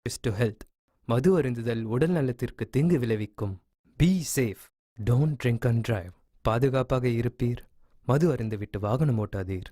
Is to health. மது அருந்துதல் உடல் நலத்திற்கு தீங்கு விளைவிக்கும். Be safe. Don't drink and drive. பாதுகாப்பாக இருப்பீர். மது அருந்துவிட்டு வாகனம் ஓட்டாதீர்.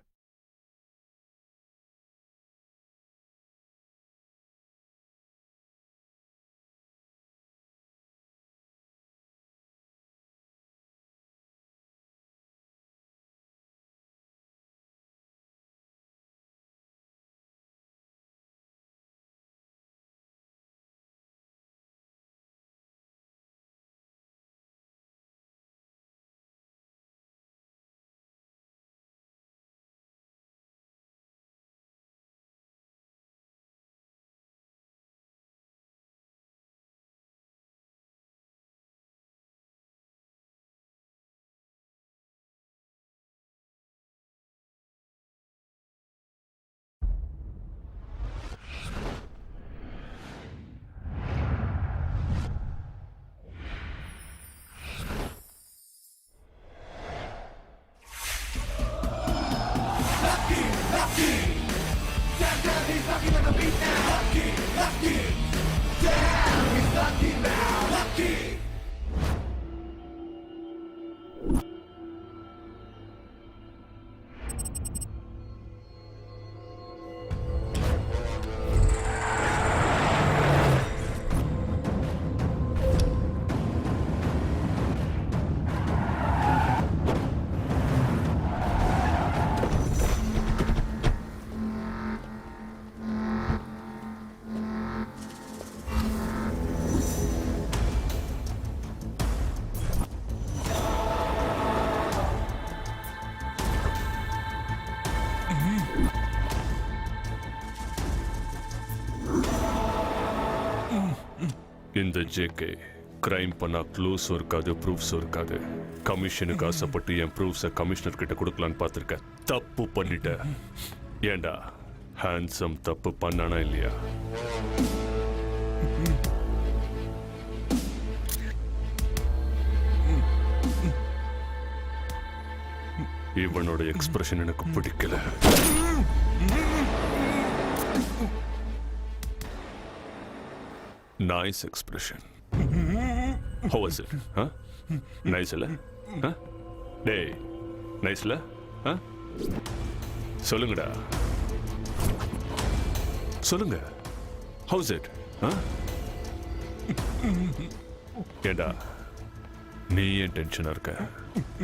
இந்த ஜேகே கிரைம் பண்ணா க்ளூஸும் இருக்காது, ப்ரூஃப்ஸும் இருக்காது. கமிஷனுக்கு ஆசைப்பட்டு என் ப்ரூஃப்ஸை கமிஷனர் கிட்ட கொடுக்கலான்னு பார்த்துருக்கேன். தப்பு பண்ணிட்ட. ஏண்டா ஹேண்ட்ஸம் தப்பு பண்ணானா இல்லையா? இவனோட எக்ஸ்பிரஷன் எனக்கு பிடிக்கல. Nice expression. How was it? Huh? Nice இல்ல? Huh? டேய், nice இல்ல? Huh? சொல்லுங்கடா. சொல்லுங்க. How's it? Huh? ஏண்டா நீ ஏன் டென்ஷனா இருக்க?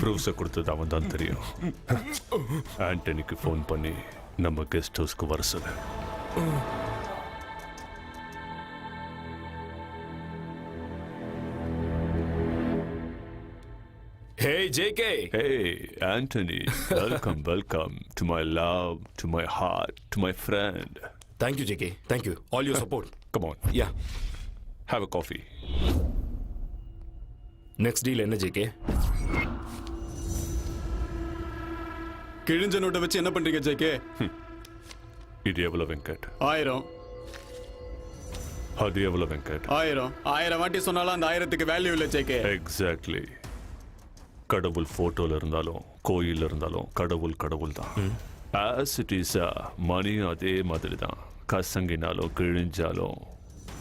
ப்ரூஃப்ஸை கொடுத்தது அவன் தான் தெரியும். ஆண்டனிக்கு ஃபோன் பண்ணி நம்ம கெஸ்ட் ஹவுஸ்க்கு வர சொல்லு. Hey, JK! Hey, Anthony. Welcome to my love, to my heart, to my friend. Thank you, JK. Thank you. All your support. Come on. Yeah. Have a coffee. Next deal என்ன JK? கிழிஞ்ச நோட்டை வச்சு என்ன பண்றீங்க JK? இது எவ்வளவு வெங்கட்? 1000. அது எவ்வளவு வெங்கட்? 1000 வாட்டி சொன்னாலும் அந்த 1000க்கு வேல்யூ இல்லை JK. எக்ஸாக்ட்லி. கடவுள் போட்டோல இருந்தாலும் கோயில் இருந்தாலும் கடவுள் கடவுள் தான். ஆஸ் இட் இஸ் மணியும் அதே மாதிரி தான். கசங்கினாலும் கிழிஞ்சாலும்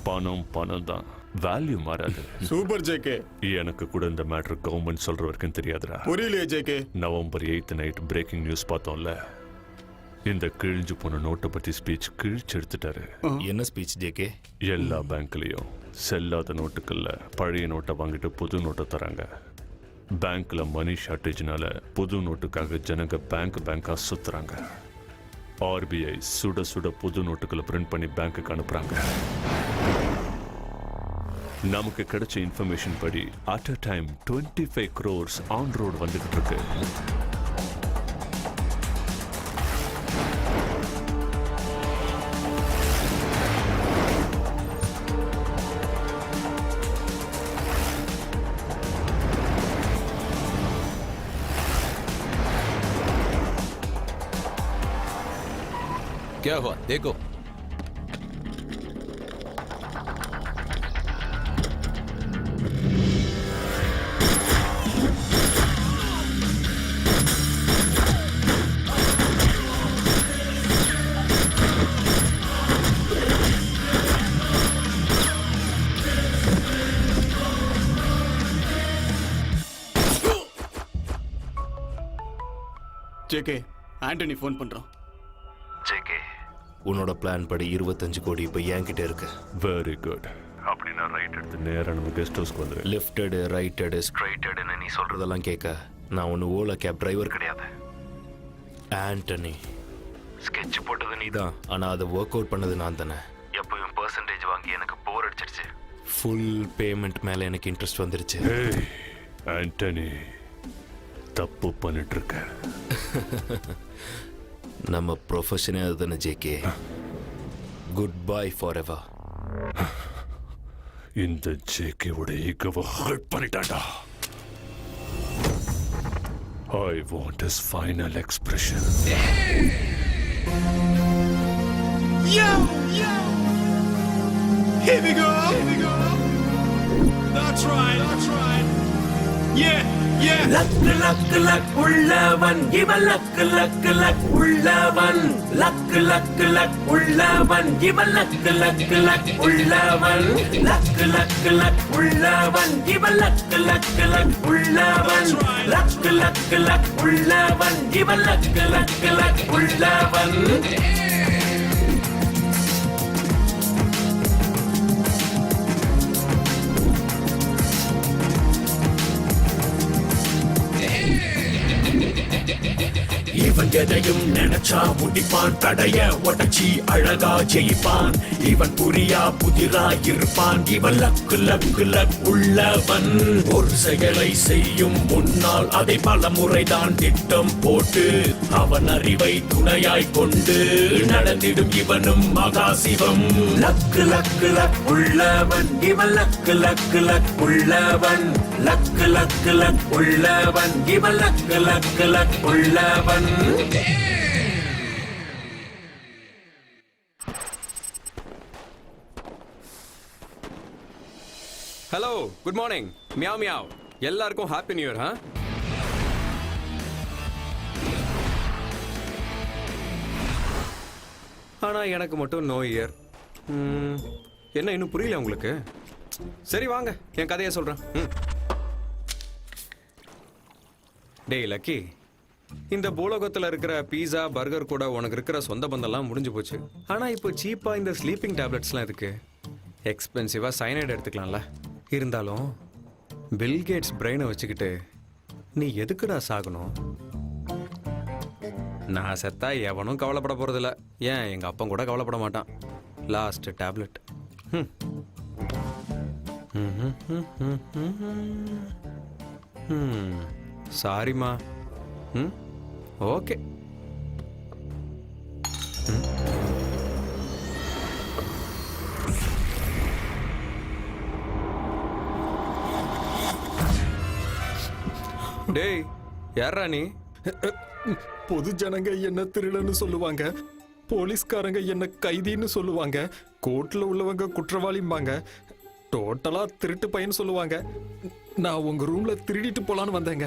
பணம் பணம் தான். வேல்யூ மாறாது. Super JK. எனக்கு கூட இந்த மேட்டர் கவர்மெண்ட் சொல்ற வரைக்கும் தெரியாதுடா. புரியலையே JK. November 8 night breaking news பார்த்தோம்ல. இந்த கிழிஞ்சு போன நோட்டை பத்தி ஸ்பீச் கிழிச்சு எடுத்துட்டாரு. என்ன ஸ்பீச் JK? எல்லா பேங்க்லயும் செல்லாத நோட்டுக்கள்ல பழைய நோட்டை வாங்கிட்டு புது நோட்டை தராங்க. பேங்க்ல மணி ஷார்டேஜ்னால புது நோட்டுக்காக ஜனங்க பேங்கா சுத்துறாங்க. RBI சுட சுட புது நோட்டுகளை பிரிண்ட் பண்ணி பேங்க்குக்கு அனுப்புறாங்க. நமக்கு கிடைச்ச இன்ஃபர்மேஷன் படி at a time 25 crores on road வந்துகிட்டு இருக்கு. क्या हुआ देखो. ஜேகே ஆண்டனி ஃபோன் பண்றான். ஜேகே உன்னோட பிளான் படி 25 கோடி இப்போ என்கிட்ட இருக்கு. Very good. அப்படின்னா ரைட் எடுத்து நேராக நம்ம கெஸ்ட் ஹவுஸ்க்கு வந்துடு. லெஃப்டடு ரைட்டடு ஸ்ட்ரைட்டடுன்னு நீ சொல்றதெல்லாம் கேட்க நான் ஒன்று ஓலா கேப் டிரைவர் கிடையாது. ஆண்டனி ஸ்கெட்ச் போட்டது நீ தான், ஆனால் அதை ஒர்க் அவுட் பண்ணது நான் தானே. எப்பயும் பர்சன்டேஜ் வாங்கி எனக்கு போர் அடிச்சிருச்சு. ஃபுல் பேமெண்ட் மேலே எனக்கு இன்ட்ரெஸ்ட் வந்துருச்சு. ஏய் ஆண்டனி, தப்பு பண்ணிட்டு இருக்க. நம்ம ப்ரொஃபஷனே அதுதானே JK. Good bye for ever. இந்த ஜேகேவோட ஈகோவை hurt பண்ணிட்டான்டா. I want his final expression. Yo! Here we go! That's right! Yeah! Luck உள்ளவன் இவன் லக் உள்ளவன் லக் உள்ளவன் இவன் லக் உள்ளவன் லக் உள்ளவன் இவன் லக் உள்ளவன் லக் உள்ளவன் இவன் லக் உள்ளவன். இவன் எதையும் நினைச்சா முடிப்பான், தடைய உடச்சி அழகா ஜெயிப்பான். இவன் புரியா புதிரா இருப்பான், இவன் லக் உள்ளவன். ஒரு செயலை செய்யும் முன்னால் அதை பல முறைதான் திட்டம் போட்டு அவன் அறிவை துணையாய் கொண்டு நடந்திடும் இவனும் மகாசிவம். லக் உள்ளவன் இவன் லக் உள்ளவன் லக் உள்ளவன் இவன் லக் உள்ளவன். Hello, good morning. Meow meow. எல்லாருக்கும் ஹாப்பி நியூ இயர். ஆனா எனக்கு மட்டும் நோ இயர். என்ன இன்னும் புரியல உங்களுக்கு? சரி வாங்க என் கதையை சொல்றேன். டேய் லக்கி, இந்த பூலோகத்தில் இருக்கிற பீஸா பர்கர் கூட உனக்கு இருக்கிற சொந்த பந்தம்லாம் முடிஞ்சு போச்சு. ஆனா இப்போ சீப்பா இந்த ஸ்லீப்பிங் டேப்லெட்ஸ்லாம் இருக்கு. எக்ஸ்பென்சிவா சைனைட் எடுத்துக்கலாம்ல. இருந்தாலும் பில்கேட்ஸ் பிரெயினை வச்சுக்கிட்டு நீ எதுக்குடா சாகணும்? நான் செத்தா எவனும் கவலைப்பட போறதில்ல. ஏன் எங்க அப்பா கூட கவலைப்பட மாட்டான். Last tablet. சாரிம்மா. ஓகே. டேய் யாரா நீ? பொது ஜனங்க என்ன திருடன்னு சொல்லுவாங்க, போலீஸ்காரங்க என்ன கைதின்னு சொல்லுவாங்க, கோர்ட்ல உள்ளவங்க குற்றவாளிம்பாங்க, டோட்டலா திருட்டு பையன் சொல்லுவாங்க. நான் உங்க ரூம்ல திருடிட்டு போலான்னு வந்தேங்க.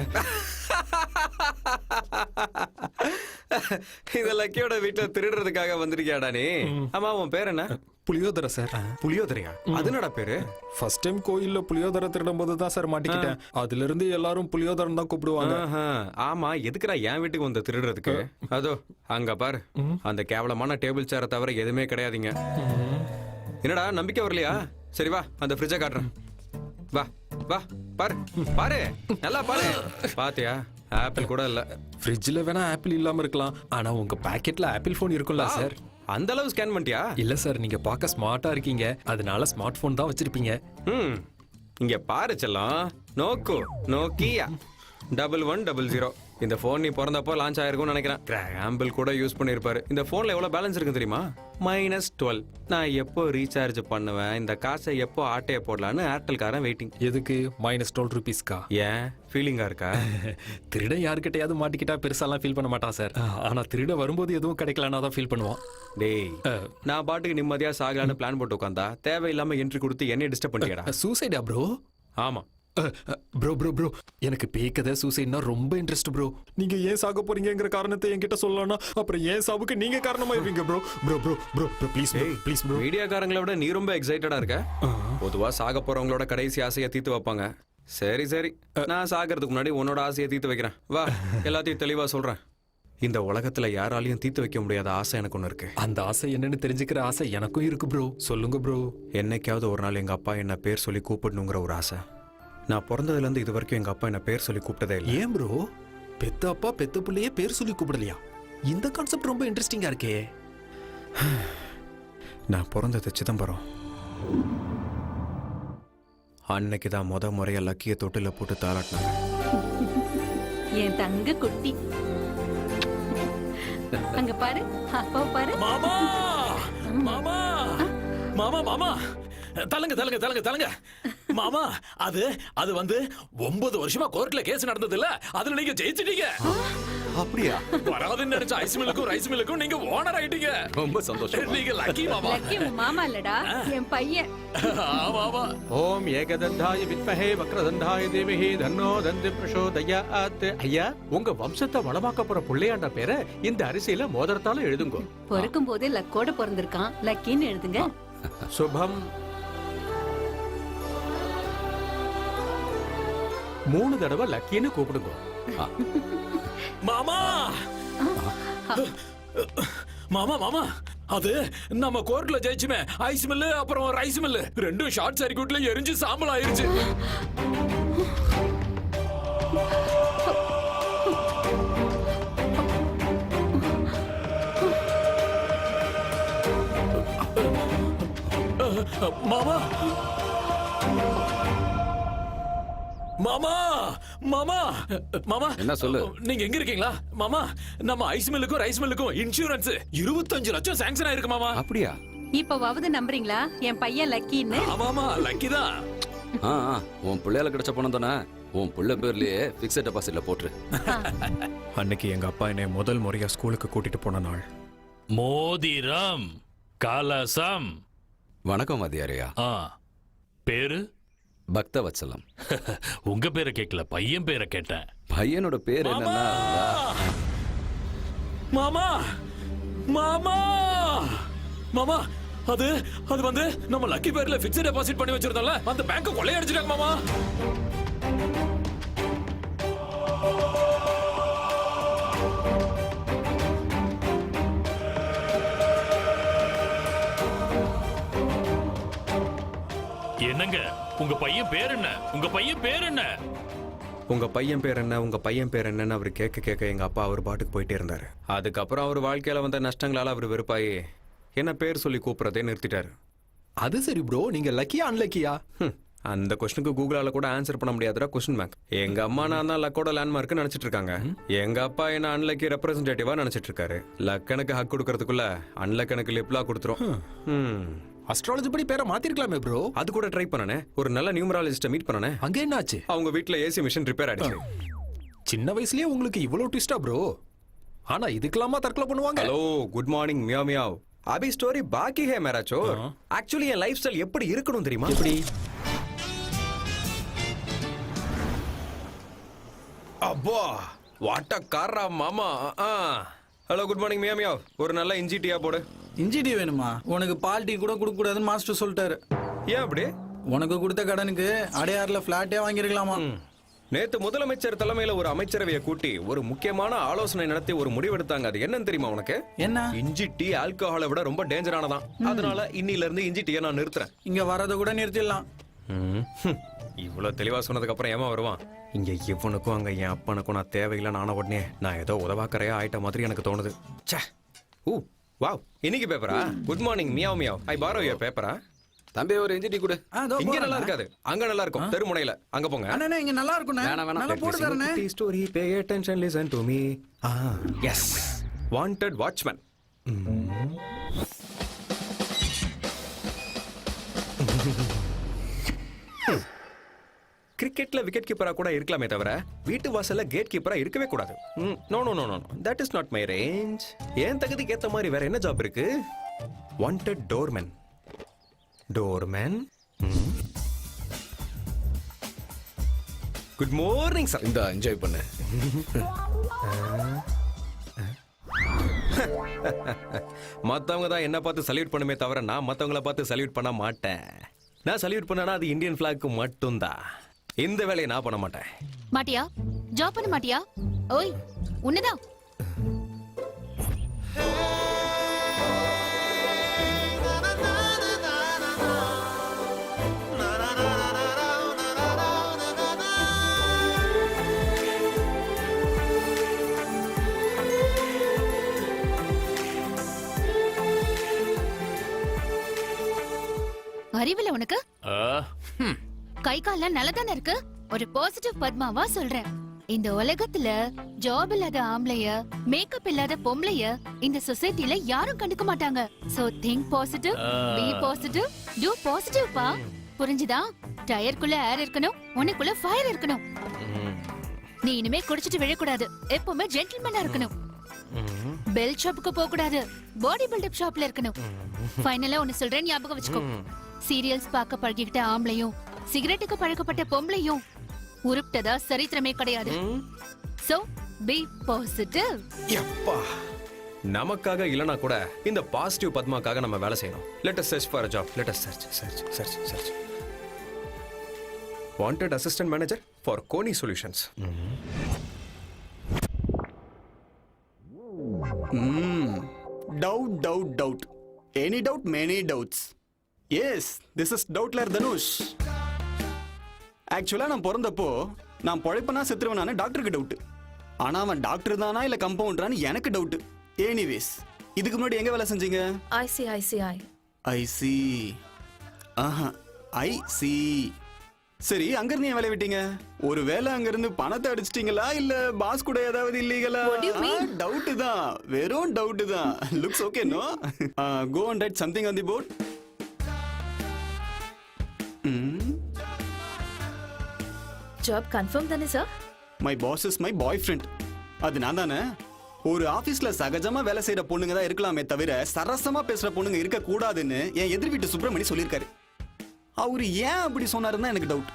இந்த லக்கியோட வீட்டுல திருடுறதுக்காக வந்திருக்கியாடா நீ? ஆமா, உன் பேர் என்ன? புளியோதரை சார். புளியோதரையா? அது என்னடா பேரு? ஃபர்ஸ்ட் டைம் கோயில்ல புளியோதரை திருடும் போது தான் சார் மாட்டிக்கிட்டேன். அதுல இருந்து எல்லாரும் புளியோதரன் தான் கூப்பிடுவாங்க. ஆமா, எதுக்குடா என் வீட்டுக்கு வந்து திருடுறதுக்கு? அதோ அங்க பாரு, அந்த கேவலமான டேபிள் சேரை தவிர எதுவுமே கிடையாதுங்க. என்னடா நம்பிக்கை வரலையா? சரி வா, அந்த ஃப்ரிட்ஜை காட்டுறேன். வா வா, பாரு பாரு, நல்லா பாரு. பாத்தியா, ஆப்பிள் கூட இல்ல. ஃப்ரிட்ஜ்ல வேணா ஆப்பிள் இல்லாம இருக்கலாம், ஆனா உங்க பாக்கெட்ல ஆப்பிள் போன் இருக்கும்ல சார். அந்த அளவு ஸ்கேன் பண்ணிட்டியா? இல்ல சார், நீங்க பார்க்க ஸ்மார்ட்டா இருக்கீங்க, அதனால ஸ்மார்ட் போன் தான் வச்சிருப்பீங்க. இங்க பாரு செல்லம், நோக்கோ நோக்கியா 1100. இந்த போன் நீ பிறந்தப்போ லான்ச் ஆயிருக்கும்னு நினைக்கிறேன். ஆம்பிள் கூட யூஸ் பண்ணிருப்பாரு. இந்த போன்ல எவ்வளவு பேலன்ஸ் இருக்கு தெரியுமா? -12. நான் எப்போ ரீசார்ஜ் பண்ணுவேன், இந்த காசை எப்போ ஆட்டைய போடலான்னு ஏர்டெல்காரன் வெயிட்டிங். எதுக்கு? -12 ரூபீஸ்க்கா? ஏன் ஃபீலிங்கா இருக்கா? திருட யாருக்கிட்டையாவது மாட்டிக்கிட்டா பெருசாலாம் ஃபீல் பண்ண மாட்டான் சார். ஆனா திருட வரும்போது எதுவும் கிடைக்கலன்னா தான் ஃபீல் பண்ணுவான். டேய், நான் பாட்டுக்கு நிம்மதியா சாகலான்னு பிளான் போட்டு உட்காந்தா தேவையில்லாம என்ட்ரி கொடுத்து என்னை டிஸ்டர்ப் பண்ணியடா. சூசைடா ப்ரோ? ஆமா ப்ரோ எனக்கு பேய்க்கதை சூசைட்னா ரொம்ப இன்ட்ரெஸ்ட் ப்ரோ. நீங்க ஏன் சாக போறீங்கங்கிற காரணத்தை என்கிட்ட சொல்லலாம், அப்புறம் ஏன் சாவுக்கு நீங்க காரணமாயிருவீங்க ப்ரோ. Bro please bro. மீடியாக்காரங்களை விட நீ ரொம்ப எக்ஸைட்டடா இருக்க. பொதுவா சாக போறவங்களோட கடைசி ஆசையை தீர்த்து வைப்பாங்க. சரி நான் சாகிறதுக்கு முன்னாடி உன்னோட ஆசையை தீர்த்து வைக்கிறேன். வா, எல்லாத்தையும் தெளிவா சொல்றேன். இந்த உலகத்துல யாராலையும் தீர்த்து வைக்க முடியாத ஆசை எனக்கு ஒன்று இருக்கு. அந்த ஆசை என்னன்னு தெரிஞ்சுக்கிற ஆசை எனக்கும் இருக்கு ப்ரோ. சொல்லுங்க ப்ரோ. என்னைக்காவது ஒரு நாள் எங்க அப்பா என்ன பேர் சொல்லி கூப்பிடணுங்கிற ஒரு ஆசை. நான் பிறந்ததுல இருந்து இது வரைக்கும் எங்க அப்பா என்ன பேர் சொல்லி கூப்பிட்டதே இல்லை. ஏன் ப்ரோ, பெத்த அப்பா பெத்த பிள்ளையே பேர் சொல்லி கூப்பிடலையா? இந்த கான்செப்ட் ரொம்ப இன்ட்ரெஸ்டிங்கா இருக்கே. நான் பிறந்தது சிதம்பரம். அன்னைக்கு தான் முறையா லக்கிய தொட்டில போட்டு தாளாட்டினாங்க. என் தங்க குட்டி அங்க பாரு, அப்பா பாரு. மாமா மாமா மாமா மாமா தலங்க தலங்க தலங்க தலங்க மாமா, அது அது வந்து 9 வருஷமா கோர்ட்ல கேஸ் நடந்தது இல்ல, அதுல நீங்க ஜெயிச்சிட்டீங்க. அப்படியா? வராதுன்னு நினைச்ச ஐஸ் மில்லுக்கும் ரைஸ் மில்லுக்கும் நீங்க ஓனர் ஆயிட்டீங்க. ரொம்ப சந்தோஷம். நீங்க லக்கி மாமா. லக்கி உன் மாமா இல்லடா, என் பையன். ஆமா ஆமா. ஓம் ஏகதந்தாய வித்மஹே வக்ரதந்தாய தேவஹி தன்னோ தந்தி பிரசோதயாத். ஐயா, உங்க வம்சத்தை வளமாக்க போற புள்ளையாண்ட பேரை இந்த அரிசியில மோதிரத்தால எழுதுங்க. பிறக்கும் போதே லக்கோட பிறந்திருக்கான், லக்கின்னு எழுதுங்க. சுபம். 3 தடவை லக்கின்னு கூப்பிடுங்க. மாமா மாமா மாமா, அது நம்ம கோர்ட்ல ஜெயிச்சுமே ஐஸ் மில்லு அப்புறம் ரைஸ் மில்லு ரெண்டும் ஷார்ட் சர்க்யூட்ல எரிஞ்சு சாம்பல் ஆயிருச்சு. மாமா மாமா மாமா மாமா, என்ன சொல்லு? நீங்க எங்க இருக்கீங்களா மாமா? நம்ம ஐஸ் மில்லுக்கும் ரைஸ் மில்லுக்கும் இன்சூரன்ஸ் 25 லட்சம் சாங்ஷன் ஆயிருக்கு மாமா. அப்படியா? இப்பவாவது நம்புறீங்களா என் பையன் லக்கின்னு? ஆமாமா, லக்கி தான். உன் பிள்ளையால கிடைச்ச பணம் தானே உன் பிள்ளை பேர்லயே பிக்ஸட் டெபாசிட்ல போட்டுரு. அன்னைக்கு எங்க அப்பா என்னை முதல் முறையா ஸ்கூலுக்கு கூட்டிட்டு போன நாள். மோதிரம் கலசம். வணக்கம் வாத்தியாரையா. பேரு? பக்தவத்சலம். உங்க பேரை கேட்கல, பையன் பேரை கேட்டேன். பையனோட பேர் என்னன்னா மாமா மாமா மாமா, அது அது வந்து நம்ம லக்கி பேர்ல பிக்ஸட் டெபாசிட் பண்ணி வச்சிருந்தோம்ல, அந்த பேங்க் கொள்ளையடிச்சிட்டாங்க மாமா. என்னங்க, உங்க பையன் பேர் என்ன? உங்க பையன் பேர் என்ன? உங்க பையன் பேர் என்ன, உங்க பையன் பேர் என்னன்னு அவர் கேட்க கேட்க எங்க அப்பா அவர் பாட்டுக்கு போயிட்டே இருந்தாரு. அதுக்கப்புறம் அவர் வாழ்க்கையில வந்த நஷ்டங்களால அவர் வெறுப்பாயி என்ன பேர் சொல்லி கூப்பிடுறதே நிறுத்திட்டாரு. அது சரி ப்ரோ, நீங்க லக்கியா அன்லக்கியா? அந்த கொஸ்டினுக்கு கூகுளால கூட ஆன்சர் பண்ண முடியாதுடா கொஸ்டின் பேங்க். எங்க அம்மா நான் தான் லக்கோட லேண்ட்மார்க் நினைச்சிட்டு இருக்காங்க. எங்க அப்பா என்ன அன்லக்கி ரெப்ரசன்டேட்டிவா நினைச்சிட்டு இருக்காரு. லக்கனுக்கு ஹக் கொடுக்கறதுக்குள்ள அன்லக்கனுக்கு லிப்லா கொடுத்துரும். அஸ்ட்ராலஜி படி பேரை மாத்திருக்கலாமே ப்ரோ. அது கூட ட்ரை பண்ணனே. ஒரு நல்ல நியூமராலஜிஸ்ட மீட் பண்ணனே. அங்க என்னாச்சு? அவங்க வீட்ல ஏசி மிஷின் ரிப்பேர் ஆயிடுச்சு. சின்ன வயசுலயே உங்களுக்கு இவ்வளவு ட்விஸ்டா ப்ரோ? ஆனா இதுக்கெல்லாமா தற்கொலை பண்ணுவாங்க? Hello, good morning meow meow. அபி ஸ்டோரி பாக்கி ஹே மேரா சோர். ஆக்சுவலி என் லைஃப் ஸ்டைல் எப்படி இருக்கணும் தெரியுமா? எப்படி? அப்பா வாட் அ காரா மாமா. Hello, good morning meow meow. ஒரு நல்ல இஞ்சி டீயா போடு. இஞ்சி டீ வேணுமா? உனக்கு பால் டீ கூட கொடுக்க கூடாதுன்னு மாஸ்டர் சொல்லிட்டாரு. ஏன் அப்படி? உனக்கு கொடுத்த கடனுக்கு அடையாறுல பிளாட்டே வாங்கிருக்கலாமா? நேத்து முதலமைச்சர் தலைமையில ஒரு அமைச்சரவையை கூட்டி ஒரு முக்கியமான ஆலோசனை நடத்தி ஒரு முடிவெடுத்தாங்க. அது என்னன்னு தெரியுமா உனக்கு? என்ன? இஞ்சி டீ ஆல்கஹாலை விட ரொம்ப டேஞ்சரானதான். அதனால இன்னில இருந்து இஞ்சி டீயை நான் நிறுத்துறேன். இங்க வரத கூட நிறுத்திடலாம். இவ்வளவு தெளிவா சொன்னதுக்கு அப்புறம் ஏமா வருவான்? இங்க இவனுக்கும் அங்க என் அப்பனுக்கும் நான் தேவையில்லைன்னு ஆன உடனே நான் ஏதோ உதவாக்கறையா ஆயிட்ட மாதிரி எனக்கு தோணுது. வாவ், இன்னைக்கு பேப்பரா? Good morning meow meow. I borrow your பேப்பரா? தம்பி ஒரு இஞ்சி டீ கொடு. இங்க நல்லா இருக்காது, அங்க நல்லா இருக்கும். தெருமுனையில அங்க போங்க. அண்ணா இங்க நல்லா இருக்கும். நல்லா போடு தரனே. Story pay attention listen to me. Yes, wanted watchman. கிரிக்கெட்ல விக்கெட் கீப்பரா கூட இருக்கலாமே தவிர வீட்டு வாசல்ல கேட் கீப்பரா இருக்கவே கூடாது. No no no no, that is not my range. ஏன் தகுதிக்கு ஏத்த மாதிரி வேற என்ன ஜாப் இருக்கு? Wanted doorman. Doorman. Good morning sir. இந்த என்ஜாய் பண்ணு. மத்தவங்க தான் என்ன பார்த்து சல்யூட் பண்ணுமே தவிர நான் மத்தவங்கள பார்த்து சல்யூட் பண்ண மாட்டேன். நான் சல்யூட் பண்ணனா அது இந்தியன் பிளாக்கு மட்டும்தான். இந்த வேலையை நான் பண்ண மாட்டேன். மாட்டியா? ஜாப் பண்ண மாட்டியா? ஓய், உன்னதான் அறிவில்ல உனக்கு? கை கால்லாம் நல்லதானே இருக்கு. ஒரு பாசிட்டிவ் பத்மாவா சொல்றேன். இந்த உலகத்துல ஜாப் இல்லாத ஆம்பளைய, மேக்கப் இல்லாத பொம்பளைய இந்த சொசைட்டில யாரும் கண்டுக்க மாட்டாங்க. So think positive, be positive, do positive பா. புரிஞ்சுதா? டயருக்குள்ள ஏர் இருக்கணும், உனக்குள்ள ஃபயர் இருக்கணும். நீ இனிமே குடிச்சிட்டு விழக்கூடாது. எப்பவுமே ஜென்டில்மேனா இருக்கணும். பெல் ஷாப்புக்கு போக கூடாது. பாடி பில்டப் ஷாப்ல இருக்கணும். ஃபைனலா ஒன்னு சொல்றேன், ஞாபகம் வச்சுக்கோ. சீரியல்ஸ் பார்க்க பழகிக்கிட்ட ஆம்பளையும் சிகரெட்டுக்கு பழக்கப்பட்ட பொம்பளையும் உருப்டதா சரித்திரமே கிடையாது. So be positive. யப்பா, நமக்காக இல்லனா கூட இந்த பாசிட்டிவ் பத்மாக்காக நம்ம வேலை செய்யணும். Let us search for a job. Let us search. Wanted assistant manager for Koni Solutions. Doubt. Any doubt, many doubts. Yes, this is Doubtler Dhanush. ஆக்சுவலா நான் பிறந்தப்போ நான் பொழைப்பனா செத்துருவனானு டாக்டருக்கு டவுட். ஆனா அவன் டாக்டர் தானா இல்ல கம்பவுண்டரான்னு எனக்கு டவுட். எனிவேஸ், இதுக்கு முன்னாடி எங்க வேலை செஞ்சீங்க? ஐசி. ஆஹா, ஐசி. சரி, அங்க இருந்து ஏன் வேலைய விட்டீங்க? ஒருவேளை அங்க இருந்து பணத்தை அடிச்சிட்டீங்களா இல்ல பாஸ் கூட ஏதாவது இல்லீகலா? டவுட் தான், வெறும் டவுட் தான். Looks okay no? Go and write something on the board. Job confirm தானே sir? My boss is my boyfriend. அது நான் தானே. ஒரு ஆபீஸ்ல சகஜமா வேலை செய்யற பொண்ணுங்க தான் இருக்கலாமே தவிர சரசமா பேசுற பொண்ணுங்க இருக்க கூடாதுன்னு என் எதிர் வீட்டு சுப்பிரமணி சொல்லியிருக்காரு. அவரு ஏன் அப்படி சொன்னாருன்னா எனக்கு doubt.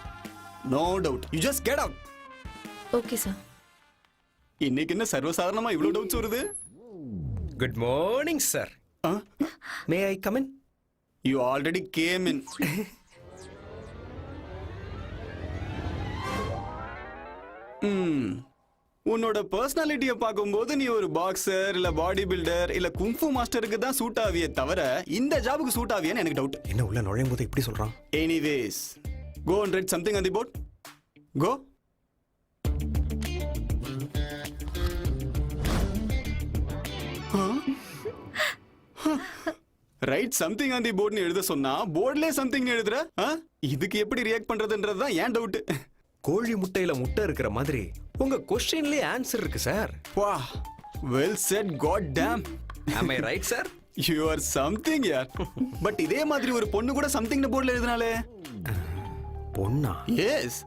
No doubt, you just get out. Okay sir. இன்னைக்கு என்ன சர்வசாதாரணமா இவ்வளவு டவுட்ஸ் வருது? Good morning, sir. May I come in? You already came in. உன்னோட பர்சனாலிட்டியை பார்க்கும்போது நீ ஒரு பாக்ஸர் இல்ல பாடி பில்டர் இல்ல குங்ஃபு மாஸ்டருக்கு தான் சூட் ஆவியே தவிர இந்த ஜாபுக்கு சூட் ஆவியான்னு எனக்கு டவுட். என்ன உள்ள நுழையும் போது இப்படி சொல்றான்? Anyways, go and write something on the board. Go. Write something on the போர்ட்னு எழுத சொன்னா போர்ட்லயே சம்திங் எழுதுற. இதுக்கு எப்படி ரியாக்ட் பண்றதுன்றது தான் ஏன் டவுட். கோழி முட்டையில முட்டை இருக்கிற மாதிரி உங்க क्वेश्चनலயே ஆன்சர் இருக்கு சார். வா, well said. God damn. Am I right, sir? You are something yaar. But இதே மாதிரி ஒரு பொண்ணு கூட சம்திங் போர்ட்ல எழுதினாலே. பொண்ணா? எஸ்.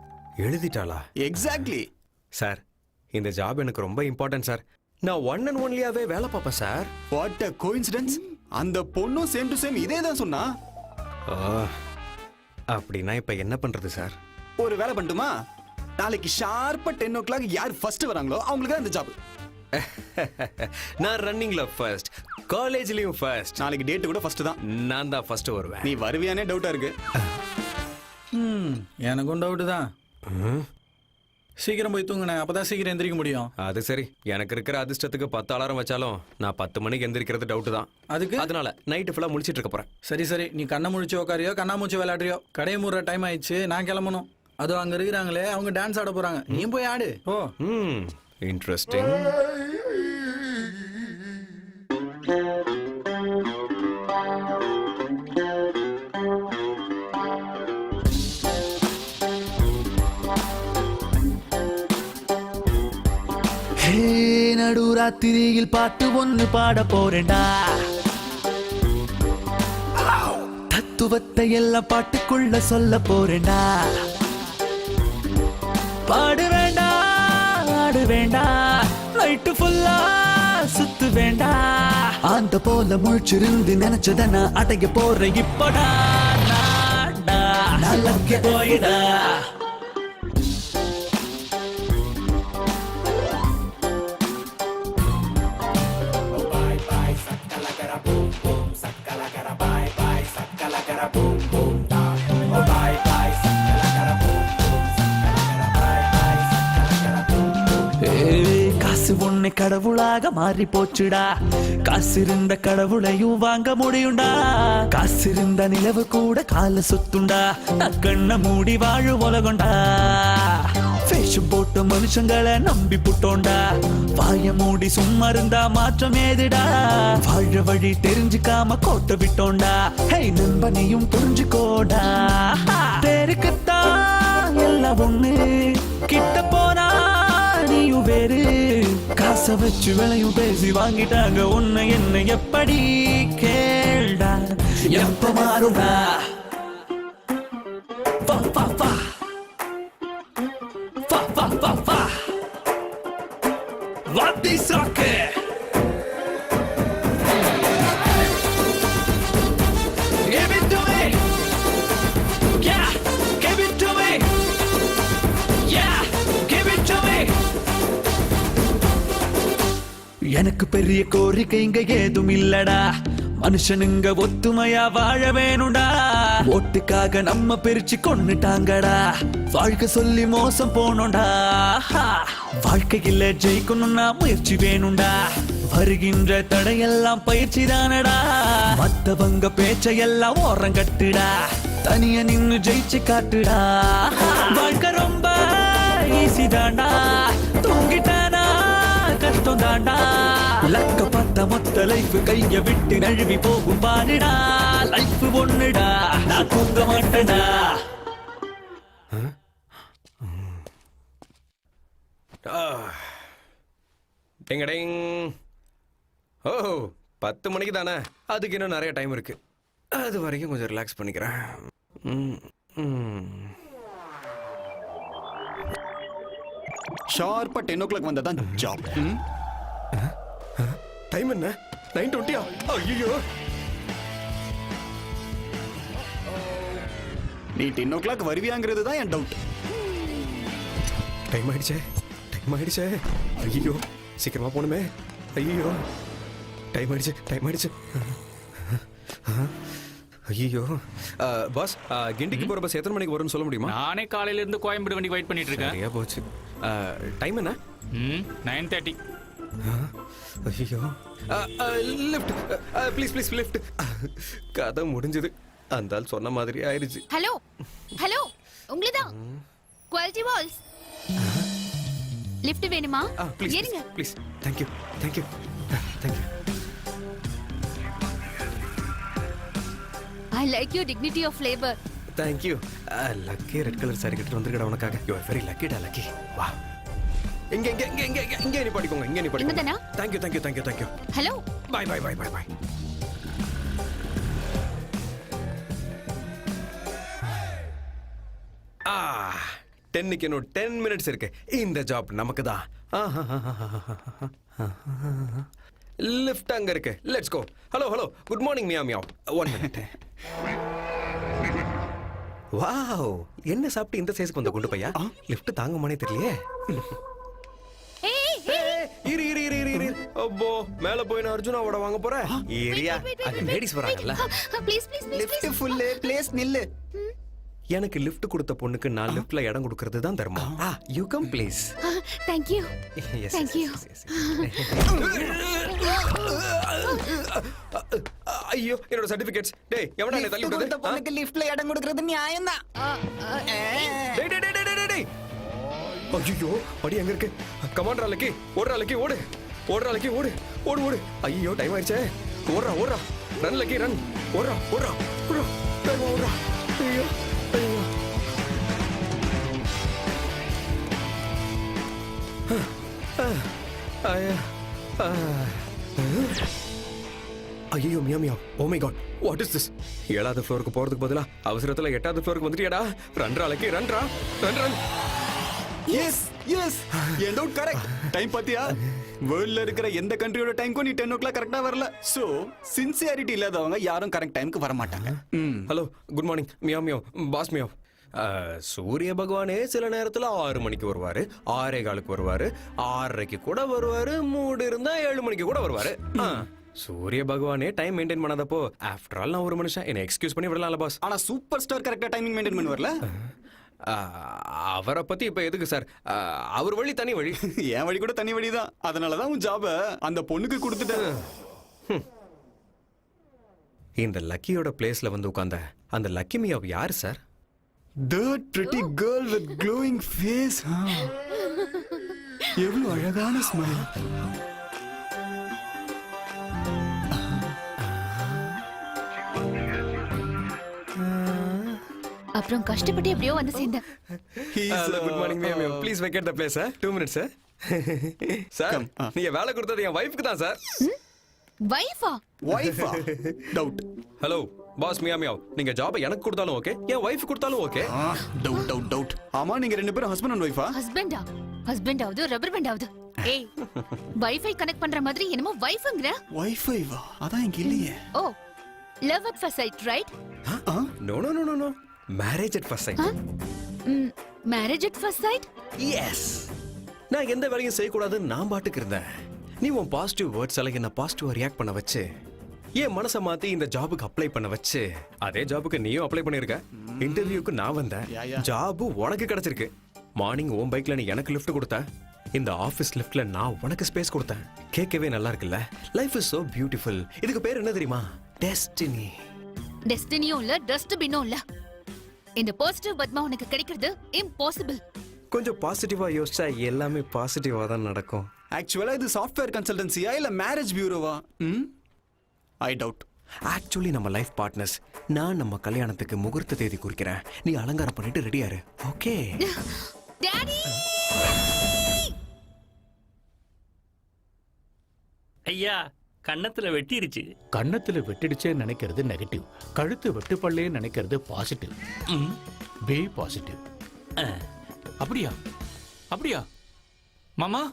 எழுதிட்டாளா? எக்ஸாக்ட்லி. சார், இந்த ஜாப் எனக்கு ரொம்ப இம்பார்ட்டன்ட் சார். நான் ஒன் அண்ட் ஒன்லியாவே வேலை பார்ப்பேன் சார். What a coincidence. அந்த பொண்ணும் சேம் டு சேம் இதே தான் சொன்னா. அப்படின்னா இப்ப என்ன பண்றது சார்? ஒரு வேலை பண்ணட்டுமா? நாளைக்கு ஷார்ப்பா 10 o'clock யார் ஃபர்ஸ்ட் வராங்களோ அவங்களுக்கு தான் இந்த ஜாப். நான் ரன்னிங்ல ஃபர்ஸ்ட், காலேஜ்லயும் ஃபர்ஸ்ட். நாளைக்கு டேட் கூட ஃபர்ஸ்ட் தான். நான் தான் ஃபர்ஸ்ட் வருவேன். நீ வருவியானே டவுட்டா இருக்கு. எனக்கும் டவுட் தான். சீக்கிரம் போய் தூங்குனேன், அப்பதான் சீக்கிரம் எந்திரிக்க முடியும். அது சரி, எனக்கு இருக்கிற அதிர்ஷ்டத்துக்கு 10 அலாரம் வச்சாலும் நான் 10 மணிக்கு எந்திரிக்கிறது டவுட் தான். அதுக்கு அதனால நைட்டு ஃபுல்லா முழிச்சிட்டு இருக்க போறேன். சரி, நீ கண்ணை முழிச்சு உட்காரியோ கண்ணாமூச்சி விளையாடுறியோ, கடையை மூடுற டைம் ஆயிடுச்சு, நான் கிளம்பணும். அதோ அங்க இருக்கிறாங்களே, அவங்க டான்ஸ் ஆட போறாங்க, நீ போய் ஆடு. ஓ, இன்ட்ரெஸ்டிங். நடுராத்திரியில் பாட்டு ஒன்னு பாட போறேன்டா. தத்துவத்தை எல்லாம் பாட்டுக்குள்ள சொல்ல போறேன்டா. பாடு வேண்டா, ஆடு வேண்டா, நைட்டு ஃபுல்லா சுத்து வேண்டா. அந்த போல முழிச்சிருந்து நினைச்சத நான் அடைய போறேன் இப்படா. நல்ல போயிடா. காசு உன்னை கடவுளாக மாறி போச்சுடா. காசு இருந்த கடவுளையும் வாங்க முடியும்டா. காசு இருந்த நிலவு கூட கால சுத்துண்டா. கண்ண மூடி வாழு உலகண்டா. வேஷம் போட்ட மனுஷங்களை நம்பி புட்டோண்டா. வாய மூடி சும்மா இருந்தா மாற்றம் ஏதுடா. வாழ வழி தெரிஞ்சுக்காம கோட்டை விட்டோண்டா. ஹே நண்பனையும் புரிஞ்சுக்கோடா. பேருக்குத்தான் எல்லாம் ஒண்ணு, கிட்ட போனா நீயும் வேறு. காசை வச்சு விலையும் பேசி வாங்கிட்டாங்க உன்னை என்ன எப்படி கேள்டா. எப்ப மாறுடா வா வா வா வா வா வா வா வாத்தி சாக்கு. Give it to me. Yeah, give it to me. Yeah, give it to me. எனக்கு பெரிய கோரிக்கை இங்க ஏதும் இல்லடா. மனுஷனுங்க ஒத்துமையா வாழ வேணும்டா. ஓட்டுக்காக நம்ம பிரிச்சு கொன்னுட்டாங்கடா. வாழ்க்கை சொல்லி மோசம் போனோம்டா. வாழ்க்கையில ஜெயிக்கணும்னா முயற்சி வேணும்டா. வருகின்ற தடையெல்லாம் பயிற்சி தானடா. மத்தவங்க பேச்சையெல்லாம் ஓரங்கட்டுடா. தனியா நின்னு ஜெயிச்சு காட்டுடா. வாழ்க்கை ரொம்ப ஈஸி தாண்டா. தூங்கிட்டானா கஷ்டம் தாண்டா. லக்க பார்த்த மொத்த லைஃப் கைய விட்டு நழுவி போகும் பாருடா. லைஃப் ஒண்ணுடா, நான் தூங்க மாட்டேடா. டிங்கடிங். ஓ 10 மணிக்கு தானே, அதுக்கு இன்னும் நிறைய டைம் இருக்கு. அது வரைக்கும் கொஞ்சம் ரிலாக்ஸ் பண்ணிக்கிறேன். ஷார்ப்பா 10 o'clock வந்ததான் ஜாப். டைம் என்ன 9:20? ஐயோ, நீ 10 o'clock வருவியாங்கிறது தான் என் டவுட். டைம் ஆயிடுச்சே, டைம் ஆயிடுச்சே. ஐயோ சீக்கிரமா போகணுமே. ஐயோ டைம் ஆயிடுச்சு, டைம் ஆயிடுச்சு. ஐயோ பாஸ், கிண்டிக்கு போற பஸ் எத்தனை மணிக்கு வரும்னு சொல்ல முடியுமா? நானே காலையில இருந்து கோயம்பேடு வண்டி வெயிட் பண்ணிட்டு இருக்கேன். சரியா போச்சு. டைம் என்ன? 9:30. ஐயோ லிஃப்ட் ப்ளீஸ் ப்ளீஸ் லிஃப்ட். கதை முடிஞ்சது. அந்த ஆள் சொன்ன மாதிரி ஆயிடுச்சு. ஹலோ ஹலோ, உங்களுதான் குவாலிட்டி வால்ஸ். லிஃப்ட் வேணுமா? ப்ளீஸ் ஏறுங்க. Please. Thank you thank you thank you. I like your dignity of labor. Thank you. Lucky red colour sari கட்டிட்டு வந்திருக்கடா உனக்காக. யூ ஆர் வெரி லக்கி டா லக்கி. வா. இங்க இங்க இங்க இங்க இங்க நீ படிக்கோங்க, இங்க நீ படிக்கோங்க. இங்கதானா? Thank you thank you thank you thank you. Hello. Bye bye bye bye bye. Ah, 10க்கு இன்னும் 10 minutes இருக்கு. இந்த ஜாப் நமக்கு தான். லிஃப்ட் அங்க இருக்கு. Let's go. Hello hello, good morning மியா மியா. 1 minute. வாவ், என்ன சாப்பிட்டு இந்த சைஸ்க்கு வந்த குண்டு பையா? லிஃப்ட் தாங்குமானே தெரியலையே. இரு இரு இரு இரு. அப்போ மேல போய் நான் அர்ஜுனாவோட வாங்க போறேன். ஏரியா அங்க லேடிஸ் வராங்கல்ல. Please please please. Lift full, please நில்லு. எனக்கு லிஃப்ட் கொடுத்த பொண்ணுக்கு நான் லிஃப்ட்ல இடம் கொடுக்கிறது தான் தர்மம். You come please. Thank you. Thank you. ஐயோ என்னோட சர்டிபிகேட்ஸ். டேய் எவனா என்ன தள்ளி விடுறது? பொண்ணுக்கு லிஃப்ட்ல இடம் கொடுக்கிறது நியாயம் தான். டேய் டேய் டேய் டேய் டேய். ஐயோ படி எங்க இருக்கு? கமாண்டர் லக்கி, ஓடுறா லக்கி ஓடு. ஓடுறா லக்கி ஓடு. ஓடு ஓடு. ஐயோ டைம் ஆயிடுச்சே. ஓடுறா ஓடுறா. Run lucky run. ஓடுறா ஓடுறா ஓடுறா. டைம் ஓடுறா. ஐயோ ஐயோ. ஐயோ meow meow. Oh my god, what is this? 7வது ஃப்ளோருக்கு போறதுக்கு பதிலா அவசரத்துல 8வது ஃப்ளோருக்கு வந்துட்டியாடா. ரன்ரா லக்கி ரன்ரா. Run run. எஸ் எஸ், என் டவுட் கரெக்ட். டைம் பாத்தியா? வேர்ல்ட்ல இருக்கிற எந்த கண்ட்ரியோட டைம்க்கு நீ 10 o'clock கரெக்டா வரல. சோ சின்சியாரிட்டி இல்லாதவங்க யாரும் கரெக்ட் டைம்க்கு வர மாட்டாங்க. ஹலோ குட் மார்னிங் மியா மியா. பாஸ் மியா. சூரிய பகவானே சில நேரத்துல 6 மணிக்கு வருவாரு, 6:15 வருவாரு, 6:30 கூட வருவாரு, மூடு இருந்தா 7 மணிக்கு கூட வருவாரு. சூரிய பகவானே டைம் மெயின்டைன் பண்ணாதப்போ ஆஃப்டர் ஆல் நான் ஒரு மனுஷன், என்ன எக்ஸ்கியூஸ் பண்ணி விடலாம்ல பாஸ். ஆனா சூப்பர் ஸ்டார் கரெக்டா டைமிங் மெயின்டைன் பண்ண வரல. அவரை பத்தி இப்ப எதுக்கு சார்? அவர் வழி தனி வழி. என் வழி கூட தனி வழி தான். அதனாலதான் உன் ஜாப அந்த பொண்ணுக்கு கொடுத்துட்டேன். இந்த லக்கியோட பிளேஸ்ல வந்து உட்கார்ந்த அந்த லக்கி மியா யாரு sir? That pretty girl with glowing face. எவ்வளவு அழகான ஸ்மைல். அப்புறம் கஷ்டப்பட்டு எப்படியோ வந்து சேர்ந்தேன். Hello good morning ma'am please vacate the place sir 2 minutes sir. Sir நீங்க வேலை கொடுத்தது என் வைஃப்க்கு தான் சார். வைஃபா? வைஃபா? டவுட். ஹலோ பாஸ் மியா மியா நீங்க ஜாபை எனக்கு கொடுத்தாலும் ஓகே என் வைஃப் கொடுத்தாலும் ஓகே. டவுட். ஆமா நீங்க ரெண்டு பேரும் ஹஸ்பண்ட் அண்ட் வைஃபா? ஹஸ்பண்டா? ஹஸ்பண்டாவது ரப்பர் பேண்டாவது. ஏய் வைஃபை கனெக்ட் பண்ற மாதிரி என்னமோ வைஃப்ங்கற. வைஃபைவா? அதான் இங்க இல்லையே. Oh love at first sight right? No no no no marriage at first sight. Marriage at first sight? Yes. நான் எந்த வேலையும் செய்யக்கூடாதுன்னு நான் பாட்டுக்கு இருந்தேன். நீ உன் பாசிட்டிவ் வேர்ட்ஸ் எல்லாம் என்ன பாசிட்டிவா ரியாக்ட் பண்ண வச்சு என் மனசை மாத்தி இந்த ஜாபுக்கு அப்ளை பண்ண வச்சு அதே ஜாபுக்கு நீயும் அப்ளை பண்ணிருக்க. இன்டர்வியூக்கு நான் வந்தேன், ஜாபு உனக்கு கிடைச்சிருக்கு. மார்னிங் உன் பைக்ல நீ எனக்கு லிஃப்ட் கொடுத்த, இந்த ஆபீஸ் லிஃப்ட்ல நான் உனக்கு ஸ்பேஸ் கொடுத்தேன். கேட்கவே நல்லா இருக்குல்ல? Life is so beautiful. இதுக்கு பேர் என்ன தெரியுமா? டெஸ்டினி. டெஸ்டினியும் இல்ல டஸ்ட்பினும் இல்ல. இந்த பாசிட்டிவ் பத்மா உனக்கு கிடைக்கிறது இம்பாசிபிள். கொஞ்சம் பாசிட்டிவா யோசிச்சா எல்லாமே பாசிட்டிவா தான் நடக்கும். ஆக்சுவலா இது சாஃப்ட்வேர் கன்சல்டன்சியா இல்ல மேரேஜ் பியூரோவா? I doubt. ஆக்சுவலி நம்ம லைஃப் பார்ட்னர்ஸ். நான் நம்ம கல்யாணத்துக்கு முகூர்த்த தேதி குறிக்கிறேன், நீ அலங்காரம் பண்ணிட்டு ரெடியா இரு. Okay daddy? ஐயா கன்னத்துல வெட்டிருச்சு. கன்னத்துல வெட்டிடுச்சே நினைக்கிறது நெகட்டிவ், கழுத்து வெட்டுப்பள்ளே நினைக்கிறது பாசிட்டிவ். Be positive. அப்படியா? அப்படியா மாமா?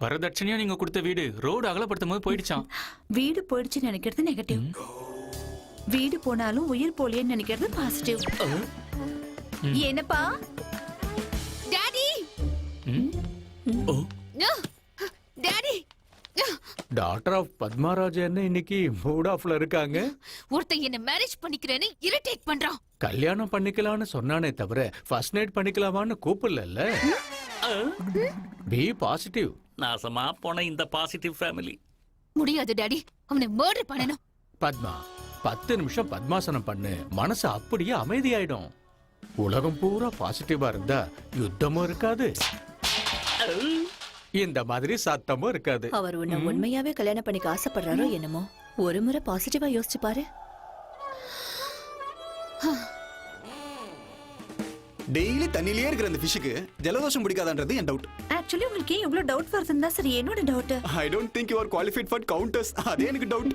வரதட்சணையா நீங்க கொடுத்த வீடு ரோடு அகலப்படுத்தும் போது போயிடுச்சான். வீடு போயிடுச்சு நினைக்கிறது நெகட்டிவ், வீடு போனாலும் உயிர் போலியன்னு நினைக்கிறது பாசிட்டிவ். என்னப்பா? டாடி டாடி டாக்டர் ஆஃப் பத்மாராஜ் என்ன இன்னைக்கு மூட் ஆஃப்ல இருக்காங்க. ஒருத்தன் என்ன மேரேஜ் பண்ணிக்கிறேன்னு இரிட்டேட் பண்றான். கல்யாணம் பண்ணிக்கலாம்னு சொன்னானே தவிர ஃபர்ஸ்ட் நைட் பண்ணிக்கலாமான்னு கூப்பிடல. Be positive. நாசமா போன இந்த பாசிட்டிவ் ஃபேமிலி. முடியாது டாடி, அவனை மர்டர் பண்ணனும். பத்மா 10 நிமிஷம் பத்மாசனம் பண்ணு, மனசு அப்படியே அமைதியாயிடும். உலகம் பூரா பாசிட்டிவா இருந்தா யுத்தமும் இருக்காது, இந்த மாதிரி சத்தமும் இருக்காது. அவர் உன்னை உண்மையாவே கல்யாணம் பண்ணிக்க ஆசைப்படுறாரோ என்னமோ. ஒரு முறை பாசிட்டிவா யோசிச்சு பாரு. டெய்லி தண்ணிலேயே இருக்கிற அந்த ஃபிஷ்க்கு ஜலதோஷம் பிடிக்காதான்றது என் டவுட். ஆக்சுவலி உங்களுக்கு ஏன் இவ்வளவு டவுட் வருதுன்னா சரி என்னோட doubt. I don't think you are qualified for counters. அதே எனக்கு டவுட்.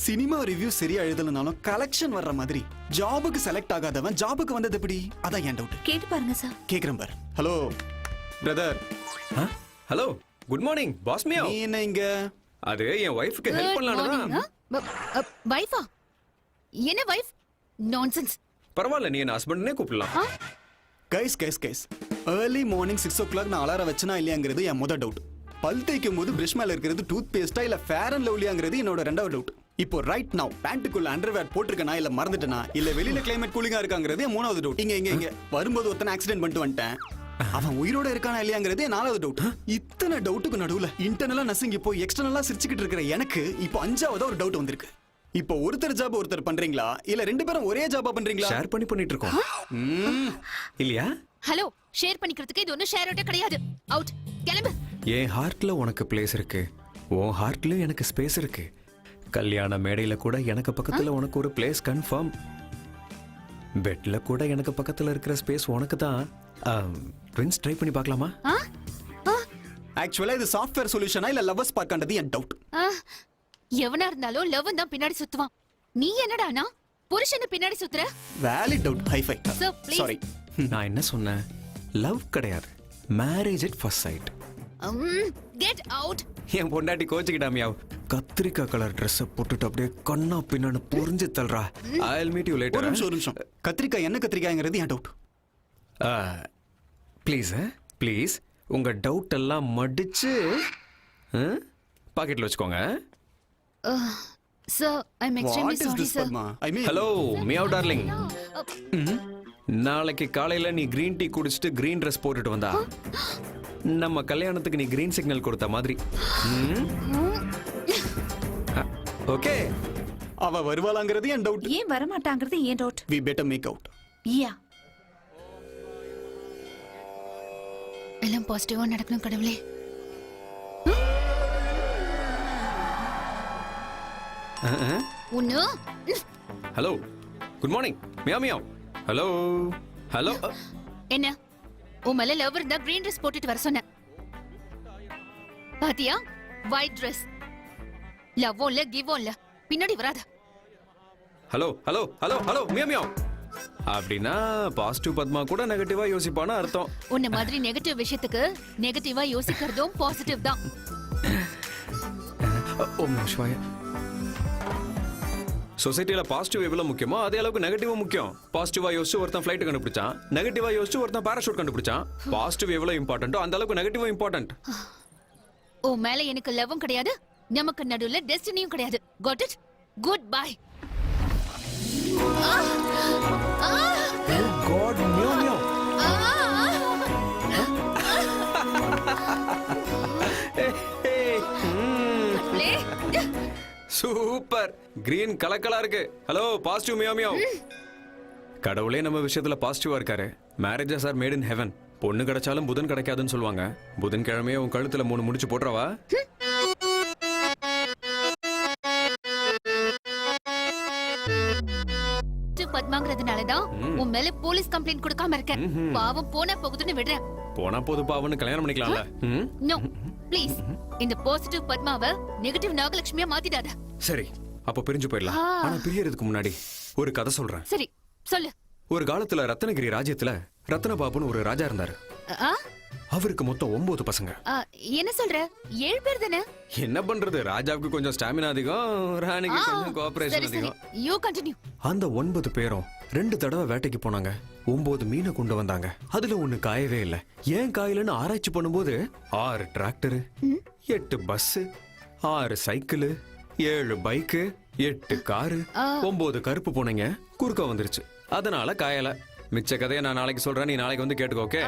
சினிமா ரிவ்யூ சரியா எழுதலனாலும் கலெக்ஷன் வர்ற மாதிரி ஜாபுக்கு செலக்ட் ஆகாதவன் ஜாபுக்கு வந்தது எப்படி? அதான் என் டவுட். கேட்டு பாருங்க சார். கேக்குறேன் பார். Hello brother. Hello good morning boss meow. நீ என்ன இங்க? அது என் வைஃப்க்கு ஹெல்ப் பண்ணலாம்னா. வைஃபா? என்ன வைஃப்? நான்சென்ஸ். பரவாயில்ல, நீ என்ன ஹஸ்பண்ட்னே கூப்பிடலாம். கைஸ் early morning 6 o'clock நான் அலாரம் வச்சனா இல்லையாங்கிறது என் முதல் டவுட். பல் தேய்க்கும் போது பிரஷ் மேல இருக்கிறது டூத் பேஸ்டா இல்ல ஃபேர் அண்ட் லவ்லியாங்கிறது என்னோட ரெண்டாவது டவுட். இப்போ ரைட் நவ் பேண்ட்டுக்குள்ள அண்டர்வேர் போட்டிருக்கனா இல்ல மறந்துட்டனா இல்ல வெளியில கிளைமேட் கூலிங்கா இருக்காங்கிறது என் மூணாவது டவுட். இங்க வரும்போது ஒருத்தன் ஆக்சிடென்ட் பண்ணிட்டு வந்துட்டேன், அவன் உயிரோட இருக்கானா இல்லையாங்கிறது என் நாலாவது டவுட். இத்தனை டவுட்டுக்கு நடுவுல இன்டர்னலா நசுங்கி போய் எக்ஸ்டர்னலா சிரிச்சுக்கிட்டு இருக்கிற எனக்கு இப்போ அஞ்சாவது ஒரு டவுட் வந்திருக்கு. இப்போ ஒருத்தர் ஜாப் ஒருத்தர் பண்றீங்களா இல்ல ரெண்டு பேரும் ஒரே ஜாபா பண்றீங்களா? ஷேர் பண்ணிட்டு இருக்கோம் இல்லையா? ஹலோ, ஷேர் பண்ணிக்கிறதுக்கு இது ஒன்னும் ஷேர் அவுட் கிடையாது. அவுட், கிளம்பு. என் ஹார்ட்ல உனக்கு பிளேஸ் இருக்கு, உன் ஹார்ட்லயும் எனக்கு ஸ்பேஸ் இருக்கு. கல்யாண மேடையில கூட எனக்கு பக்கத்துல உனக்கு ஒரு பிளேஸ் கன்ஃபார்ம். பெட்ல கூட எனக்கு பக்கத்துல இருக்கிற ஸ்பேஸ் உனக்கு தான். ட்வின்ஸ் ட்ரை பண்ணி பார்க்கலாமா? ஆக்சுவலா இது சாஃப்ட்வேர் சொல்யூஷனா இல்ல லவ்வர்ஸ் பார்க்கன்றது என் டவுட். எவனா இருந்தாலும் லவ் தான் பின்னாடி சுத்துவான். நீ என்னடானா புருஷனை பின்னாடி சுத்துற? Valid doubt. High five. Sorry. நான் என்ன சொன்னேன்? லவ் கிடையாது, marriage at first sight. Get out. என் பொண்டாட்டி கோச்சிக்கிட்டாமியா. கத்திரிக்காய் கலர் ட்ரெஸ் போட்டுட்டு அப்படியே கண்ணா பின்னான்னு புரிஞ்சு தள்ளுறா. I'll meet you later. ஒரு நிமிஷம். கத்திரிக்காய் என்ன கத்திரிக்காய்ங்கிறது என் டவுட். ப்ளீஸ் உங்க டவுட் எல்லாம் மடிச்சு பாக்கெட்ல வச்சுக்கோங்க. Sir, I'm extremely What is sorry, this, sir. Padma? I mean, hello meow darling. நாளைக்கு காலையில நீ கிரீன் டீ குடிச்சிட்டு கிரீன் ட்ரெஸ் போட்டுட்டு வந்தா நம்ம கல்யாணத்துக்கு நீ கிரீன் சிக்னல் கொடுத்த மாதிரி. ஓகே அவ வருவாளாங்கிறது என் டவுட். ஏன் வரமாட்டாங்கிறது ஏன் doubt? We better make out. Yeah. எல்லாம் பாசிட்டிவா நடக்கணும் கடவுளே. உன்னு ஹலோ, குட் மார்னிங். மியா மியா. Hello hello. என்ன உன் மேல லவ் இருந்தா கிரீன் ட்ரெஸ் போட்டுட்டு வர சொன்ன. பாத்தியா, ஒயிட் ட்ரெஸ். லவ்வும் இல்ல கிவும் இல்ல, பின்னாடி வராத. Hello hello hello hello. Meow meow. அப்படின்னா பாசிட்டிவ் பத்மா கூட நெகட்டிவா யோசிப்பான்னு அர்த்தம். உன்ன மாதிரி நெகட்டிவ் விஷயத்துக்கு நெகட்டிவா யோசிக்கிறதும் பாசிட்டிவ் தான். ஓம் நம சிவாய. சொசைட்டில பாசிட்டிவ் எவ்வளவு முக்கியமோ அதே அளவுக்கு நெகட்டிவும் முக்கியம். பாசிட்டிவா யோசிச்சு ஒருத்தன் ஃபிளைட் கண்டுபிடிச்சான், நெகட்டிவா யோசிச்சு ஒருத்தன் பாராஷூட் கண்டுபிடிச்சான். பாசிட்டிவ் எவ்வளவு இம்பார்ட்டன்ட்டோ அந்த அளவுக்கு நெகட்டிவும் இம்பார்ட்டன்ட். உன் மேல எனக்கு லவ்வும் கிடையாது, நமக்கு நடுவுல டெஸ்டினியும் கிடையாது. Got it? Goodbye. Got meow meow. Super. Green கலக்கலா இருக்கு. Hello positive meow meow. கடவுளே நம்ம விஷயத்துல பாசிட்டிவா இருக்காரு. Marriages are made in heaven. பொண்ணு கிடைச்சாலும் புதன் கிடைக்காதுன்னு சொல்லுவாங்க. புதன் கிழமையே உன் கழுத்துல 3 முடிச்சு போட்டுறவா? பத்மாங்கிறதுனாலதான் உன் மேல போலீஸ் கம்ப்ளைண்ட் கொடுக்காம இருக்கேன். பாவம் போனா போகுதுன்னு விடுறேன். போனா போது பாவன்னு கல்யாணம் பண்ணிக்கலாம்ல. நோ ப்ளீஸ், இந்த பாசிட்டிவ் பத்மாவை நெகட்டிவ் நாகலட்சுமியா மாத்திடாத. சரி, அப்ப பிரிஞ்சு போயிடலாம். ஆனா பிரியறதுக்கு முன்னாடி ஒரு கதை சொல்றேன். சரி சொல்லு. ஒரு காலத்துல ரத்னகிரி ராஜ்யத்துல ரத்னபாபுன்னு ஒரு ராஜா இருந்தாரு. அவருக்கு மொத்தம் 9 பசங்க. என்ன சொல்ற? 7 பேர் தானே? என்ன பண்றது, ராஜாவுக்கு கொஞ்சம் ஸ்டாமினா அதிகம், ராணிக்கு கொஞ்சம் கோஆபரேஷன் அதிகம். You continue. அந்த 9 பேரும் 2 தடவை வேட்டைக்கு போனாங்க. 9 மீனை கொண்டு வந்தாங்க. அதுல ஒண்ணு காயவே இல்ல. ஏன் காயலன்னு ஆராய்ச்சி பண்ணும்போது 6 tractor, 8 bus, 6 cycle, 7 bike, 8 car, 9 கருப்பு பூனைங்க குறுக்க வந்துருச்சு. அதனால காயல. மிச்ச கதையை நான் நாளைக்கு சொல்றேன், நீ நாளைக்கு வந்து கேட்டுக்கோ. ஓகே?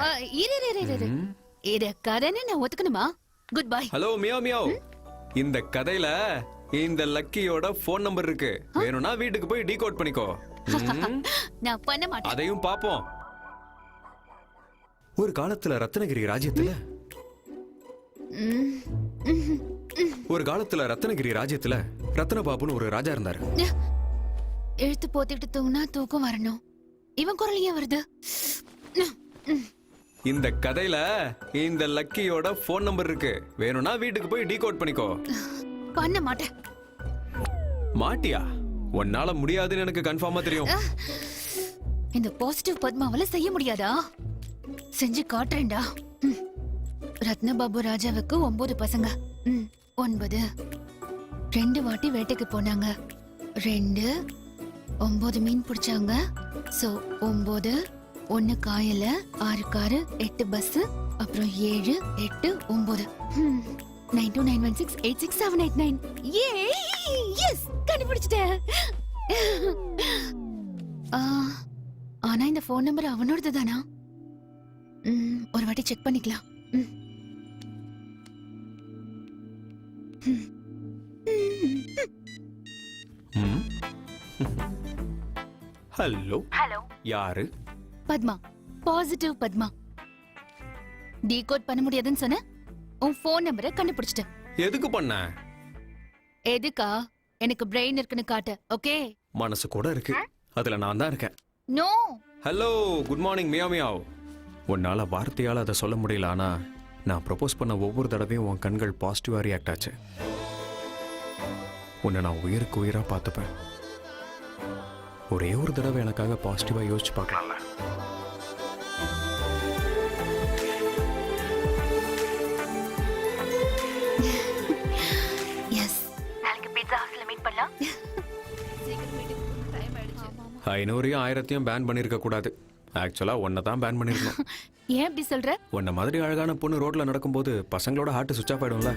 இத கதைன்னு நான் ஒத்துக்கணுமா? Goodbye. Hello meow meow. இந்த கதையில இந்த லக்கியோட போன் நம்பர் இருக்கு. வேணும்னா வீட்டுக்கு போய் டீகோட் பண்ணிக்கோ. நான் பண்ண மாட்டேன். அதையும் பாப்போம். ஒரு காலத்துல ரத்னகிரி ராஜ்யத்துல ரத்னபாபுன்னு ஒரு ராஜா இருந்தாரு. எழுத்து போத்திட்டு தூங்கினா தூக்கம் வரணும். இவன் குரல் ஏன் வருது? இந்த கதையில இந்த லக்கியோட போன் நம்பர் இருக்கு. வேணும்னா வீட்டுக்கு போய் டீகோட் பண்ணிக்கோ. பண்ண மாட்டேன். மாட்டியா? உன்னால முடியாதுன்னு எனக்கு கன்ஃபார்மா தெரியும். இந்த பாசிட்டிவ் பத்மாவால செய்ய முடியாதா? செஞ்சு காட்டுறேன்டா. ரத்னபாபு ராஜாவுக்கு 9 பசங்க. 9 2 வாட்டி வேட்டைக்கு போனாங்க. 2 9 மீன் பிடிச்சாங்க. சோ 9 1 காயல, 6 காரு, 8 பஸ், அப்புறம் 7 8 9 9291686789. எஸ், கண்டுபிடிச்சிட்டேன். ஆனா இந்த போன் நம்பர் அவனோடது தானா? ஒரு வாட்டி செக் பண்ணிக்கலாம். Hello hello. யாரு? பத்மா, பாசிட்டிவ் பத்மா. டீகோட் பண்ண முடியாதுன்னு சொன்ன. உன் போன் நம்பரை கண்டுபிடிச்சிட்டேன். எதுக்கு பண்ண? எதுக்கா? எனக்கு பிரெயின் இருக்குன்னு காட்ட. ஓகே? மனசு கூட இருக்கு, அதுல நான் தான் இருக்கேன். நோ. ஹலோ, குட் மார்னிங் மியா மியா. உன்னால வார்த்தையால அதை சொல்ல முடியல, ஆனா நான் ப்ரொபோஸ் பண்ண ஒவ்வொரு தடவையும் உன் கண்கள் பாசிட்டிவா ரியாக்ட் ஆச்சு. உன்னை நான் உயிருக்கு உயிரா பார்த்துப்பேன். ஒரே ஒரு தடவை எனக்காக பாசிட்டிவா யோசிச்சு பார்க்கலாம்ல? எஸ். நாளைக்கு பீட்சா ஹவுஸ்ல மீட் பண்ணலாம். 500யும் 1000யும் பேன் பண்ணிருக்க கூடாது. ஆக்சுவலா ஒன்னை தான் பேன் பண்ணிருக்கணும். ஏன் அப்படி சொல்ற? உன்ன மாதிரி அழகான பொண்ணு ரோட்ல நடக்கும்போது பசங்களோட ஹார்ட் சுவிட்ச் ஆஃப் ஆயிடும்ல.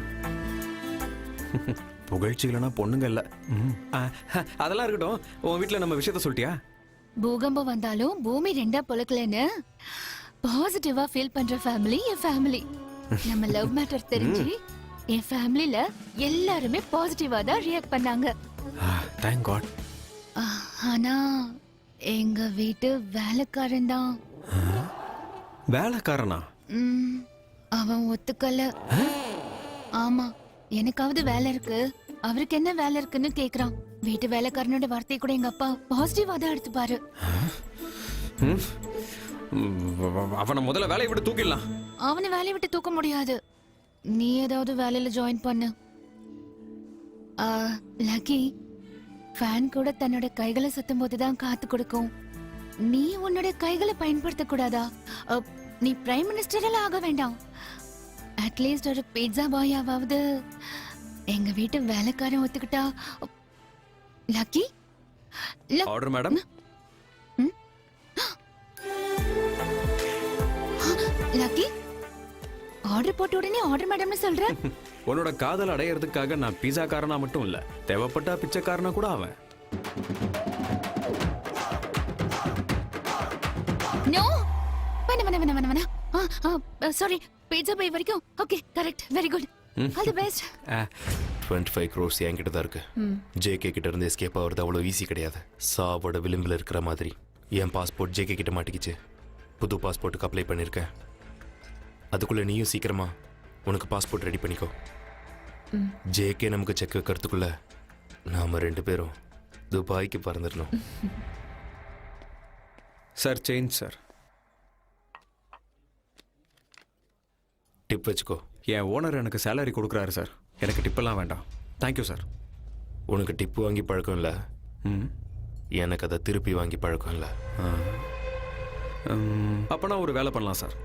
புகழ்ச்சி இல்லைன்னா பொண்ணுங்க இல்ல. அதெல்லாம் இருக்கட்டும், உன் வீட்டுல நம்ம விஷயத்த சொல்லிட்டியா? பூகம்பம் வந்தாலும் பூமி 2ஆ பொளக்கலன்னு பாசிட்டிவா ஃபீல் பண்ற ஃபேமிலி என் ஃபேமிலி. நம்ம லவ் மேட்டர் தெரிஞ்சு என் ஃபேமிலில எல்லாருமே பாசிட்டிவா தான் ரியாக்ட் பண்ணாங்க. Thank God. ஆனா எங்க வீட்டு வேலைக்காரன் தான். வேலைக்காரனா? அவன் ஒத்துக்கல. ஆமா, எனக்காவது வேலை இருக்கு, அவருக்கு என்ன வேலை இருக்குன்னு கேக்குறான். வீட்டு வேலைக்காரனோட வார்த்தை கூட எங்க அப்பா பாசிட்டிவா தான் எடுத்துப்பாரு. அவனை முதல்ல வேலையை விட்டு தூக்கிடலாம். அவனை வேலையை விட்டு தூக்க முடியாது. நீ ஏதாவது வேலையில ஜாயின் பண்ணு. லக்கி, ஃபேன் கூட தன்னோட கைகளை சுத்தும் போதுதான் காத்து கொடுக்கும். நீ உன்னோட கைகளை பயன்படுத்த கூடாதா? நீ பிரைம் மினிஸ்டர் எல்லாம் ஆக வேண்டாம். அட்லீஸ்ட் ஒரு பீட்சா பாயாவது எங்க வீட்டு வேலைக்காரன் ஒத்துக்கிட்டா. Lucky, order madam. Lucky, order போட்ட உடனே ஆர்டர் மேடம்னு சொல்ற? உன்னோட காதல் அடையிறதுக்காக நான் பீஸா காரனா மட்டும் இல்ல, தேவைப்பட்டா பிச்சைக்காரனா கூட அவன். நோ, வேணா. சாரி, பீட்சா பாய் வரைக்கும். Okay, correct, very good, all the best. 25 crores என்கிட்ட தான் இருக்கு. ஜேகே கிட்ட இருந்து எஸ்கேப் ஆகிறது அவ்வளோ ஈஸி கிடையாது. சாவோட விளிம்பில் இருக்கிற மாதிரி என் பாஸ்போர்ட் ஜேகே கிட்ட மாட்டிக்கிச்சு. புது பாஸ்போர்ட்டுக்கு அப்ளை பண்ணியிருக்கேன். அதுக்குள்ள நீயும் சீக்கிரமா உனக்கு பாஸ்போர்ட் ரெடி பண்ணிக்கோ. ஜேகே நமக்கு செக் வைக்கிறதுக்குள்ள நாம 2 பேரும் துபாய்க்கு பறந்துடணும். Sir, change sir. டிப் வச்சுக்கோ. என் ஓனர் எனக்கு சேலரி கொடுக்குறாரு சார், எனக்கு டிப்பெல்லாம் வேண்டாம். Thank you sir. உனக்கு டிப்பு வாங்கி பழக்கம் இல்லை, எனக்கு அதை திருப்பி வாங்கி பழக்கம் இல்லை. அப்போனா ஒரு வேலை பண்ணலாம் சார்.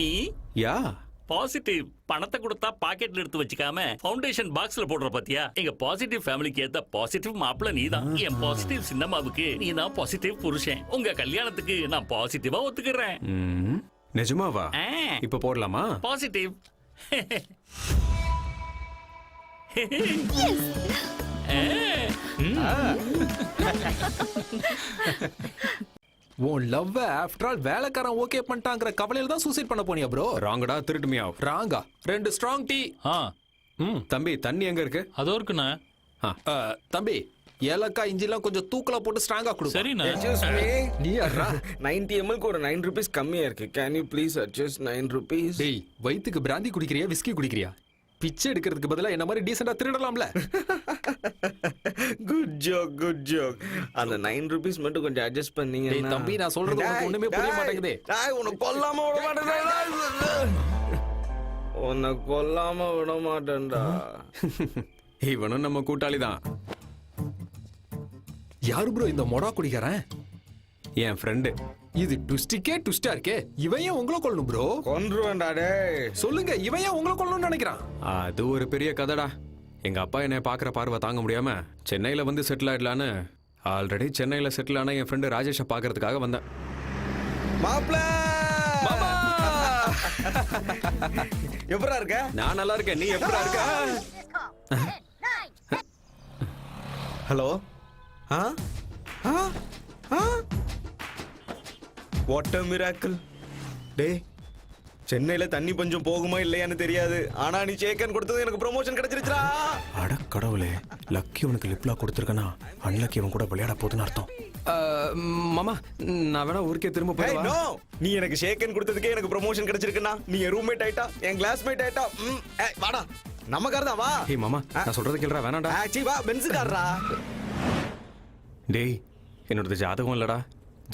நீ யா பாசிட்டிவ் பணத்தை கொடுத்தா பாக்கெட்ல எடுத்து வச்சுக்காம ஃபவுண்டேஷன் பாக்ஸ்ல போடுற பாத்தியா? எங்க பாசிட்டிவ் ஃபேமிலிக்கு ஏத்த பாசிட்டிவ் மாப்பிள்ள நீதான். என் பாசிட்டிவ் சின்னம்மாவுக்கு நீ தான் பாசிட்டிவ் புருஷன். உங்க கல்யாணத்துக்கு நான் பாசிட்டிவா ஒத்துக்கிறேன். நிஜமாவா? இப்ப போடலாமா? பாசிட்டிவ். உன் லவ் ஆஃப்டர் ஆல் வேலைக்காரன் ஓகே பண்ணிட்டாங்கிற கவலையில தான் சூசைட் பண்ண போனியா ப்ரோ? ராங்கடா, திருட்டுமியா? ராங்கா. 2 ஸ்ட்ராங் டீ. தம்பி, தண்ணி எங்க இருக்கு? அதோ இருக்குண்ணா. தம்பி, ஏலக்காய் இஞ்சிலாம் கொஞ்சம் தூக்கலா போட்டு ஸ்ட்ராங்கா கொடு. சரிண்ணா. நீ யாரா? 90 ml ஒரு 9 rupees கம்மியா இருக்கு. Can you please adjust 9 rupees? டேய், வயித்துக்கு பிராந்தி குடிக்கிறியா விஸ்கி குடிக்கிறியா? பிச்சை எடுக்கிறதுக்கு பதிலா என்ன மாதிரி டீசெண்டா திருடலாம்ல. Good joke. அந்த 9 rupees மட்டும் கொஞ்சம் அட்ஜஸ்ட் பண்ணீங்க. டேய் தம்பி, நான் சொல்றது உனக்கு ஒண்ணுமே புரிய மாட்டேங்குதே. உன்னை கொல்லாம விட மாட்டேன்டா. இவனும் நம்ம கூட்டாளி தான். யாரு ப்ரோ இந்த மொடா குடிக்கிறேன்? என் ஃப்ரெண்டு. இது ட்விஸ்டிக்கே ட்விஸ்டா இருக்கே. இவன் ஏன் உங்களை கொல்லணும் ப்ரோ? கொன்றுவேன்டா டேய். சொல்லுங்க, இவன் ஏன் உங்களை கொல்லணும்னு நினைக்கிறான்? அது ஒரு பெரிய கதைடா. எங்க அப்பா என்னை பாக்குற பார்வை தாங்க முடியாம சென்னையில வந்து செட்டில் ஆயிடலான்னு ஆல்ரெடி சென்னையில செட்டில் ஆன என் ஃப்ரெண்டு ராஜேஷை பாக்குறதுக்காக வந்தேன். மாப்ள, எப்படா இருக்க? நான் நல்லா இருக்கேன், நீ எப்படா இருக்க? ஹலோ. What a miracle. டேய், சென்னையில தண்ணி பஞ்சம் போகுமா இல்லையான்னு தெரியாது, ஆனா நீ சேக்கன் கொடுத்தது எனக்கு ப்ரமோஷன் கிடைச்சிருச்சா. அட கடவுளே, லக்கி உனக்கு லிப்லா கொடுத்துருக்கனா? அன்லக்கி இவன் கூட விளையாட போதுன்னு அர்த்தம். மாமா, நான் வேணா ஊருக்கே திரும்ப போய். நோ, நீ எனக்கு ஷேக்கன் கொடுத்ததுக்கே எனக்கு ப்ரமோஷன் கிடைச்சிருக்குன்னா நீ என் ரூம்மேட் ஆயிட்டா, என் கிளாஸ்மேட் ஆயிட்டா. வாடா, நம்ம கார் தான், வா. ஏய் மாமா, நான் சொல்றத கேளுடா. வேணாடா. வா, பென்ஸ் கார்ரா. டேய், என்னோடது ஜாதகம் இல்லடா,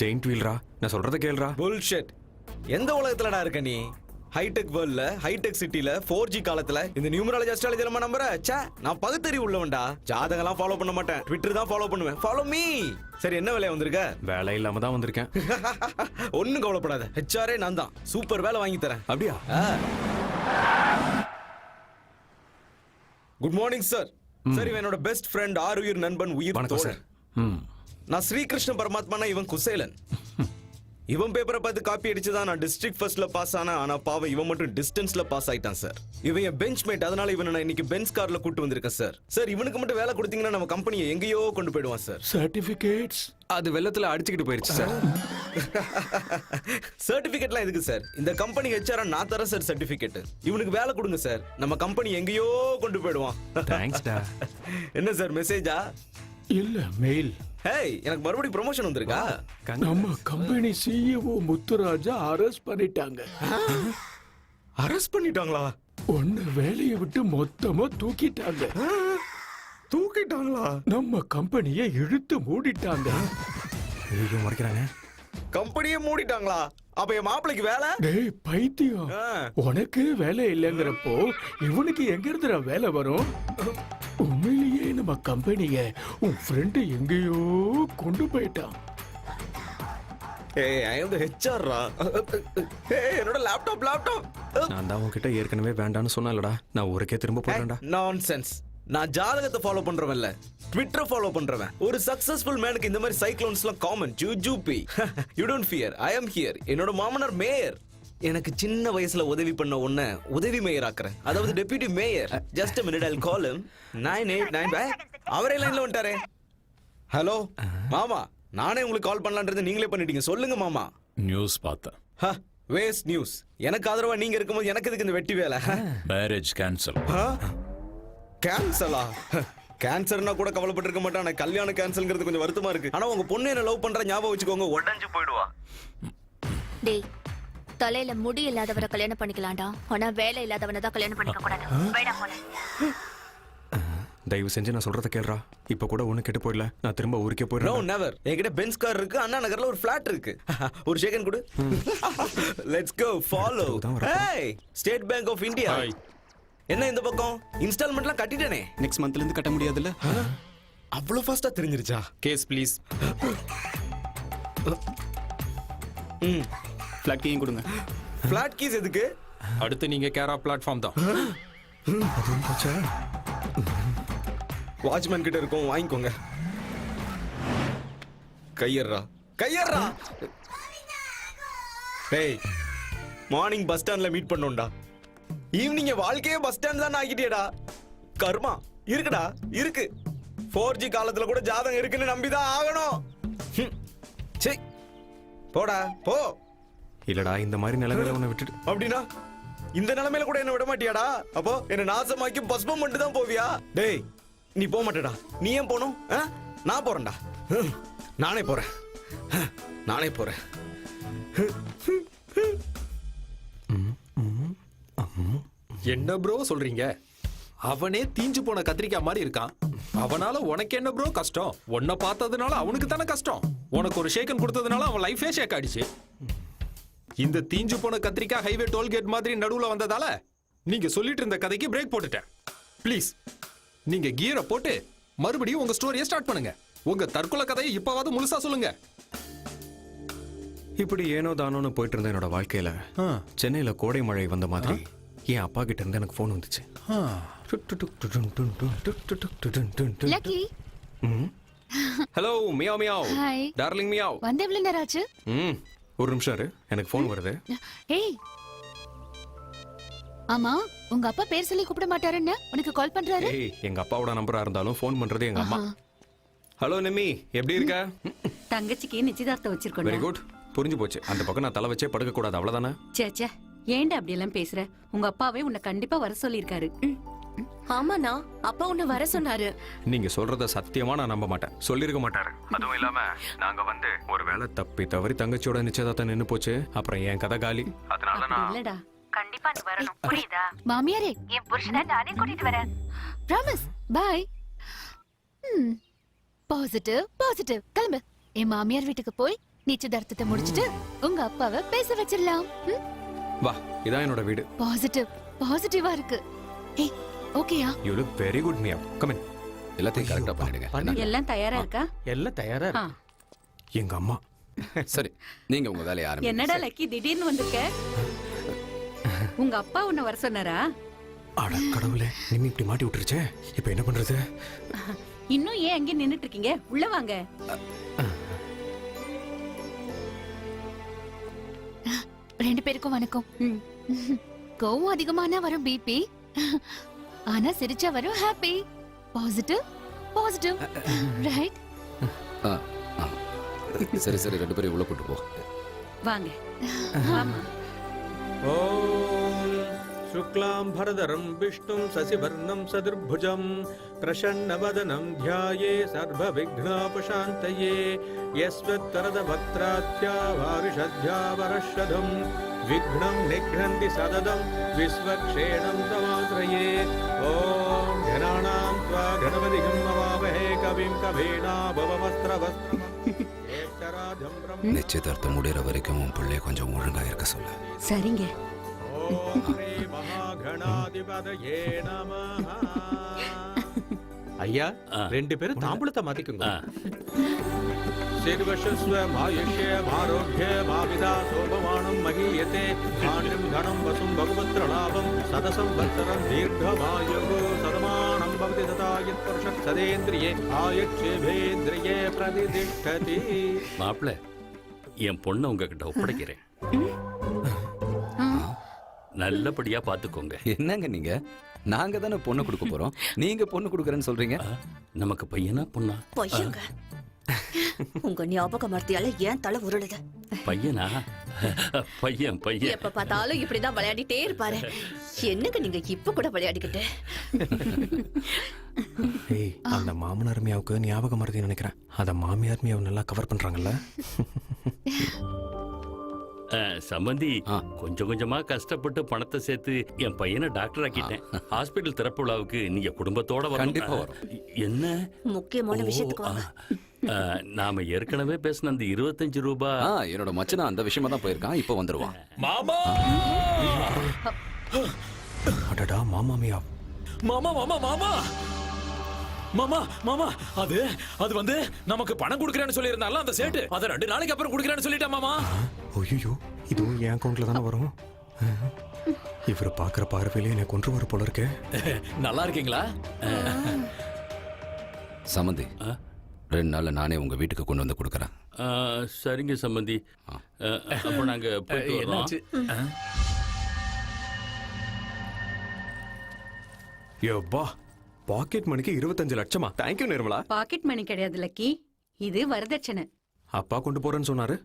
ஜெயிண்ட் வீல்ரா. நான் சொல்றத கேளுடா. புல்ஷிட். எந்த உலகத்துலடா இருக்க நீ? ஹைடெக் வேர்ல்ட்ல, ஹைடெக் சிட்டில, 4G காலத்துல இந்த நியூமராலஜி அஸ்ட்ராலஜி எல்லாம் நம்புற? ச்சே, நான் பகுத்தறிவு உள்ளவன்டா. ஜாதகம்லாம் ஃபாலோ பண்ண மாட்டேன், ட்விட்டர் தான் ஃபாலோ பண்ணுவேன். Follow me. சரி, என்ன வேலையா வந்திருக்க? வேலை இல்லாம தான் வந்திருக்கேன். ஒன்னும் கவலைப்படாத, HR நான் தான். சூப்பர் வேலை வாங்கி தரேன். அப்படியா? Good morning sir. சார், இவன் என்னோட பெஸ்ட் ஃப்ரெண்ட், ஆருயிர் நண்பன், உயிர் தோழன். நான் ஸ்ரீகிருஷ்ண பரமாத்மானா, இவன் குசேலன். இவன் பேப்பரை பார்த்து காப்பி அடிச்சுதான் நான் டிஸ்ட்ரிக்ட் ஃபர்ஸ்ட்ல பாஸ் ஆனா, ஆனா பாவம் இவன் மட்டும் டிஸ்டன்ஸ்ல பாஸ் ஆயிட்டான் சார். இவன் என் பெஞ்ச் மேட், அதனால இவனை நான் இன்னைக்கு பென்ஸ் கார்ல கூட்டு வந்திருக்கேன் சார். சார், இவனுக்கு மட்டும் வேலை கொடுத்தீங்கன்னா நம்ம கம்பெனியை எங்கேயோ கொண்டு போயிடுவான் சார். சர்டிபிகேட்ஸ் அது வெள்ளத்துல அடிச்சுக்கிட்டு போயிருச்சு சார். சர்டிபிகேட்லாம் எதுக்கு சார்? இந்த கம்பெனி ஹெச்ஆர் நான் தரேன் சார் சர்டிபிகேட். இவனுக்கு வேலை கொடுங்க சார், நம்ம கம்பெனி எங்கேயோ கொண்டு போயிடுவான். தேங்க்ஸ்டா. என்ன சார் மெசேஜா? இல்ல மெயில். ஹேய், எனக்கு மறுபடியும் ப்ரமோஷன் வந்திருக்கா? நம்ம கம்பெனி சிஇஓ முத்துராஜா அரெஸ்ட் பண்ணிட்டாங்க. அரெஸ்ட் பண்ணிட்டாங்களா? ஒன்னு வேலையை விட்டு மொத்தமா தூக்கிட்டாங்க. தூக்கிட்டாங்களா? நம்ம கம்பெனியை இழுத்து மூடிட்டாங்க. ஐயோ மறைக்கிறாங்க. கம்பெனியே மூடிட்டாங்களா? அப்ப என் மாப்பிளைக்கு வேலை? டேய் பைத்தியம், உனக்கு வேலை இல்லைங்கிறப்போ இவனுக்கு எங்க இருந்துடா வேலை வரும்? உண்மையிலேயே நம்ம கம்பெனிய உன் ஃப்ரெண்டு எங்கேயோ கொண்டு போயிட்டான். ஏய், ஐ அம் தி ஹெச்ஆர் ரா. ஏய், என்னோட லேப்டாப். நான் தான் உன்கிட்ட ஏற்கனவே வேண்டான்னு சொன்னேன்லடா. நான் ஊருக்கே திரும்ப போறேன்டா. நான்சென்ஸ். நான் ஜாதகத்தை ஃபாலோ பண்றவன் இல்ல, ட்விட்டர் ஃபாலோ பண்றவன். ஒரு சக்சஸ்ஃபுல் மேனுக்கு இந்த மாதிரி சைக்ளோன்ஸ்லாம் காமன். ஜூஜூபி. You don't fear, I am here. என்னோட மாமனார் மேயர். எனக்கு சின்ன வயசுல உதவி பண்ண உன்னை உதவி மேயர் ஆக்குறேன், அதாவது deputy mayor. Just a minute, I'll call him. 989. அவரே லைன்ல வந்துட்டாரே. ஹலோ மாமா, நானே உங்களுக்கு கால் பண்ணலான்றது நீங்களே பண்ணிட்டீங்க. சொல்லுங்க மாமா. நியூஸ் பார்த்தேன். Waste news. எனக்கு ஆதரவா நீங்க இருக்கும்போது எனக்கு எதுக்கு இந்த வெட்டி வேலை? Marriage cancel. கேன்சலா? கேன்சர்னா கூட கவலைப்பட்டிருக்க மாட்டேன். ஆனா கல்யாணம் கேன்சல்ங்கிறது கொஞ்சம் வருத்தமா இருக்கு. ஆனா உங்க பொண்ணு என்ன லவ் பண்ற ஞாபகம் வச்சுக்கோங்க, உடஞ்சு போயிடுவா. டேய், தலையில முடி இல்லாதவரை கல்யாணம் பண்ணிக்கலாம்டா, ஆனா வேலை இல்லாதவனை தான் கல்யாணம் பண்ணிக்க கூடாது. தயவு செஞ்சு நான் சொல்றத கேளுடா. இப்ப கூட ஒண்ணு கெட்டு போயிடல, நான் திரும்ப ஊருக்கே நோ போயிடுறேன். நெவர். என்கிட்ட பென்ஸ் கார் இருக்கு, அண்ணா நகர்ல ஒரு ஃபிளாட் இருக்கு. ஒரு செகண்ட் கொடு. Let's go follow. Hey, state bank of India. என்ன இந்த பக்கம்? இன்ஸ்டால்மெண்ட்லாம் கட்டிட்டேனே. நெக்ஸ்ட் மந்த்ல இருந்து கட்ட முடியாதுல்ல? அவ்வளவு ஃபாஸ்டா தெரிஞ்சிருச்சா? Case please. ஃபிளாட் கீயும் கொடுங்க. ஃபிளாட் கீஸ் எதுக்கு? அடுத்து நீங்க கேரா பிளாட்ஃபார்ம் தான். வாட்ச்மேன் கிட்ட இருக்கும், வாங்கிக்கோங்க. கையர்ரா. டேய், மார்னிங் பஸ் ஸ்டாண்ட்ல மீட் பண்ணோம்டா. ஈவினிங் வாழ்க்கையே பஸ் ஸ்டாண்ட் தான் ஆகிட்டியடா. கர்மா இருக்குடா, இருக்கு. 4G காலத்துல கூட ஜாதகம் இருக்குன்னு நம்பிதான் ஆகணும். சே, போடா போ. இல்லடா, இந்த மாதிரி நிலைமையில உன்னை விட்டுட்டு அப்படின்னா இந்த நிலைமையில கூட என்ன விட மாட்டியாடா? அப்போ என்ன நாசமாக்கி பஸ்பம் பண்ணிட்டு தான் போவியா? டேய், நீ போக மாட்டேடா. நீ ஏன் போகணும்? நான் போறேன்டா. நானே போறேன். என்ன ப்ரோ சொல்றீங்க? அவனே தீஞ்சு போன கத்திரிக்காய் மாதிரி இருக்கான். அவனால உனக்கு என்ன ப்ரோ கஷ்டம்? உன்னை பார்த்ததுனால அவனுக்கு தானே கஷ்டம். உனக்கு ஒரு ஷேக்கன் கொடுத்ததுனால அவன் லைஃபே ஷேக் ஆயிடுச்சு. இந்த தீஞ்சு போன கத்திரிக்காய் ஹைவே டோல்கேட் மாதிரி நடுவுல வந்ததால நீங்க சொல்லிட்டு இருந்த கதைக்கு பிரேக் போட்டுட்டேன். ப்ளீஸ், நீங்க கியரை போட்டு மறுபடியும் உங்க ஸ்டோரியை ஸ்டார்ட் பண்ணுங்க. உங்க தற்கொலை கதையை இப்பவாவது முழுசா சொல்லுங்க. இப்படி ஏனோ தானோன்னு போயிட்டு இருந்த என்னோட வாழ்க்கையில சென்னையில கோடை மழை வந்த மாதிரி என் அப்பா கிட்ட இருந்து எனக்கு போன் வந்துச்சு. Lucky. Hello meow meow. Hi darling meow. வந்து எவ்வளவு நேரம் ஆச்சு? ஒரு நிமிஷம் இரு, எனக்கு போன் வருது. ஏய், ஆமா, உங்க அப்பா பேர் சொல்லி கூப்பிட மாட்டாருன்னு உனக்கு கால் பண்றாரு. ஏய், எங்க அப்பாவோட நம்பரா இருந்தாலும் போன் பண்றது எங்க அம்மா. ஹலோ நிம்மி, எப்படி இருக்க? தங்கச்சிக்கு நிச்சயதார்த்தம் வச்சிருக்கோம். வெரி குட், புரிஞ்சு போச்சு. அந்த பக்கம் நான் தலை வச்சே படுக்க கூடாது, அவ்வளவுதானே? சேச்சே, ஏன்டா அப்படி எல்லாம் பேசுற? உங்க அப்பாவே உன்னை கண்டிப்பா வர சொல்லிருக்காரு. ஆமாண்ணா, அப்பா உன்னை வர சொன்னாரு. நீங்க சொல்றத சத்தியமா நான் நம்ப மாட்டேன். சொல்லிருக்க மாட்டாரு. அதுவும் இல்லாம நாங்க வந்து ஒரு வேளை தப்பி தவறி தங்கச்சியோட நிச்சயதார்த்தம் நின்னு போச்சு. அப்புறம் என் கதை காலி. அதனால நான் இல்லடா, கண்டிப்பா நீ வரணும், புரியுதா? மாமியாரே, என் புருஷனை நானே கூட்டிட்டு வரேன். ப்ராமிஸ். பை. பாசிட்டிவ். கிளம்பு. என் மாமியார் வீட்டுக்கு போய் நிச்சயதார்த்தத்தை முடிச்சிட்டு உங்க அப்பாவை பேச வச்சிடலாம். வா, இதான் என்னோட வீடு. பாசிட்டிவா இருக்கு. ஏய், ஓகேயா? You look very good Mia. Come in. எல்லாத்தையும் கரெக்டா பண்ணிடுங்க. எல்லாம் தயாரா இருக்கா? எல்லாம் தயாரா இருக்கு. எங்க அம்மா. சரி, நீங்க உங்க வேலையை ஆரம்பிங்க. என்னடா லக்கி திடீர்னு வந்திருக்க? உங்க அப்பா உன்னை வர சொன்னாரா? அட கடவுளே, நிம்மி இப்படி மாட்டி விட்டுருச்சே. இப்போ என்ன பண்றது? இன்னும் ஏன் அங்கே நின்னுட்டு இருக்கீங்க? உள்ள வாங்க. ரெண்டு பேருக்கும் வணக்கம். கோவம் அதிகமானா வரும் பிபி, ஆனா சிரிச்சா வரும் ஹாப்பி. பாசிட்டிவ். ரைட்? சரி சரி 2 பேரும் உள்ள கூட்டு போ. வாங்க ஆமா ஓம் சுக்லாம் பரதரம் விஷ்ணும் சசிவர்ணம் சதுர்புஜம் பிரசன்னவதனம் த்யாயே சர்வ விக்னாபசாந்தயே யஸ்வத்வரத பக்த்ராத்யா வாரிஷத்யா வரஷதம் விக்னம் நிக்ரந்தி சததம் விஸ்வக்ஷேணம் தமாத்ரயே ஓம் ஜனானாம் த்வா கணபதிகம் மவாவஹே கவிம் கவீனா பவமஸ்திரவஸ்திரம் ஏத்தராஜம் பிரம்ம நிச்சயதார்த்தம் முடிகிற வரைக்கும் உன் பிள்ளைய கொஞ்சம் ஒழுங்கா இருக்க சொல்லு. சரிங்க ஓம் ஹரே மகாகணாதிபதயே நமஹ. ஐயா 2 பேரும் தாம்பூலத்தை மாத்திக்குங்க. சிர்வஷஸ்வ மாயுஷ்ய ஆரோக்கிய மாவிதா சோபமானம் மகீயதே ஆண்டம் தனம் வசும் பகுவத்ர லாபம் சதசம் வத்சரம் தீர்க்கமாயுः சதமானம் பவதி ததாயத் பருஷத் சதேந்திரியே ஆயுட்சேவேந்திரியே பிரதிதிஷ்டதி. மாப்பிள்ள என் பொண்ணை உங்ககிட்ட ஒப்படைக்கிறேன். நல்லபடியா பாத்துக்கோங்க. என்னங்க நீங்க? நாங்க தானே பொண்ணு கொடுக்க போறோம், நீங்க பொண்ணு கொடுக்கறேன்னு சொல்றீங்க. நமக்கு பையனா பொண்ணா? பொய்யுங்க. உங்க ஞாபக மர்த்தியால ஏன் தலை உருளுது? பையனா? பையன் பையன். எப்ப பார்த்தாலும் இப்படிதான் விளையாடிட்டே இருப்பாரு. என்னங்க நீங்க இப்ப கூட விளையாடிக்கிட்டு? ஏய், அந்த மாமனார் மியாவுக்கு ஞாபகம் மறதி நினைக்கிறேன். அத மாமியார் மியாவை நல்லா கவர் பண்றாங்கல்ல. சம்பந்தி கொஞ்சம் கொஞ்சமா கஷ்டப்பட்டு பணத்தை சேர்த்து என் பையனை டாக்டர் ஆக்கிட்டேன். ஹாஸ்பிட்டல் திறப்பு விழாவுக்கு நீங்க குடும்பத்தோட வரணும். கண்டிப்பா வரும். என்ன முக்கியமான விஷயத்துக்கு வாங்க. நாம ஏற்கனவே பேசின அந்த 25 ரூபாய். என்னோட மச்சனா அந்த விஷயமா தான் போயிருக்கான், இப்ப வந்துருவான். மாமா அடடா மாமா மியா. மாமா மாமா மாமா மாமா மாமா அது வந்து நமக்கு பணம் கொடுக்கறேன்னு சொல்லி இருந்தாலும் அந்த சேட்டு அத 2 நாளைக்கு அப்புறம் கொடுக்கறேன்னு சொல்லிட்டா மாமா. ஐயோ, இதுவும் என் அக்கௌண்ட்ல தானே வரும். இவர் பாக்குற பார்வையிலே எனக்கு கொன்று வர போல இருக்கே. நல்லா இருக்கீங்களா? சமந்தி 2 நாள்ல நானே உங்க வீட்டுக்கு கொண்டு வந்து கொடுக்கறேன். சரிங்க சம்பந்தி. அப்ப நாங்க போயிட்டு வரோம். யோப்பா, பாக்கெட் மணிக்கு 25 லட்சமா? தேங்க்யூ நிர்மலா. பாக்கெட் மணி கிடையாது லக்கி, இது வரதட்சணை. அப்பா கொண்டு போறேன்னு சொன்னாரு.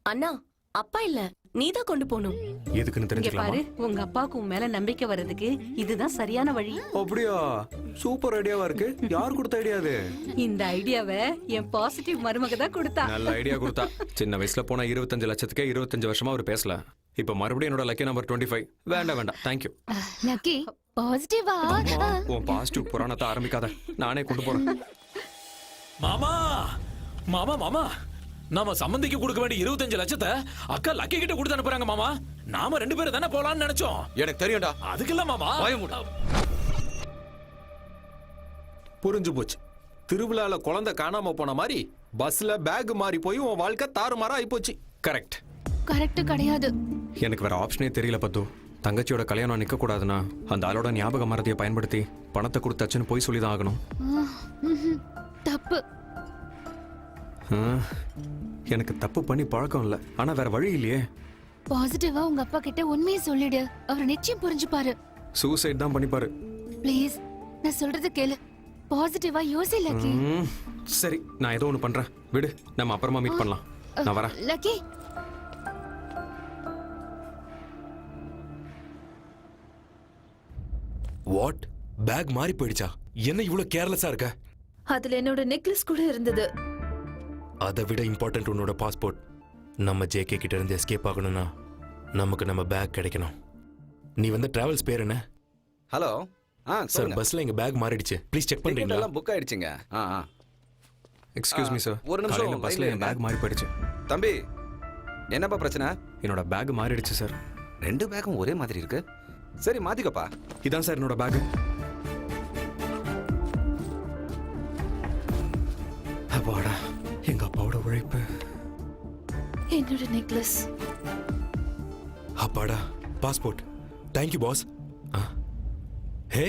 அண்ணா, அப்பா இல்ல, நீதான் கொண்டு போகணும். எதுக்குன்னு இங்க தெரிஞ்சுக்கலாமா? பாரு, உங்க அப்பாவுக்கு உன் மேல நம்பிக்கை வர்றதுக்கு இதுதான் சரியான வழி. அப்படியா? சூப்பர் ஐடியாவா இருக்கு. யார் கொடுத்த ஐடியா இது? இந்த ஐடியாவை என் பாசிட்டிவ் மருமக தான் கொடுத்தா. நல்ல ஐடியா கொடுத்தா. சின்ன வயசுல போன 25 லட்சத்துக்கே 25 வருஷமா அவர் பேசல. இப்ப மறுபடியும் என்னோட லக்கி நம்பர் 25. வேண்டாம் தேங்க்யூ. லக்கி பாசிட்டிவா? உன் பாசிட்டிவ் புராணத்தை ஆரம்பிக்காத, நானே கொண்டு போறேன். மாமா மாமா மாமா நாம சம்பந்திக்கு கொடுக்க வேண்டிய 25 லட்சத்தை அக்கா லக்கி கிட்ட கொடுத்து அனுப்புறாங்க மாமா. நாம 2 பேரும் தானே போலாம்னு நினைச்சோம். எனக்கு தெரியும்டா. அதுக்கெல்லாம் மாமா புரிஞ்சு போச்சு. திருவிழால குழந்தை காணாம போன மாதிரி பஸ்ல பேக் மாறி போய் உன் வாழ்க்கை தாறுமாறா ஆயிப்போச்சு. கரெக்ட். கரெக்ட் கிடையாது. எனக்கு வேற ஆப்ஷனே தெரியல பத்து. தங்கச்சியோட கல்யாணம் நிக்க கூடாதுன்னா அந்த ஆளோட ஞாபக மறதியை பயன்படுத்தி பணத்தை கொடுத்தாச்சுன்னு போய் சொல்லிதான் ஆகணும். தப்பு. எனக்கு தப்பு பண்ணி பழக்கம் இல்ல, ஆனா வேற வழி இல்லையே. பாசிட்டிவா உங்க அப்பா கிட்ட உண்மையை சொல்லிடு, அவர் நிச்சயம் புரிஞ்சுப்பாரு. சூசைட் தான் பண்ணிப்பாரு. ப்ளீஸ், நான் சொல்றது கேளு. பாசிட்டிவா யோசி லக்கி. சரி, நான் ஏதோ ஒன்று பண்றேன், விடு. நம்ம அப்புறமா மீட் பண்ணலாம். நான் வரேன். Lucky what? பேக் மாறி போயிடுச்சா? என்ன இவ்வளவு கேர்லெஸ்ஸா இருக்க? அதுல என்னோட நெக்லஸ் கூட இருந்தது. அதை விட இம்பார்ட்டன்ட் உன்னோட பாஸ்போர்ட். நம்ம ஜேகே கிட்ட இருந்து எஸ்கேப் ஆகணும்னா நமக்கு நம்ம பேக் கிடைக்கணும். நீ வந்து டிராவல்ஸ் பேர் என்ன? ஹலோ. சார், பஸ்ல எங்க பேக் மாறிடுச்சு. ப்ளீஸ் செக் பண்றீங்களா? எல்லாம் புக் ஆயிடுச்சுங்க. எக்ஸ்கியூஸ் மீ சார், ஒரு நிமிஷம். பஸ்ல என் பேக் மாறி போயிடுச்சு. தம்பி, என்னப்பா பிரச்சனை? என்னோட பேக் மாறிடுச்சு சார். 2 பேக்கும் ஒரே மாதிரி இருக்கு. சரி, மாத்திக்கப்பா. இதான் சார் என்னோட பேக். அப்பாடா, எங்க அப்பாவோட உழைப்பு. என்னோட நெக்லஸ். அப்பாடா, passport. Thank you boss. Hey,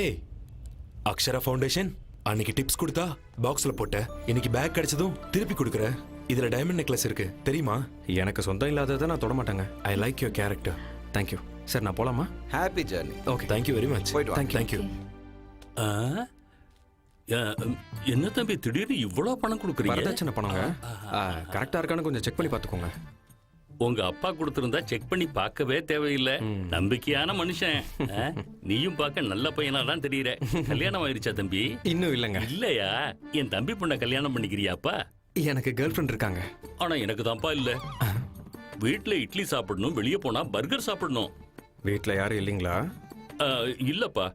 Akshara foundation அன்னைக்கு டிப்ஸ் கொடுத்தா பாக்ஸ்ல போட்ட. இன்னைக்கு பேக் கிடைச்சதும் திருப்பி கொடுக்குற. இதுல டைமண்ட் நெக்லஸ் இருக்கு, தெரியுமா? எனக்கு சொந்தம் இல்லாததை நான் தொட மாட்டேங்க. I like your character. Thank you sir. நான் போலாமா? Happy journey. Okay, thank you very much. போயிட்டு வா. தேங்க்யூ. என்ன தம்பி திடீர்னு இவ்வளவு பணம் கொடுக்குறீங்க? வரதட்சணை பணங்க. கரெக்டா இருக்கான்னு கொஞ்சம் செக் பண்ணி பார்த்துக்கோங்க. உங்க அப்பா கொடுத்திருந்தா செக் பண்ணி பார்க்கவே தேவையில்லை. நம்பிக்கையான மனுஷன். நீயும் பார்க்க நல்ல பையனா தான் தெரியற. கல்யாணம் ஆயிருச்சா தம்பி? இன்னும் இல்லைங்க. இல்லையா? என் தம்பி பொண்ண கல்யாணம் பண்ணிக்கிறியாப்பா? எனக்கு கேர்ள் ஃப்ரெண்ட் இருக்காங்க. ஆனா எனக்கு தான்ப்பா இல்ல. வீட்டுல இட்லி சாப்பிடணும், வெளியே போனா பர்கர் சாப்பிடணும். வீட்டுல யாரும் இல்லைங்களா? இல்லப்பா.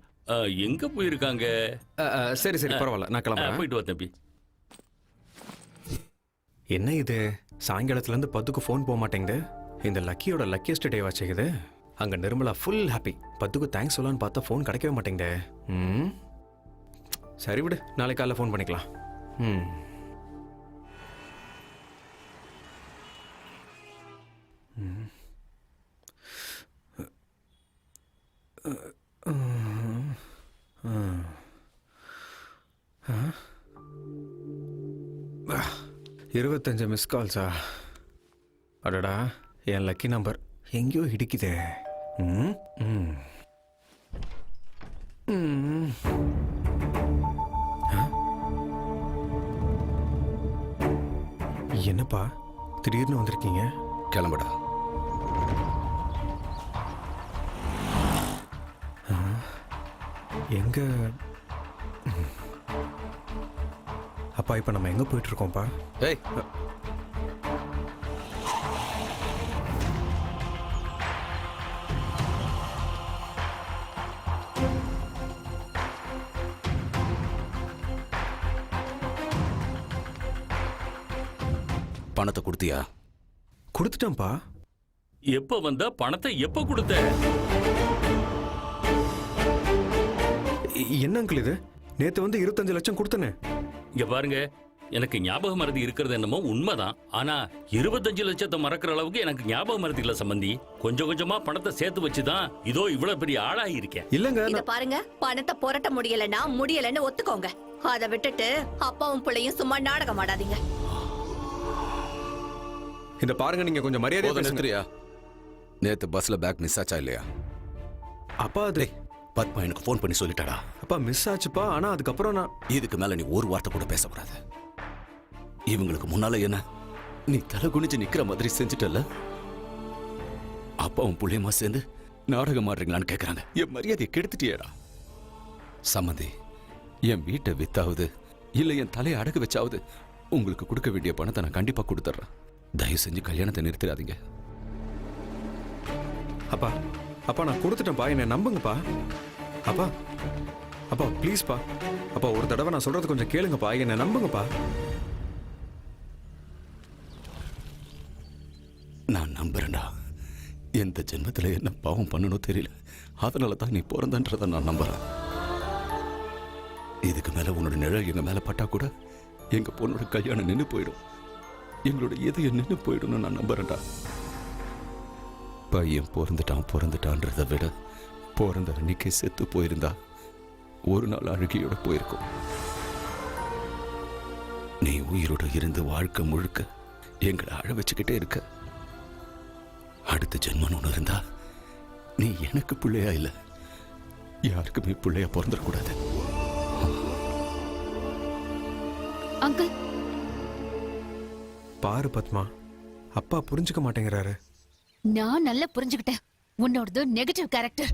எங்க போயிருக்காங்க? சரி சரி பரவாயில்ல, நான் கிளம்புறேன். போயிட்டு வா தம்பி. என்ன இது சாயங்காலத்துல இருந்து பத்துக்கு ஃபோன் போக மாட்டேங்குது. இந்த லக்கியோட லக்கியஸ்ட் டே வாச்சுக்குது. அங்க நிர்மலா ஃபுல் ஹாப்பி. பத்துக்கு தேங்க்ஸ் சொல்லலான்னு பார்த்தா ஃபோன் கிடைக்கவே மாட்டேங்குது. சரி விடு, நாளைக்கு காலைல ஃபோன் பண்ணிக்கலாம். இருபத்தஞ்சு மிஸ் கால்ஸா? அடடா, என் லக்கி நம்பர் எங்கேயோ இடிக்குதே. என்னப்பா திடீர்னு வந்திருக்கீங்க? கிளம்புடா. எங்க அப்பா இப்ப நம்ம எங்க போயிட்டு இருக்கோம்ப்பா? ஏய், பணத்தை கொடுத்தியா? கொடுத்துட்டேன்ப்பா. எப்ப வந்த பணத்தை எப்ப கொடுத்த? என்ன அங்கிள் இது? நேத்து வந்து 25 லட்சம் கொடுத்தனே. இங்க பாருங்க, எனக்கு ஞாபக மறதி இருக்கிறது என்னமோ உண்மைதான். ஆனா 25 லட்சத்தை மறக்கிற அளவுக்கு எனக்கு ஞாபக மறதி இல்ல சம்பந்தி. கொஞ்சம் கொஞ்சமா பணத்தை சேர்த்து வச்சுதான் இதோ இவ்வளவு பெரிய ஆளாகி இருக்கேன். இல்லங்க, இத பாருங்க, பணத்தை புரட்ட முடியலன்னு ஒத்துக்கோங்க. அதை விட்டுட்டு அப்பாவும் பிள்ளையும் சும்மா நாடகம் ஆடாதீங்க. இந்த பாருங்க, நீங்க கொஞ்சம் மரியாதை நிறுத்துறியா? நேத்து பஸ்ல பேக் மிஸ் ஆச்சா இல்லையா? அப்பா அது பத்மா எனக்கு ஃபோன் பண்ணி சொல்லிட்டாடா. அப்பா மிஸ் ஆச்சுப்பா. ஆனா அதுக்கப்புறம் நான் இதுக்கு மேல நீ ஒரு வார்த்தை கூட பேசக்கூடாது. இவங்களுக்கு முன்னால என்ன நீ தலை குனிஞ்சு நிக்கிற மாதிரி செஞ்சுட்டல. அப்பாவும் புள்ளையமா சேர்ந்து நாடகம் ஆடுறீங்களான்னு கேக்குறாங்க. என் மரியாதையை கெடுத்துட்டியேடா. சம்மந்தி, என் வீட்டை வித்தாவது இல்ல என் தலையை அடகு வச்சாவது உங்களுக்கு கொடுக்க வேண்டிய பணத்தை நான் கண்டிப்பா கொடுத்துட்றேன். தயவு செஞ்சு கல்யாணத்தை நிறுத்திடாதீங்க. அப்பா அப்பா நான் கொடுத்துட்டேன்ப்பா, என்னை நம்புங்கப்பா. அப்பா அப்பா ப்ளீஸ்ப்பா. அப்பா ஒரு தடவை நான் சொல்றது கொஞ்சம் கேளுங்கப்பா, என்னை நம்புங்கப்பா. நான் நம்புறேன்டா. எந்த ஜென்மத்தில் என்ன பாவம் பண்ணணும் தெரியல. அதனால தான் நீ பிறந்தன்றதை நான் நம்புறேன். இதுக்கு மேல உன்னோட நிழல் எங்க மேல பட்டா கூட எங்க பொண்ணோட கல்யாணம் நின்று போயிடும். எங்களோட எதையும் நின்று போயிடும்னு நான் நம்புறேன்டா. பையன் பிறந்துட்டான்றதை விட பிறந்த அன்னைக்கு செத்து போயிருந்தா ஒரு நாள் அழுகியோட போயிருக்கும். நீ உயிரோட இருந்து வாழ்க்கை முழுக்க எங்களை அழ வச்சுக்கிட்டே இருக்க. அடுத்த ஜென்மன் ஒன்று இருந்தா நீ எனக்கு பிள்ளையா இல்ல யாருக்குமே பிள்ளையா பிறந்துடக்கூடாது. அங்கிள் பாரு பத்மா, அப்பா புரிஞ்சுக்க மாட்டேங்கிறாரு. நான் நல்லா புரிஞ்சுக்கிட்டேன். உன்னோடது நெகட்டிவ் கேரக்டர்.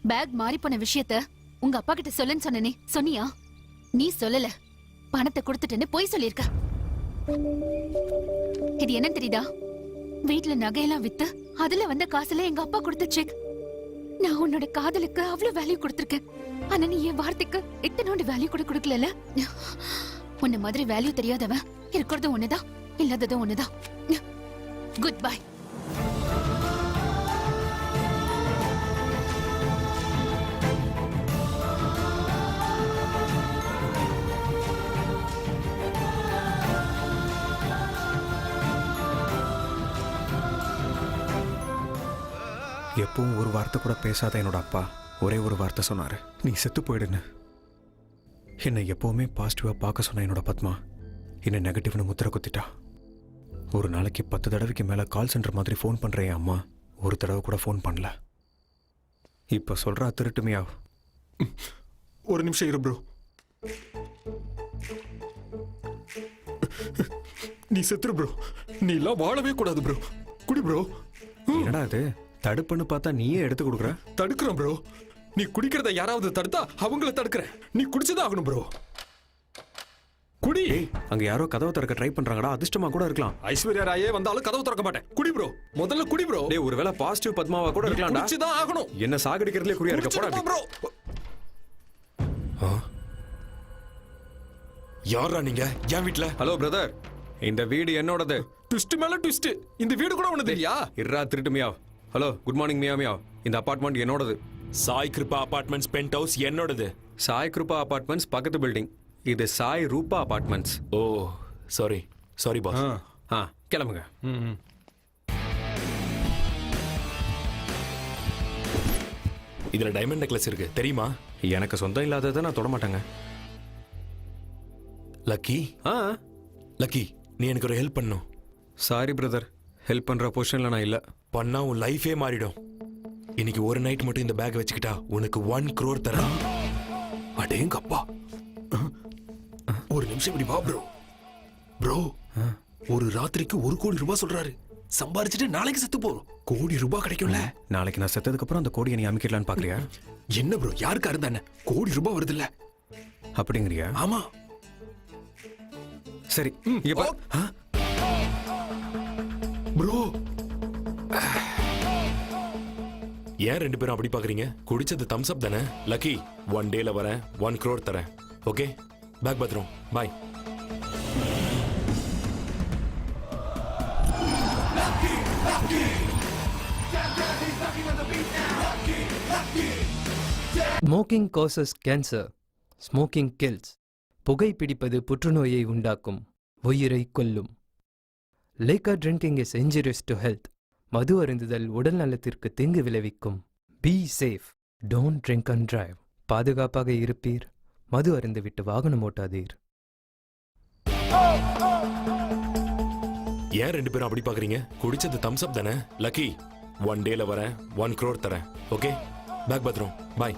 பேக் மாறி போன விஷயத்த உங்க அப்பா கிட்ட சொல்லுன்னு சொன்னனே, சொன்னியா? நீ சொல்லல. பணத்தை கொடுத்துட்டேன்னு போய் சொல்லிருக்க. இது என்ன தெரியுதா? வீட்டுல நகையெல்லாம் வித்து அதுல வந்த காசுல எங்க அப்பா கொடுத்த செக். நான் உன்னோட காதலுக்கு அவ்வளவு வேல்யூ கொடுத்திருக்கேன். ஆனா நீ என் வார்த்தைக்கு இத்தனோட வேல்யூ கூட கொடுக்கல. உன்ன மாதிரி வேல்யூ தெரியாதவன் இருக்கிறது ஒண்ணுதான், இல்லாததும் ஒண்ணுதான். Good bye. எப்பவும் ஒரு வார்த்தை கூட பேசாத என்னோட அப்பா ஒரே ஒரு வார்த்தை சொன்னாரு, நீ செத்து போயிடுன்னு. என்னை எப்பவுமே பாசிட்டிவா பார்க்க சொன்ன என்னோட பத்மா என்னை நெகட்டிவ்னு முத்திர குத்திட்டா. ஒரு நாளைக்கு 10 தடவைக்கு மேல கால் சென்டர் மாதிரி ஃபோன் பண்ற என் அம்மா ஒரு தடவை கூட ஃபோன் பண்ணல. இப்ப சொல்றா திருட்டுமையா. ஒரு நிமிஷம் இரு ப்ரோ. நீ செத்துரு ப்ரோ. நீ எல்லாம் வாழவே கூடாது ப்ரோ. குடி ப்ரோ. என்னடா இது தடுப்புன்னு பார்த்தா நீயே எடுத்து கொடுக்குற. தடுக்கிறோம் ப்ரோ. நீ குடிக்கிறத யாராவது தடுத்தா அவங்கள தடுக்கிறேன். நீ குடிச்சுதான் ஆகணும் ப்ரோ. குடி. அங்க யாரோ கதவை திறக்க ட்ரை பண்றாங்கடா. அதிர்ஷ்டமா கூட இருக்கலாம். ஐஸ்வர்யா ராயே வந்தாலும் கதவு திறக்க மாட்டேன். குடி ப்ரோ. முதல்ல குடி ப்ரோ. டேய் ஒருவேளை பாசிட்டிவ் பத்மாவா கூட இருக்கலாம்டா. குடிச்சுதான் ஆகணும். என்ன சாகடிக்கிறதுல குறியா இருக்க போடா ப்ரோ. யாரா நீங்க என் வீட்ல? ஹலோ பிரதர், இந்த வீடு என்னோடது. ட்விஸ்ட் மேல ட்விஸ்ட். இந்த வீடு கூட உனது இல்லையா? இர்ரா திருட்டு meow. Hello good morning meow. இந்த அபார்ட்மெண்ட் என்னோடது. Sai Kripa apartments penthouse என்னோடது. சாய் கிருபா அபார்ட்மெண்ட்ஸ் பக்கத்து பில்டிங். இது Sai Rupa apartments. Oh sorry sorry boss. கிளம்புங்க. இதுல டைமண்ட் நெக்லஸ் இருக்கு தெரியுமா? எனக்கு சொந்தம் இல்லாததை நான் தொட மாட்டேங்க. லக்கி லக்கி நீ எனக்கு ஒரு ஹெல்ப் பண்ணும். சாரி பிரதர், ஹெல்ப் பண்ற பொசிஷன்ல நான் இல்ல. பண்ணா உன் லைஃபே மாறிடும். இன்னைக்கு ஒரு நைட் மட்டும் இந்த பேக் வச்சுக்கிட்டா உனக்கு 1 crore தரேன். அடேங்கப்பா. ஒரு நிமிஷம் இப்படி வா ப்ரோ. ப்ரோ ஒரு ராத்திரிக்கு 1 கோடி ரூபாய் சொல்றாரு. சம்பாரிச்சுட்டு நாளைக்கு செத்து போறோம். கோடி ரூபாய் கிடைக்கும்ல. நாளைக்கு நான் செத்ததுக்கு அப்புறம் அந்த கோடியை நீ அமைக்கலான்னு பாக்குறியா? என்ன ப்ரோ யாருக்கா இருந்தானே கோடி ரூபாய் வருது இல்ல? அப்படிங்கிறியா? ஆமா. சரி ப்ரோ ஏன் 2 பேரும் அப்படி பாக்குறீங்க? குடிச்சது தம்ஸ் அப் தானே. லக்கி 1 டேல வரேன், 1 crore தரேன். ஓகே பேக் பத்திரம். Bye. Smoking causes cancer. Smoking kills. புகைப்பிடிப்பது புற்றுநோயை உண்டாக்கும், உயிரை கொல்லும். Liquor drinking is injurious to health. மது அருந்துதல் உடல் நலத்திற்கு தீங்கு விளைவிக்கும். Be safe. Don't drink and drive. பாதுகாப்பாக இருப்பீர். மது அருந்துவிட்டு வாகனம் ஓட்டாதீர். ஏன் 2 பேரும் அப்படி பாக்குறீங்க? குடிச்சது தம்ஸ் அப் தானே. லக்கி 1 டேல வரேன், 1 crore தரேன். ஓகே பேக் பத்திரம். பாய்.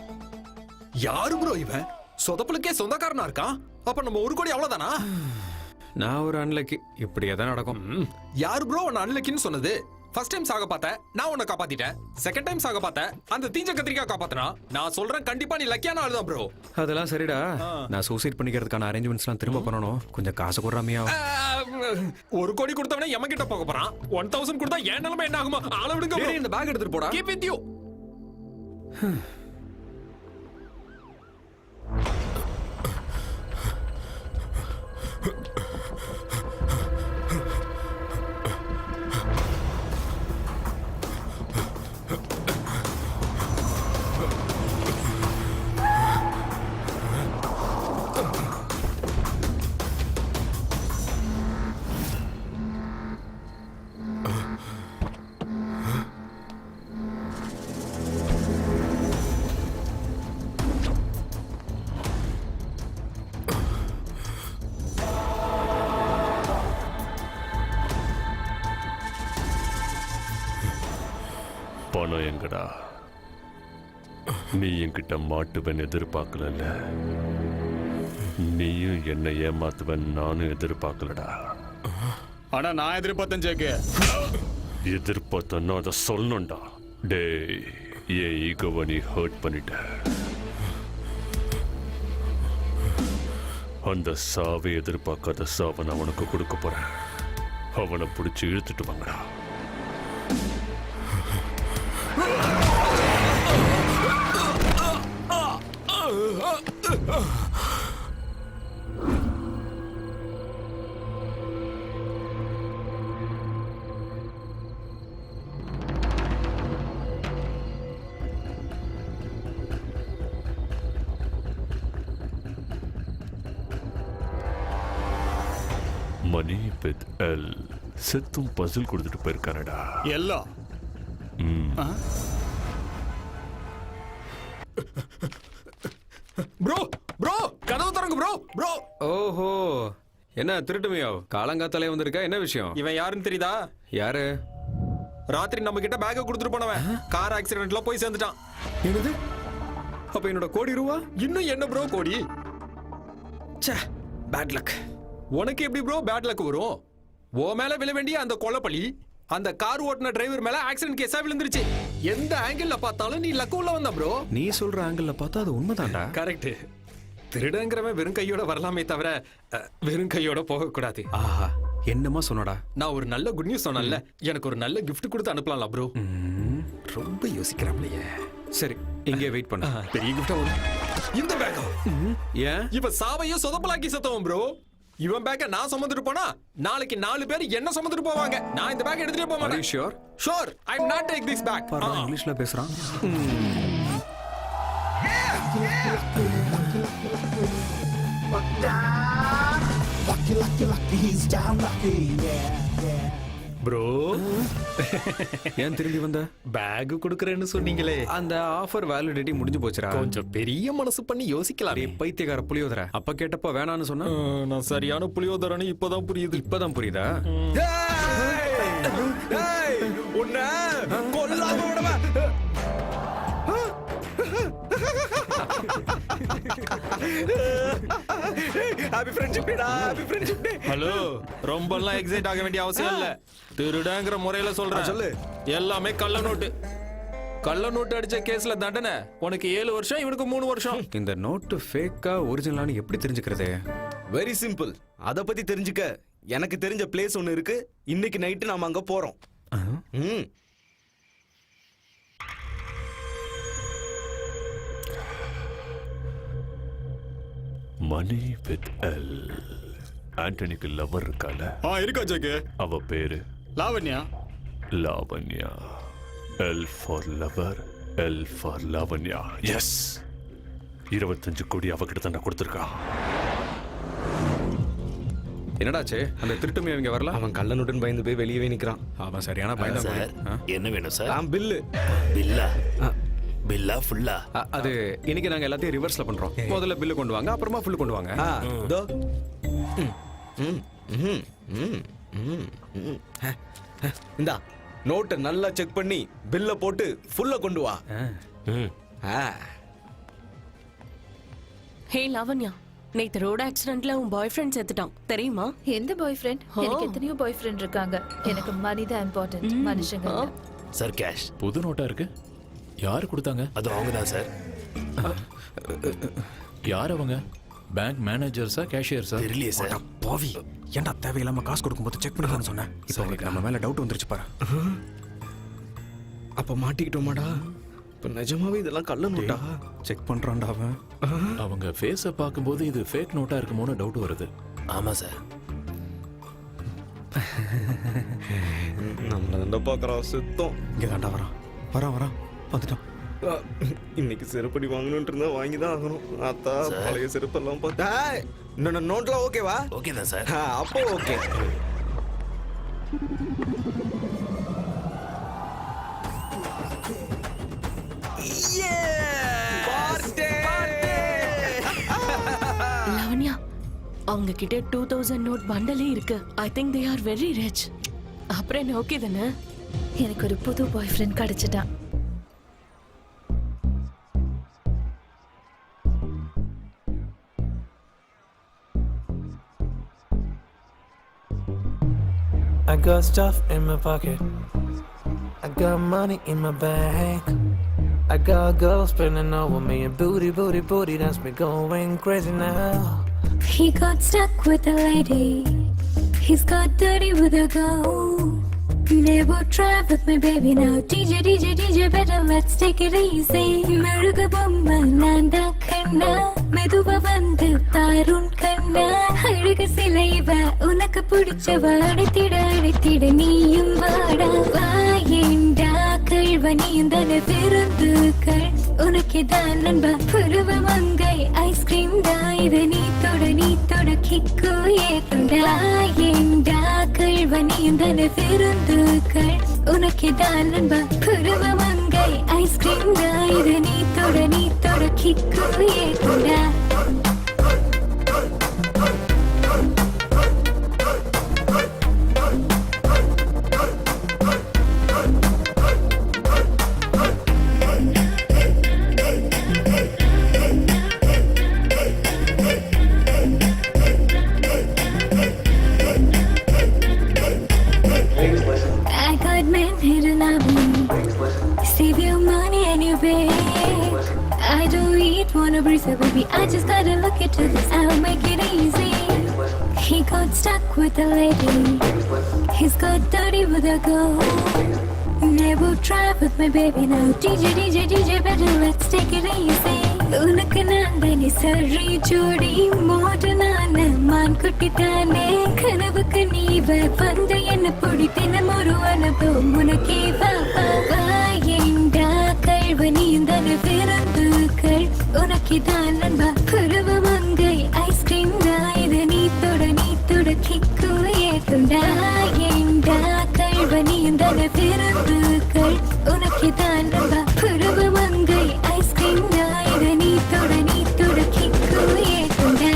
யாரு ப்ரோ இவன்? சொதப்பலுக்கே சொந்தக்காரனா இருக்கான். அப்ப நம்ம 1 கோடி அவ்வளவுதானா? நான் ஒரு அன்லக்கி. இப்படியே தான் நடக்கும். யாரு ப்ரோ உன்னை அன்லக்கின்னு சொன்னது? ஃபர்ஸ்ட் டைம் சாக பார்த்த, நான் உன்னை காப்பாத்திட்டேன். செகண்ட் டைம் சாக பார்த்த, அந்த தீஞ்ச கத்திரிக்காய் காப்பாத்தினா. நான் சொல்றேன் கண்டிப்பா நீ லக்கியான ஆள் தான் ப்ரோ. அதெல்லாம் சரிடா. நான் சூசைட் பண்ணிக்கிறதுக்கான அரேஞ்ச்மெண்ட்ஸ்லாம் திரும்ப பண்ணணும். கொஞ்சம் காசு கொடுறாமையா? 1 கோடி கொடுத்தவனே எம கிட்ட போக போறான். 1000 கொடுத்தா ஏன் நிலைமை என்ன ஆகுமா? ஆள விடுங்க bro. இந்த பேக் எடுத்துட்டு போடா. Keep with you. பணம் எங்கடா? நீ என்கிட்ட மாட்டுவன் எதிர்பார்க்கல. நீயும் என்னை ஏமாத்துவன் நானும் எதிர்பார்க்கலடா. ஆனா நான் எதிர்பார்த்தேன் ஜேகே. எதிர்பார்த்தன்னா அதை சொல்லணும்டா. டேய் என் ஈகோவை நீ ஹர்ட் பண்ணிட்ட. அந்த சாவை எதிர்பார்க்காத சாவை நான் உனக்கு கொடுக்க போறேன். அவனை பிடிச்சி இழுத்துட்டு வாங்கடா. மணி வித் எல் செத்தும் பசில் கொடுத்துட்டு போயிருக்கானடா. எல்லாம் ப்ரோ ப்ரோ கதவு திறங்க ப்ரோ. ப்ரோ ஓஹோ, என்ன திருட்டுமையா? காலங்காத்தாலே வந்திருக்க, என்ன விஷயம்? இவன் யாருன்னு தெரியுதா? யாரு? ராத்திரி நம்ம கிட்ட பேக்க கொடுத்துட்டு போனவன் கார் ஆக்சிடென்ட்ல போய் சேர்ந்துட்டான். என்னது? அப்ப என்னோட கோடி ரூபா? இன்னும் என்ன ப்ரோ கோடி? ச்சே, பேட் லக். உனக்கு எப்படி ப்ரோ பேட் லக் வரும்? ஓ மேல விழ வேண்டிய அந்த கொலைப்பழி அந்த கார் ஓட்டுன டிரைவர் மேல ஆக்சிடென்ட் கேஸா விழுந்துருச்சு. எந்த ஆங்கிள் பார்த்தாலும் நீ லக்கு உள்ள வந்த ப்ரோ. நீ சொல்ற ஆங்கிள் பார்த்தா அது உண்மைதான்டா. கரெக்ட். திருடங்கிறவன் வெறும் கையோட வரலாமே தவிர வெறும் கையோட போக கூடாது. ஆஹா, என்னமா சொன்னடா? நான் ஒரு நல்ல குட் நியூஸ் சொன்னேன்ல, எனக்கு ஒரு நல்ல கிஃப்ட் கொடுத்து அனுப்பலாம்ல ப்ரோ. ரொம்ப யோசிக்கிறாப்லையே. சரி, இங்கே வெயிட் பண்ணு. பெரிய கிஃப்டா வரும். இந்த பேக் ஏன் இவன் சாவையும் சொதப்பலாக்கி சத்தவன் ப்ரோ. இவன் பேக்க நான் சுமந்துட்டு போனா நாளைக்கு 4 பேர் என்ன சுமந்துட்டு போவாங்க. நான் இந்த பேக் எடுத்துட்டு போக மாட்டேன். Sure sure I am not take this bag. இங்கிலீஷ்ல பேசுறான். ப்ரோ ஏன் திரும்பி வந்த? பேக் கொடுக்கறேன்னு சொன்னீங்களே, அந்த ஆஃபர் வேலிடிட்டி முடிஞ்சு போச்சுடா. கொஞ்சம் பெரிய மனசு பண்ணி யோசிக்கலாம். பைத்தியக்கார புளியோதர அப்ப கேட்டப்ப வேணான்னு சொன்னா நான் சரியான புளியோதரன்னு இப்பதான் புரியுது. இப்பதான் புரியுதா? உன்னை கொல்லாம விடவா? ஹாப்பி ஃப்ரெண்ட்ஷிப் டேடா, ஹாப்பி ஃப்ரெண்ட்ஷிப் டே. ஹலோ, ரொம்ப எல்லாம் எக்ஸைட் ஆக வேண்டிய அவசியம் இல்ல. திருடங்கிற முறையில சொல்றேன். சொல்லு. எல்லாமே கள்ள நோட்டு. கள்ள நோட்டு அடிச்ச கேஸ்ல தண்டனை உனக்கு 7 வருஷம், இவனுக்கு 3 வருஷம். இந்த நோட்டு ஃபேக்கா ஒரிஜினலான்னு எப்படி தெரிஞ்சுக்கிறது? Very simple. அத பத்தி தெரிஞ்சுக்க எனக்கு தெரிஞ்ச பிளேஸ் ஒன்னு இருக்கு. இன்னைக்கு நைட்டு நாம அங்க போறோம். மணி வித் எல். ஆண்டனிக்கு லவர் இருக்கால? இருக்கா ஜாக்கு. அவ பேரு Lavanya. Lavanya. L for lover, L for Lavanya. Yes, 25 crore அவகிட்ட தான் கொடுத்துருக்கா. என்னடாச்சு? அந்த திருட்டுமே அவங்க வரல. அவன் கள்ள நோட்டுன்னு பயந்து போய் வெளியவே நிக்கிறான். அவன் சரியான பயந்தான். என்ன வேணும் சார்? பில்லு. பில்லா? பில்லா ஃபுல்லா? அது இன்னைக்கு நாங்க எல்லாத்தையும் ரிவர்ஸ்ல பண்றோம். முதல்ல பில்லு கொண்டு வாங்க, அப்புறமா ஃபுல் கொண்டு வாங்க. இந்தா நோட்டை நல்லா செக் பண்ணி பில்ல போட்டு ஃபுல்ல கொண்டு வா. ஹே லாவண்யா, நேத்து ரோட் ஆக்சிடென்ட்ல உன் பாய் ஃப்ரெண்ட் செத்துட்டான் தெரியுமா? எந்த பாய் ஃப்ரெண்ட்? எனக்கு எத்தனையோ பாய் ஃப்ரெண்ட் இருக்காங்க. எனக்கு மணி தான் இம்பார்ட்டன்ட், மனுஷங்க இல்ல. Sir cash. புது நோட்டா இருக்கு. யாரு கொடுத்தாங்க? அது அவங்க தான் சார். யார் அவங்க? பேங்க் மேனேஜர்ஸா, கேஷியர்ஸா? தெரியலையே சார். பாவி, ஏன்டா தேவையில்லாம காசு கொடுக்கும்போது செக் பண்ணலாம்னு சொன்னேன். இப்போ உங்களுக்கு நம்ம மேல டவுட் வந்துருச்சு பாரு. அப்ப மாட்டிக்கிட்டோமாடா? இப்ப நிஜமாவே இதெல்லாம் கள்ள நோட்டா? செக் பண்றான்டா அவன். அவங்க ஃபேஸை பார்க்கும்போது இது ஃபேக் நோட்டா இருக்குமோன்னு டவுட் வருது. ஆமா சார். நம்மள தான் பாக்குறோம். சுத்தம் இங்க தாண்டா வரான். வரான் வந்துட்டான். இன்னைக்கு செருப்படி வாங்கணும்னு இருந்தா வாங்கிதான் ஆகணும். அத்தா பழைய செருப்பெல்லாம் பார்த்தா நோட்லாம் ஓகேவா? ஓகே தான் சார். அப்போ ஓகே. லாவண்யா, அவங்க கிட்ட 2000 நோட் பண்டலே இருக்கு. I think they are very rich. அப்புறம் என்ன, ஓகே தானே? எனக்கு ஒரு புது பாய் friend கிடைச்சிட்டான். I got stuff in my pocket. I got money in my bag. I got girls spending over me and booty, that's me going crazy now. He got stuck with a lady. He's got dirty with a girl. Never try with me baby now. DJ better let's take it easy. Meruga bomba nanda kanna meduva vandu tarun kanna aluga silaiva unakku pudichava adithida neeyum vaada vaayenda kalvaniyum dana virundukal unakke dhaan nanba puruva mangai ice cream da idu nee thoda kikku ekunda vaayenda kalvaniyum dana virundukal unakke dhaan nanba puruva mangai ice cream da idu nee thoda kikku ekunda. So baby, I just gotta look into this. I'll make it easy. He got stuck with a lady. He's got dirty with a girl. Never try with my baby now. DJ, better let's take it easy. உனக்கு நான் தானே சரி ஜோடி மோடனான மான் குட்டி தானே கனவுக்கு நீ வந்து என்ன பிடி தினம் ஒரு அனுபவம் உனக்கே வாயேண்டா கழ்வ நீந்தன பிறந்துக்கள் உனக்கு தான் நண்பா பருவ மங்கை ஐஸ்கிரீம் தான் இது நீ தொட கிக்கு ஏற்றுண்டா ஏண்டா கழ்வ நீந்தன பிறந்துக்கள் உனக்கு தான் நண்பா பருவ மங்கை ஐஸ்கிரீம் தான் இது நீ தொட கிக்கு ஏற்றுண்டா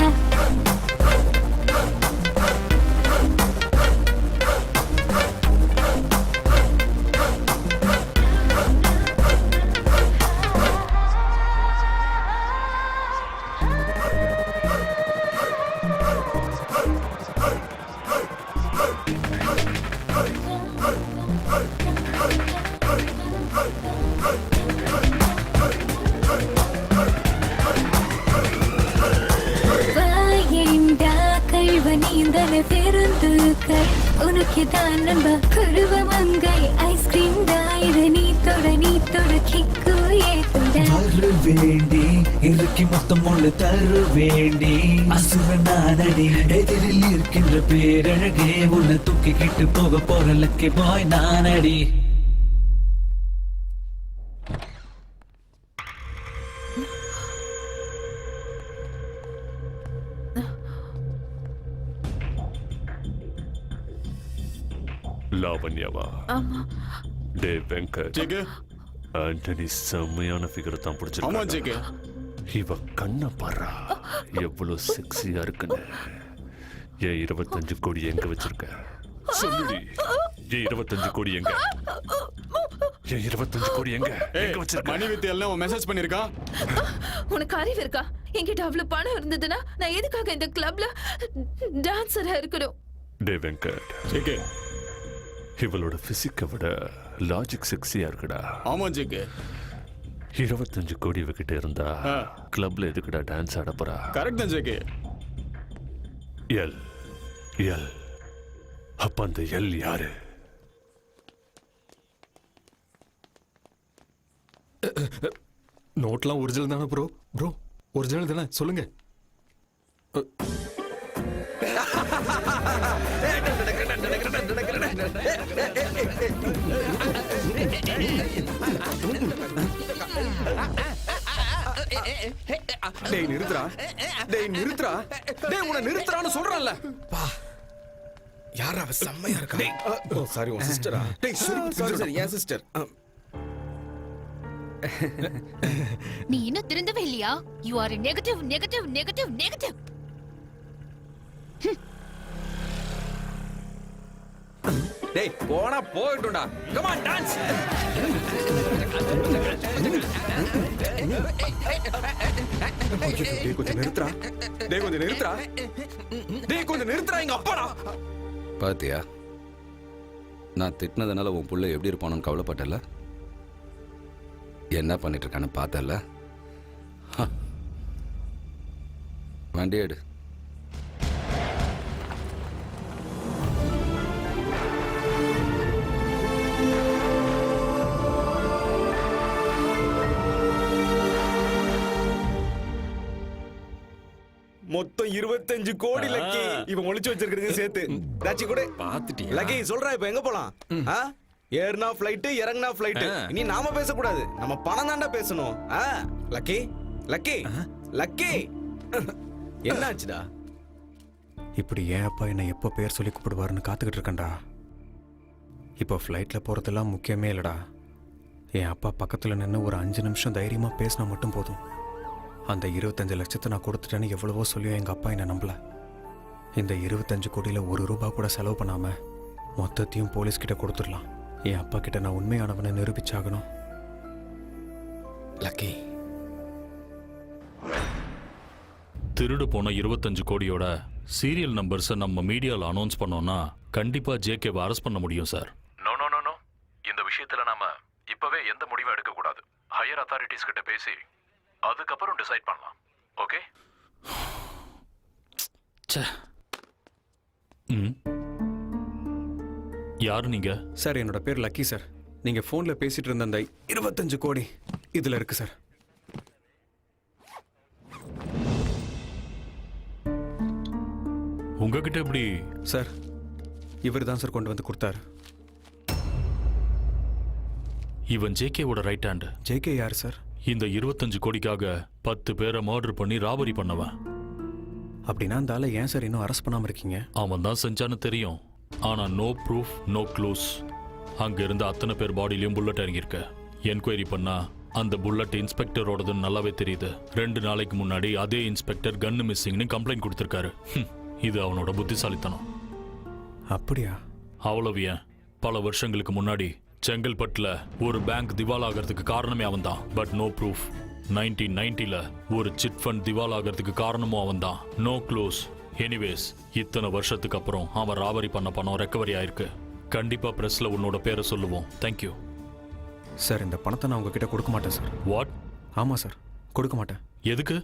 நீந்தன பெருந்துக்கள் உனக்கு தான் நண்பா பருவ மங்கை ஐஸ்கிரீம் தான் இது நீ தொட கிக்கு ஏற்றுண்டா தரு வேண்டி இறுக்கி மொத்தம் ஒன்று தரு வேண்டி அசுரனானடி எதிரில் இருக்கின்ற பேரழகே உன்னை தூக்கிக்கிட்டு போக போற லக்கி பாய் நானடி லாவண்யாவா? டே வெங்கட், ஆண்டனி செம்மையான ஃபிகரை தான் பிடிச்சிருக்காங்க. இவ கண்ண பாரா எவ்வளவு செக்ஸியா இருக்குன்னு. ஏன் 25 கோடி எங்க வச்சிருக்க சொல்லுடி. ஏன் 25 கோடி எங்க? ஏன் 25 கோடி எங்க வச்சிருக்க? மணி வித்து எல்லாம் மெசேஜ் பண்ணிருக்கா. உனக்கு அறிவு இருக்கா? என்கிட்ட அவ்வளவு பணம் இருந்ததுன்னா நான் எதுக்காக இந்த கிளப்ல டான்சரா இருக்கணும்? டே வெங்கட், இவளோட பிசிக்கை விட லாஜிக் செக்ஸியா இருக்குடா. ஆமா ஜிக்கு. 25 கோடி இவகிட்ட இருந்தா கிளப்ல எதுக்குடா டான்ஸ் ஆட போறா? கரெக்ட் தான் ஜிக்கு. எல் எல் அப்ப அந்த எல் யாரு? நோட்லாம் ஒரிஜினல் தானே ப்ரோ? ப்ரோ ஒரிஜினல் தானே? சொல்லுங்க. டேய் நிறுத்துறா, டேய் நிறுத்துறா, டேய் உன்னை நிறுத்துறான்னு சொல்றேன்ல. பா யாரா அவ செம்மையா இருக்கா. ஓ சாரி உன் சிஸ்டரா? டேய் சாரி என் சிஸ்டர். நீ இன்னும் திருந்தவே இல்லையா? You are negative. டேய் போனா போய்டுடா. Come on dance. டேய் கொஞ்சம் நிறுத்துறா. டேய் கொஞ்சம் நிறுத்துறா எங்க அப்பாடா. பாத்தியா, நான் திட்டினதுனால உன் புள்ள எப்படி இருப்பானு கவலைப்பட்டல. என்ன பண்ணிட்டு இருக்கான்னு பார்த்தல. வண்டி எடு. மொத்தம் 25 கோடி லக்கி. இவன் ஒளிச்சு வச்சிருக்கிறது சேர்த்து தாச்சி கூட பாத்துட்டியா? லக்கி சொல்றா இப்ப எங்க போலாம்? ஏர்னா ஃளைட், இறங்குனா ஃளைட். இனி நாம பேசக்கூடாது, நம்ம பணம் தாண்டா பேசணும். லக்கி லக்கி லக்கி என்னாச்சுடா? இப்படி ஏன் அப்பா என்னை எப்போ பேர் சொல்லி கூப்பிடுவாருன்னு காத்துக்கிட்டு இருக்கேன்டா. இப்போ ஃப்ளைட்டில் போகிறதெல்லாம் முக்கியமே இல்லைடா. என் அப்பா பக்கத்தில் நின்று ஒரு 5 நிமிஷம் தைரியமாக பேசினா மட்டும் போதும். அந்த 25 லட்சத்தை நான் கொடுத்துட்டேன்னு எவ்வளவோ சொல்லியும் எங்கள் அப்பா என்னை நம்பலை. இந்த 25 கோடியில் ₹1 கூட செலவு பண்ணாமல் மொத்தத்தையும் போலீஸ்கிட்ட கொடுத்துடலாம். என் அப்பா கிட்ட நான் உண்மையானவனை நிரூபிச்சாகணும். லக்கி, திருடு போன 25 கோடியோட சீரியல் நம்பர்ஸை நம்ம மீடியாவில் அனௌன்ஸ் பண்ணோம்னா கண்டிப்பா ஜேகேவை அரெஸ்ட் பண்ண முடியும் sir. No no no no, இந்த விஷயத்துல நாம இப்பவே எந்த முடிவும் எடுக்க கூடாது. ஹையர் அத்தாரிட்டிஸ் கிட்ட பேசி அதுக்கப்புறம் டிசைட் பண்ணலாம். ஓகே? யாரு நீங்க? சார் என்னோட பேர் லக்கி சார். நீங்க போன்ல பேசிட்டு இருந்த அந்த 25 கோடி இதுல இருக்கு சார். உங்ககிட்ட எப்படி? சார் இவர் தான் சார் கொண்டு வந்து கொடுத்தாரு. இவன் ஜேகேவோட ரைட் ஹேண்ட். ஜேகே யார் சார்? இந்த 25 கோடிக்காக 10 பேரை மர்டர் பண்ணி ராபரி பண்ணவன். அப்படின்னா அந்த ஆளை ஏன் சார் இன்னும் அரெஸ்ட் பண்ணாம இருக்கீங்க? அவன் தான் செஞ்சான்னு தெரியும். ஆனா நோ ப்ரூஃப் நோ க்ளூஸ். அங்க இருந்த அத்தனை பேர் பாடியிலையும் புல்லட் இறங்கியிருக்க. என்கொயரி பண்ணா அந்த புல்லட் இன்ஸ்பெக்டரோடதுன்னு நல்லாவே தெரியுது. 2 நாளைக்கு முன்னாடி அதே இன்ஸ்பெக்டர் கன்னு மிஸ்ஸிங்னு கம்ப்ளைண்ட் கொடுத்திருக்காரு. இது அவனோட புத்திசாலித்தனம். அப்படியா? அவ்வளவு ஏன், பல வருஷங்களுக்கு முன்னாடி செங்கல்பட்டுல ஒரு பேங்க் திவால் ஆகிறதுக்கு காரணமே அவன் தான். But no proof. 1990ல ஒரு சிட் ஃபண்ட் திவால் ஆகிறதுக்கு காரணமும் அவன் தான். No close. எனிவேஸ், இத்தனை வருஷத்துக்கு அப்புறம் அவன் ராபரி பண்ண பணம் ரெக்கவரி ஆயிருக்கு. கண்டிப்பா பிரஸ்ல உன்னோட பேரை சொல்லுவோம். Thank you sir. இந்த பணத்தை நான் உங்ககிட்ட கொடுக்க மாட்டேன் சார். வாட்? ஆமா சார், கொடுக்க மாட்டேன். எதுக்கு?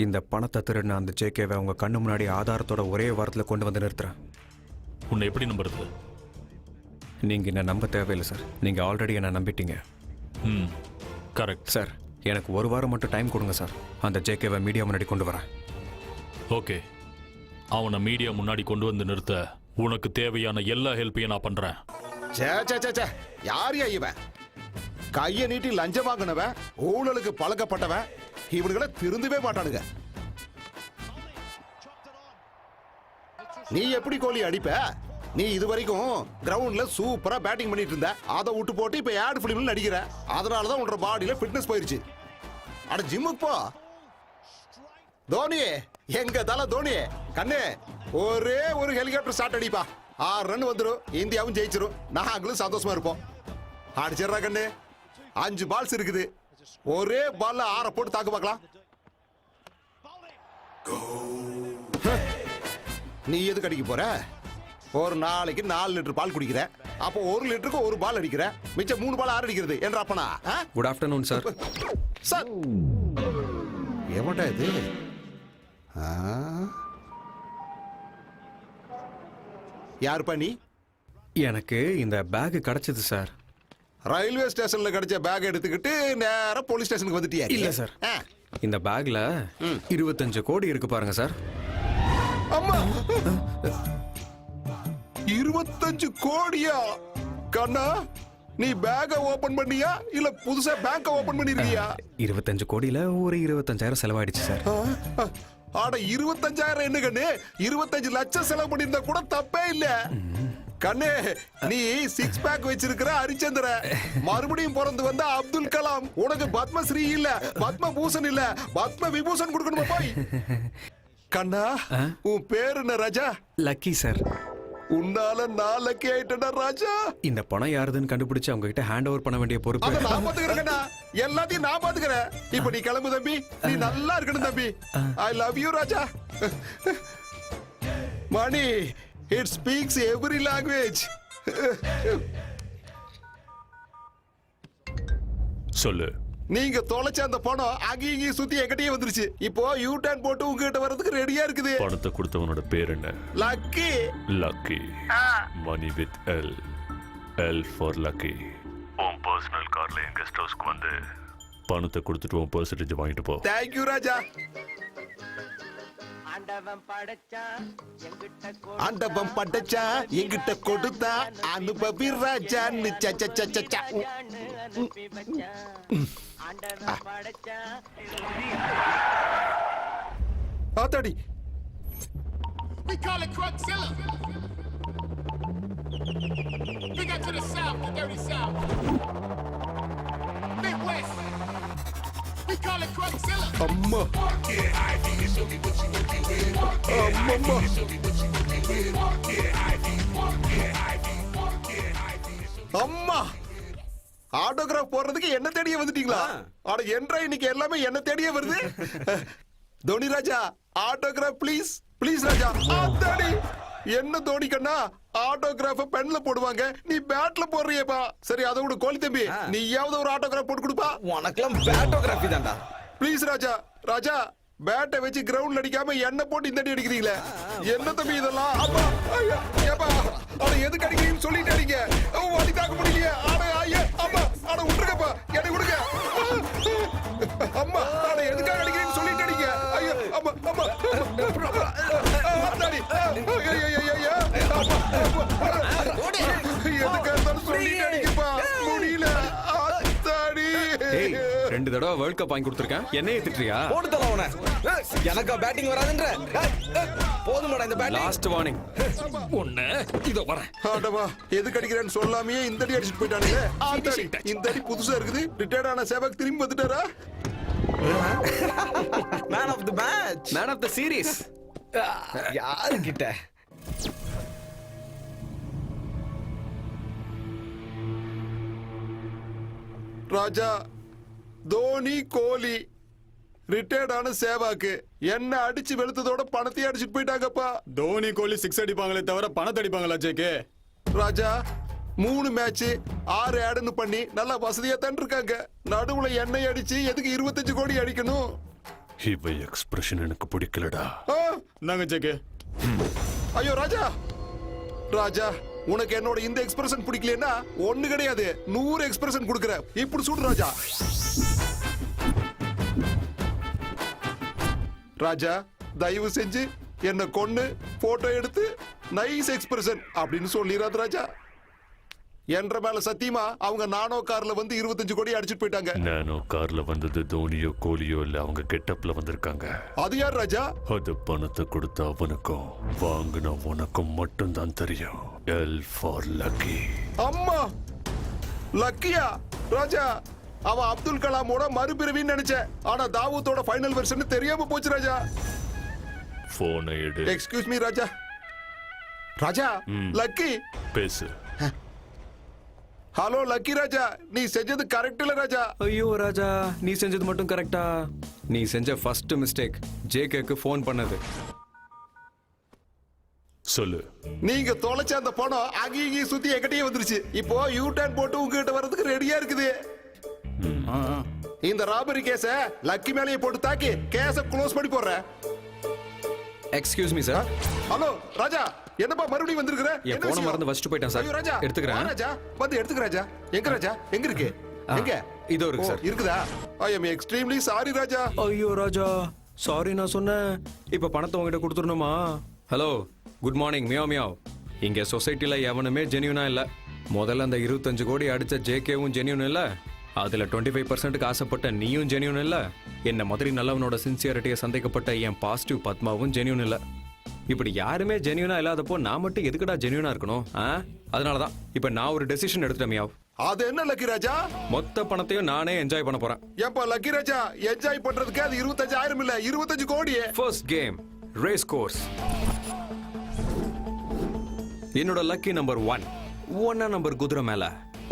இந்த பணத்தை திருடின அந்த ஜேகேவை உங்க கண்ணு முன்னாடி ஆதாரத்தோட ஒரே வாரத்தில் கொண்டு வந்து நிறுத்துறேன். உன்னை எப்படி நம்புறது? நீங்க என்ன நம்ப தேவையில்லை சார். நீங்க ஆல்ரெடி என்ன நம்பிட்டீங்க. Correct sir. எனக்கு ஒரு வாரம் மட்டும் டைம் கொடுங்க சார். அந்த ஜேகேவை மீடியா முன்னாடி கொண்டு வரேன். ஓகே, அவனை மீடியா முன்னாடி கொண்டு வந்து நிறுத்த உனக்கு தேவையான எல்லா ஹெல்ப்பையும் நான் பண்றேன். யாரையா இவன்? கையை நீட்டி லஞ்சம் வாங்கினவன், ஊழலுக்கு பழக்கப்பட்டவன். இவனுங்களை திருந்தவே மாட்டானுங்க. நீ எப்படி கோலி அடிப்ப? நீ இது வரைக்கும் கிரவுண்ட்ல சூப்பரா பேட்டிங் பண்ணிட்டு இருந்த. அதை விட்டு போட்டு இப்ப ஆட் பிலிம்ல நடிக்கிற. அதனாலதான் உன்னோட பாடியில ஃபிட்னஸ் போயிருச்சு. அட ஜிம்முக்கு போ. தோனி, எங்க தல தோனி கண்ணு, ஒரே ஒரு ஹெலிகாப்டர் ஸ்டார்ட் அடிப்பா. 6 ரன் வந்துடும். இந்தியாவும் ஜெயிச்சிரும். நாங்களும் சந்தோஷமா இருப்போம். அடிச்சிடறா கண்ணு. 5 பால்ஸ் இருக்குது. ஒரே பால்ல 6 போட்டு தாக்கு பார்க்கலாம். நீ எதுக்கு அடிக்க போற? ஒரு நாளைக்கு 4 லிட்டர் பால் குடிக்கிற. அப்போ 1 லிட்டருக்கு 1 பால் அடிக்கிற. மிச்சம் 3 பால் 6 அடிக்கிறது என்ற அப்பனா? Good afternoon sir. சார் எவன்டா இது? யாருப்பா நீ? எனக்கு இந்த பேக் கிடைச்சது சார். ரயில்வே ஸ்டேஷன்ல கிடைச்ச பேக் எடுத்துக்கிட்டு நேரா போலீஸ் ஸ்டேஷனுக்கு வந்துட்டியா? இல்ல சார். இந்த பேக்ல 25 கோடி இருக்கு பாருங்க சார். அம்மா, 25 கோடியா? கண்ணா, நீ பேக்க ஓபன் பண்ணியா இல்ல புதுசா பேங்க ஓபன் பண்ணிருக்கியா? 25 கோடியில ஒரு 25,000 செலவாயிடுச்சு சார். ஆட 25,000 என்ன கண்ணு? 25 லட்சம் செலவு பண்ணிருந்தா கூட தப்பே இல்ல. கண்ணே, நீ 6 பேக் வச்சிருக்கிற ஹரிச்சந்திர. மறுபடியும் பிறந்து வந்த அப்துல் கலாம். உனக்கு பத்மஸ்ரீ இல்ல, பத்ம பூஷன் இல்ல, பத்ம விபூஷன் கொடுக்கணுமா போய்? கண்ணா, உன் பேரு என்ன ராஜா? Lucky sir. உன்னால நான் லக்கி ஆயிட்டேனா ராஜா? இந்த பணம் யாருதுன்னு கண்டுபிடிச்சு அவங்க கிட்ட ஹேண்ட் ஓவர் பண்ண வேண்டிய பொறுப்பு அத நான் பாத்துக்கறேன்டா. எல்லாத்தையும் நான் பாத்துக்கறேன். இப்போ நீ கிளம்பு தம்பி. நீ நல்லா இருக்கணும் தம்பி. I love you Raja. Money, it speaks every language. சொல்லு. நீங்க தொலைச்ச அந்த பணம் அங்கேயும் இங்கேயும் சுத்தி என்கிட்டயே வந்துருச்சு. இப்போ யூ டர்ன் போட்டு உங்ககிட்ட வர்றதுக்கு ரெடியா இருக்குது. பணத்தை கொடுத்தவனோட பேர் என்ன? Lucky. Lucky. Mani with L. L for Lucky. உன் பர்சனல் கார்ல என் கெஸ்ட் ஹவுஸ்க்கு வந்து பணத்தை கொடுத்துட்டு உன் பெர்சன்டேஜ் வாங்கிட்டு போ. தேங்க் யூ ராஜா. ஆண்டவன் படைச்சா எங்கிட்ட கொடுத்தா அனுபவி ராஜா. ஆத்தாடி. We call it Crugzilla. Big up to the South, the dirty South. Midwest. We call it Crugzilla. அம்மா. அம்மா, ஆட்டோகிராஃப் போடுறதுக்கு என்ன தேடியே வந்துட்டீங்களா? ஆட என்றா இன்னைக்கு எல்லாமே என்ன தேடியே வருது. தோனி ராஜா, ஆட்டோகிராஃப் ப்ளீஸ் ப்ளீஸ் ராஜா. ஆத்தாடி, என்ன தோனி கண்ணா, ஆட்டோகிராஃப் பென்ல போடுவாங்க, நீ பேட்ல போடுறியேப்பா. சரி, அதை விட கோழி தம்பி, நீயாவது ஒரு ஆட்டோகிராஃப் போட்டு கொடுப்பா. உனக்கெல்லாம் பேட்டோகிராஃபி தான்டா. ப்ளீஸ் ராஜா ராஜா பேட்டை வச்சு கிரவுண்ட்ல அடிக்காம என்ன போட்டு இந்த அடி அடிக்கிறீங்களே என்ன தம்பி இதெல்லாம் அப்பா ஐயா ஏப்பா அட எதுக்கு அடிக்கிறீங்கன்னு சொல்லிட்டு அடிங்க வலி தாக்க முடியலையே அட ஐயா அம்மா அட விட்டுருங்கப்பா என்னை விடுங்க அம்மா அட எதுக்காக அடிக்கிறீங்கன்னு சொல்லிட்டு அடிங்க ஐயா அம்மா அம்மா அத்தாடி ஐயா அம்மா எதுக்காக இருந்தாலும் சொல்லிட்டு அடிங்கப்பா முடியல அத்தாடி ஏய் 2 தடவை வேர்ல்ட் கப் வாங்கி கொடுத்துருக்கேன் என்ன ஏத்துறியா போட்டு தல அவன எனக்கா பேட்டிங் வராதுன்ற போதுமாடா இந்த பேட்டிங் லாஸ்ட் வார்னிங் ஒண்ணு இதோ வரேன் ஆடவா எதுக்கு அடிக்கிறேன்னு சொல்லாமையே இந்த அடி அடிச்சிட்டு போயிட்டானுங்க ஆத்தாடி இந்த அடி புதுசா இருக்குது ரிட்டையர்ட் ஆன சேவக் திரும்பி வந்துட்டாரா man of the match man of the series யாரு கிட்ட ராஜா தோனி கோலி ரிட்டையர்ட் ஆன சேவாக்கு என்ன அடிச்சு வெளுத்ததோட பணத்தையே அடிச்சிட்டு போயிட்டாங்கப்பா தோனி கோலி 6 அடிப்பாங்களே தவிர பணத்தை அடிப்பாங்களா ஜேகே ராஜா 3 மேட்ச் 6 ஆடுன்னு பண்ணி நல்லா வசதியா தான் இருக்காங்க நடுவுல எண்ணெய் அடிச்சு எதுக்கு 25 கோடி அடிக்கணும் இவ எக்ஸ்பிரஷன் எனக்கு பிடிக்கலடா நாங்க ஜேகே ஐயோ ராஜா ராஜா உனக்கு என்னோட இந்த எக்ஸ்பிரஷன் பிடிக்கலன்னா ஒண்ணு கிடையாது 100 எக்ஸ்பிரஷன் கொடுக்கற இப்படி சுடு ராஜா ராஜா தயவு செஞ்சு என்ன கொன்னு போட்டோ எடுத்து நைஸ் எக்ஸ்பிரஷன் அப்படின்னு சொல்லிராது ராஜா என்ற மேல சத்தியமா அவங்க நானோ கார்ல வந்து 25 கோடி அடிச்சிட்டு போயிட்டாங்க நானோ கார்ல வந்தது தோனியோ கோலியோ இல்ல அவங்க கெட்டப்ல வந்திருக்காங்க அது யார் ராஜா அது பணத்தை கொடுத்த அவனுக்கும் வாங்கின உனக்கும் மட்டும்தான் தெரியும் எல் ஃபார் லக்கி அம்மா லக்கியா ராஜா அவன் அப்துல் கலாமோட மறுபிறவின்னு நினைச்சேன் ஆனா தாவூத்தோட ஃபைனல் வெர்ஷன் தெரியாம போச்சு ராஜா போனை எடு excuse me Raja Raja lucky பேசு ஹலோ லக்கி ராஜா நீ செஞ்சது கரெக்ட் இல்ல ராஜா ஐயோ ராஜா நீ செஞ்சது மட்டும் கரெக்டா நீ செஞ்ச ஃபர்ஸ்ட் மிஸ்டேக் ஜேகேக்கு ஃபோன் பண்ணது சொல்லு நீங்க தொலைச்ச அந்த பணம் அங்கேயும் சுத்தி எங்கிட்டயே வந்துருச்சு இப்போ யூ டர்ன் போட்டு உங்ககிட்ட வர்றதுக்கு ரெடியா இருக்குது இந்த ராபரி கேஸ லக்கி மேலேயே போட்டு தாக்கி கேஸ க்ளோஸ் பண்ணி போடுறேன் எக்ஸ்கியூஸ் மீ சார் ஹலோ ராஜா என்னப்பா மறுபடியும் வந்திருக்கிற என் போன மறந்து வச்சிட்டு போயிட்டேன் சார் ஐயோ ராஜா எடுத்துக்கிறேன் ராஜா வந்து எடுத்துக்க ராஜா எங்க இருக்கு எங்க இதோ இருக்கு சார் இருக்குதா I am extremely sorry Raja ஐயோ ராஜா சாரி நான் சொன்னேன் இப்ப பணத்தை உங்ககிட்ட கொடுத்துடணுமா hello good morning meow meow இங்க சொசைட்டில எவனுமே ஜெனியூனா இல்ல முதல்ல அந்த 25 கோடி அடிச்ச ஜேகேவும் ஜெனியூன் இல்ல அதுல 25% ஆசைப்பட்ட நீயும் ஜெனியூன் இல்ல என்ன மாதிரி நல்லவனோட சின்சியரிட்டியை சந்தேகப்பட்ட என் பாசிட்டிவ் பத்மாவும் ஜெனியூன் இல்ல இப்படி யாருமே ஜெனியூனா இல்லாதப்போ நான் மட்டும் எதுக்குடா ஜெனியூனா இருக்கணும் அதனாலதான் இப்ப நான் ஒரு டெசிஷன் எடுத்துட்டேன் மியாவ் அது என்ன லக்கி ராஜா மொத்த பணத்தையும் நானே என்ஜாய் பண்ண போறேன் ஏப்பா லக்கி ராஜா என்ஜாய் பண்றதுக்கு அது 25000 இல்ல 25 கோடி ஃபர்ஸ்ட் கேம் ரேஸ் கோர்ஸ் என்னோட லக்கி நம்பர் 1 நம்பர் குதிரை மேல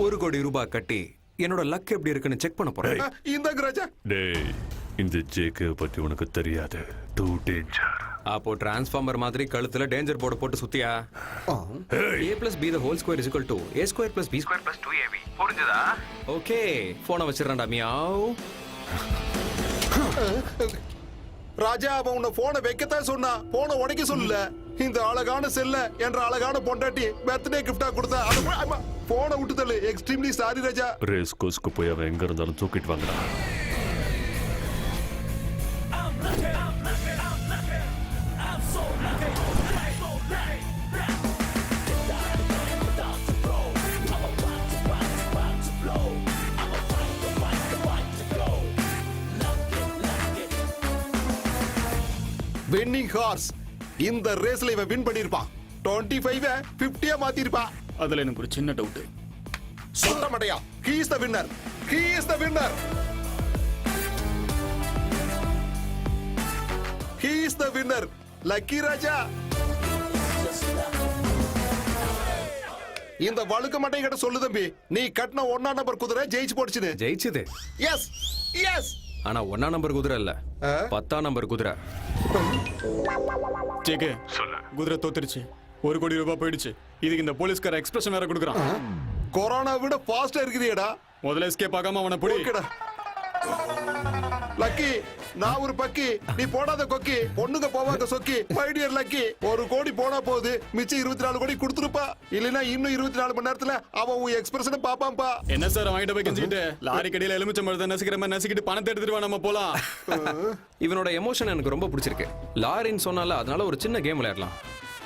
1 கோடி ரூபாய் கட்டி என்னோட லக் எப்படி இருக்குன்னு செக் பண்ண போறேன் இந்த ராஜா டேய் இந்த ஜேகே பத்தி உனக்கு தெரியாது டூ டேஞ்சர் அப்போ டிரான்ஸ்ஃபார்மர் மாதிரி கழுத்துல டேஞ்சர் போர்டு போட்டு சுத்தியா a plus b the whole square is equal to a square plus b square plus 2ab புரிஞ்சதா ஓகே போனை வச்சிரறேன்டா மியாவ் ராஜா அவன் உன்னை போனை வைக்கத்தான் சொன்னா போனை உடைக்க சொல்லல இந்த அழகான செல்ல என்ற அழகான பொண்டாட்டி பர்த்டே கிஃப்டா கொடுத்தா போனை விட்டு தள்ளு எக்ஸ்ட்ரீம்லி சாரி ராஜா ரேஸ் கோஸ்க்கு போய் அவன் எங்க இருந்தாலும் தூக்கிட்டு வாங்கடா வின்னிங் ஹார்ஸ் இந்த ரேஸ்ல இவன் வின் பண்ணிருப்பான் 25 50 மாத்திருப்பான் அதுல எனக்கு ஒரு சின்ன டவுட் சொல்ல மாட்டியா he is the winner he is the winner he is the winner lucky Raja இந்த வழுக்க மாட்டை கிட்ட சொல்லு தம்பி நீ கட்டின 1 நம்பர் குதிரை ஜெயிச்சு போடுச்சுன்னு ஜெயிச்சது எஸ் எஸ் ஆனா 1 நம்பர் குதிரை இல்ல 10 நம்பர் குதிரை ஜேகே குதிரை தோத்துருச்சு 1 கோடி ரூபாய் போயிடுச்சு இதுக்கு இந்த போலீஸ்கார எக்ஸ்பிரஷன் வேற கொடுக்குறான் கொரோனா விட ஃபாஸ்டா இருக்குதுடா முதல்ல எஸ்கேப் ஆகாம அவனை புடி ஓகேடா லக்கி நான் ஒரு பக்கி, நீ போடாத கொக்கி, பொண்ணுங்க போவாங்க சொக்கி. மை டியர் லக்கி, 1 கோடி போனா போகுது, மிச்சம் 24 கோடி கொடுத்துருப்பா. இல்லைன்னா இன்னும் 24 மணி நேரத்துல அவன் உன் எக்ஸ்பிரஷனை பாப்பாம்பா. என்ன சார் வாங்கிட்டு போய் கெஞ்சிக்கிட்டு லாரி கடையில எலுமிச்சை மருந்தை நசிக்கிற மாதிரி நசிக்கிட்டு பணத்தை எடுத்துட்டு வா, நம்ம போலாம். இவனோட எமோஷன் எனக்கு ரொம்ப பிடிச்சிருக்கு. லாரின்னு சொன்னால அதனால ஒரு சின்ன கேம் விளையாடலாம்.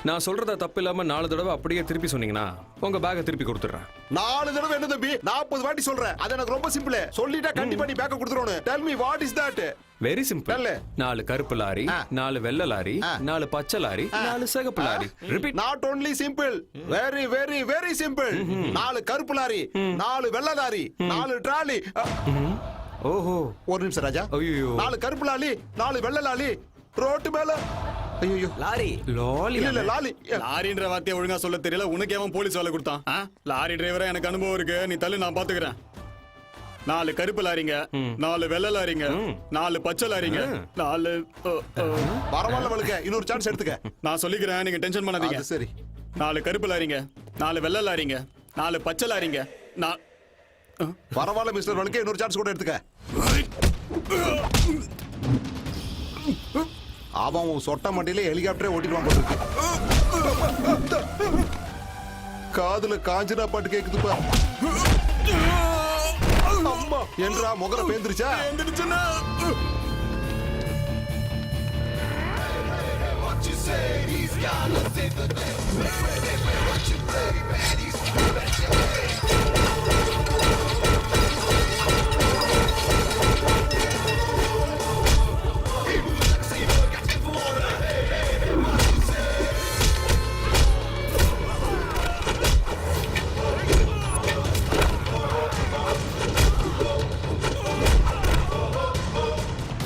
நான் சொல்றத தப்பு இல்லாம 4 தடவை அப்படியே திருப்பி சொன்னீங்கன்னா உங்க பேக்கை திருப்பி கொடுத்துறேன். 4 தடவை என்ன தம்பி? 40 வாட்டி சொல்றேன். அது எனக்கு ரொம்ப சிம்பிள். சொல்லிட்டா கண்டிப்பா நீ பேக்க கொடுத்துறோம். Tell me what is that? Very simple. 4 கருப்பு லாரி, 4 வெள்ளை லாரி, 4 பச்சை லாரி, 4 சிகப்பு lorry. Repeat. Not only simple, very very very simple. 4 கருப்பு லாரி, 4 வெள்ளை லாரி, 4 டிராலி. ஓஹோ, ஒரு நிமிஷம் ராஜா. ஐயோ, 4 கருப்பு லாரி, 4 வெள்ளை லாரி, ரோட்டு மேல. ஐயோ லாரி. லாரி இல்ல லாரி. லாரின்ற வார்த்தையை ஒழுங்கா சொல்ல தெரியல. உனக்கு எவன் போலீஸ் வேலை கொடுத்தான்? லாரி டிரைவரா எனக்கு அனுபவம் இருக்கு, நீ தள்ளு, நான் பாத்துக்கிறேன். 4 கருப்பு லாரிங்க, 4 வெள்ளை லாரிங்க, 4 பச்சை லாரிங்க, 4 பரவாயில்ல வழுக்க, இன்னொரு சான்ஸ் எடுத்துக்க. நான் சொல்லிக்கிறேன், நீங்க டென்ஷன் பண்ணாதீங்க. சரி. 4 கருப்பு லாரிங்க, 4 வெள்ளை லாரிங்க, 4 பச்சை லாரிங்க. பரவாயில்ல மிஸ்டர் வழுக்க, இன்னொரு சான்ஸ் கூட எடுத்துக்க. அவன் உன் சொட்ட மண்டியில ஹெலிகாப்டரே ஓட்டிடுவான் போல இருக்கு. காதுல காஞ்சினா பாட்டு கேக்குதுப்பா. அம்மா என்றா முகர பேந்துருச்சா?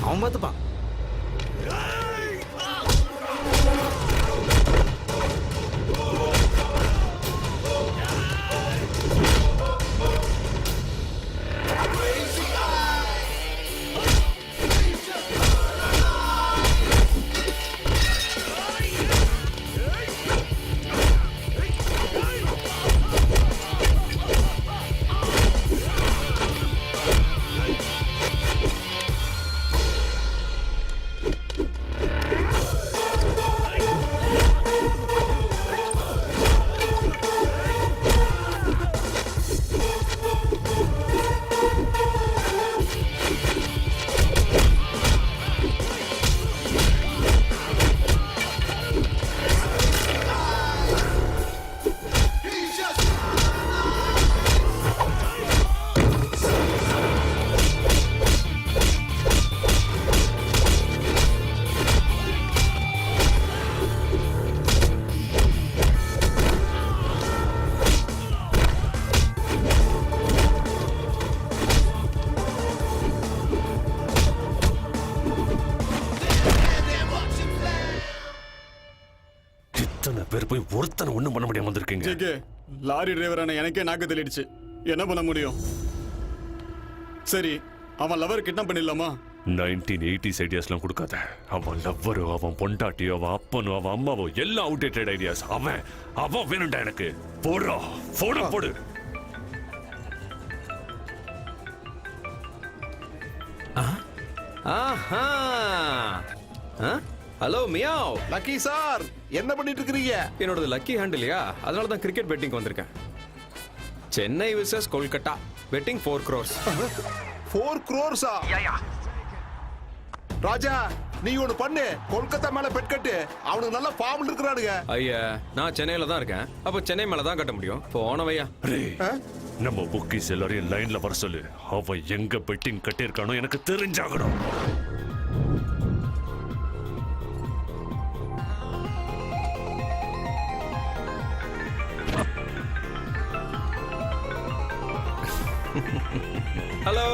அவன் பார்த்துப்பான். பேர் போய் ஒருத்தனை ஒண்ணும் பண்ண முடியாம வந்திருக்கீங்க. லாரி டிரைவரான எனக்கே நாக்கு தெளிடுச்சு. என்ன பண்ண முடியும்? சரி, அவன் லவர் கிட்னாப் பண்ணிடலாமா? 1980s ஐடியாஸ்லாம் கொடுக்காத. அவன் லவ்வரோ, அவன் பொண்டாட்டியோ, அவன் அப்பனோ, அவன் அம்மாவோ எல்லாம் அவுடேட்டட் ஐடியாஸ். அவன் வேணும்டா எனக்கு. போடுறா, போடு. Hello meow. லக்கி சார், என்ன பண்ணிட்டு இருக்கீங்க? என்னோடது லக்கி ஹேண்ட் இல்லையா, அதனால தான் கிரிக்கெட் பெட்டிங் வந்திருக்கேன். Chennai versus Kolkata betting 4 crores. 4 crores-ஆ? ராஜா, நீ ஒண்ணு பண்ணு, கொல்கத்தா மேல பெட் கட்டு. அவனுக்கு நல்ல ஃபார்ம்ல இருக்கறானுங்க. ஐயா, நான் சென்னையில தான் இருக்கேன். அப்ப சென்னை மேல தான் கட்ட முடியும். போனவையா. நம்ம புக்கிஸ் எல்லாரையும் லைன்ல வர சொல்லு. அவன் எங்க பெட்டிங் கட்டியிருக்கானோ எனக்கு தெரிஞ்சாகணும். ஹலோ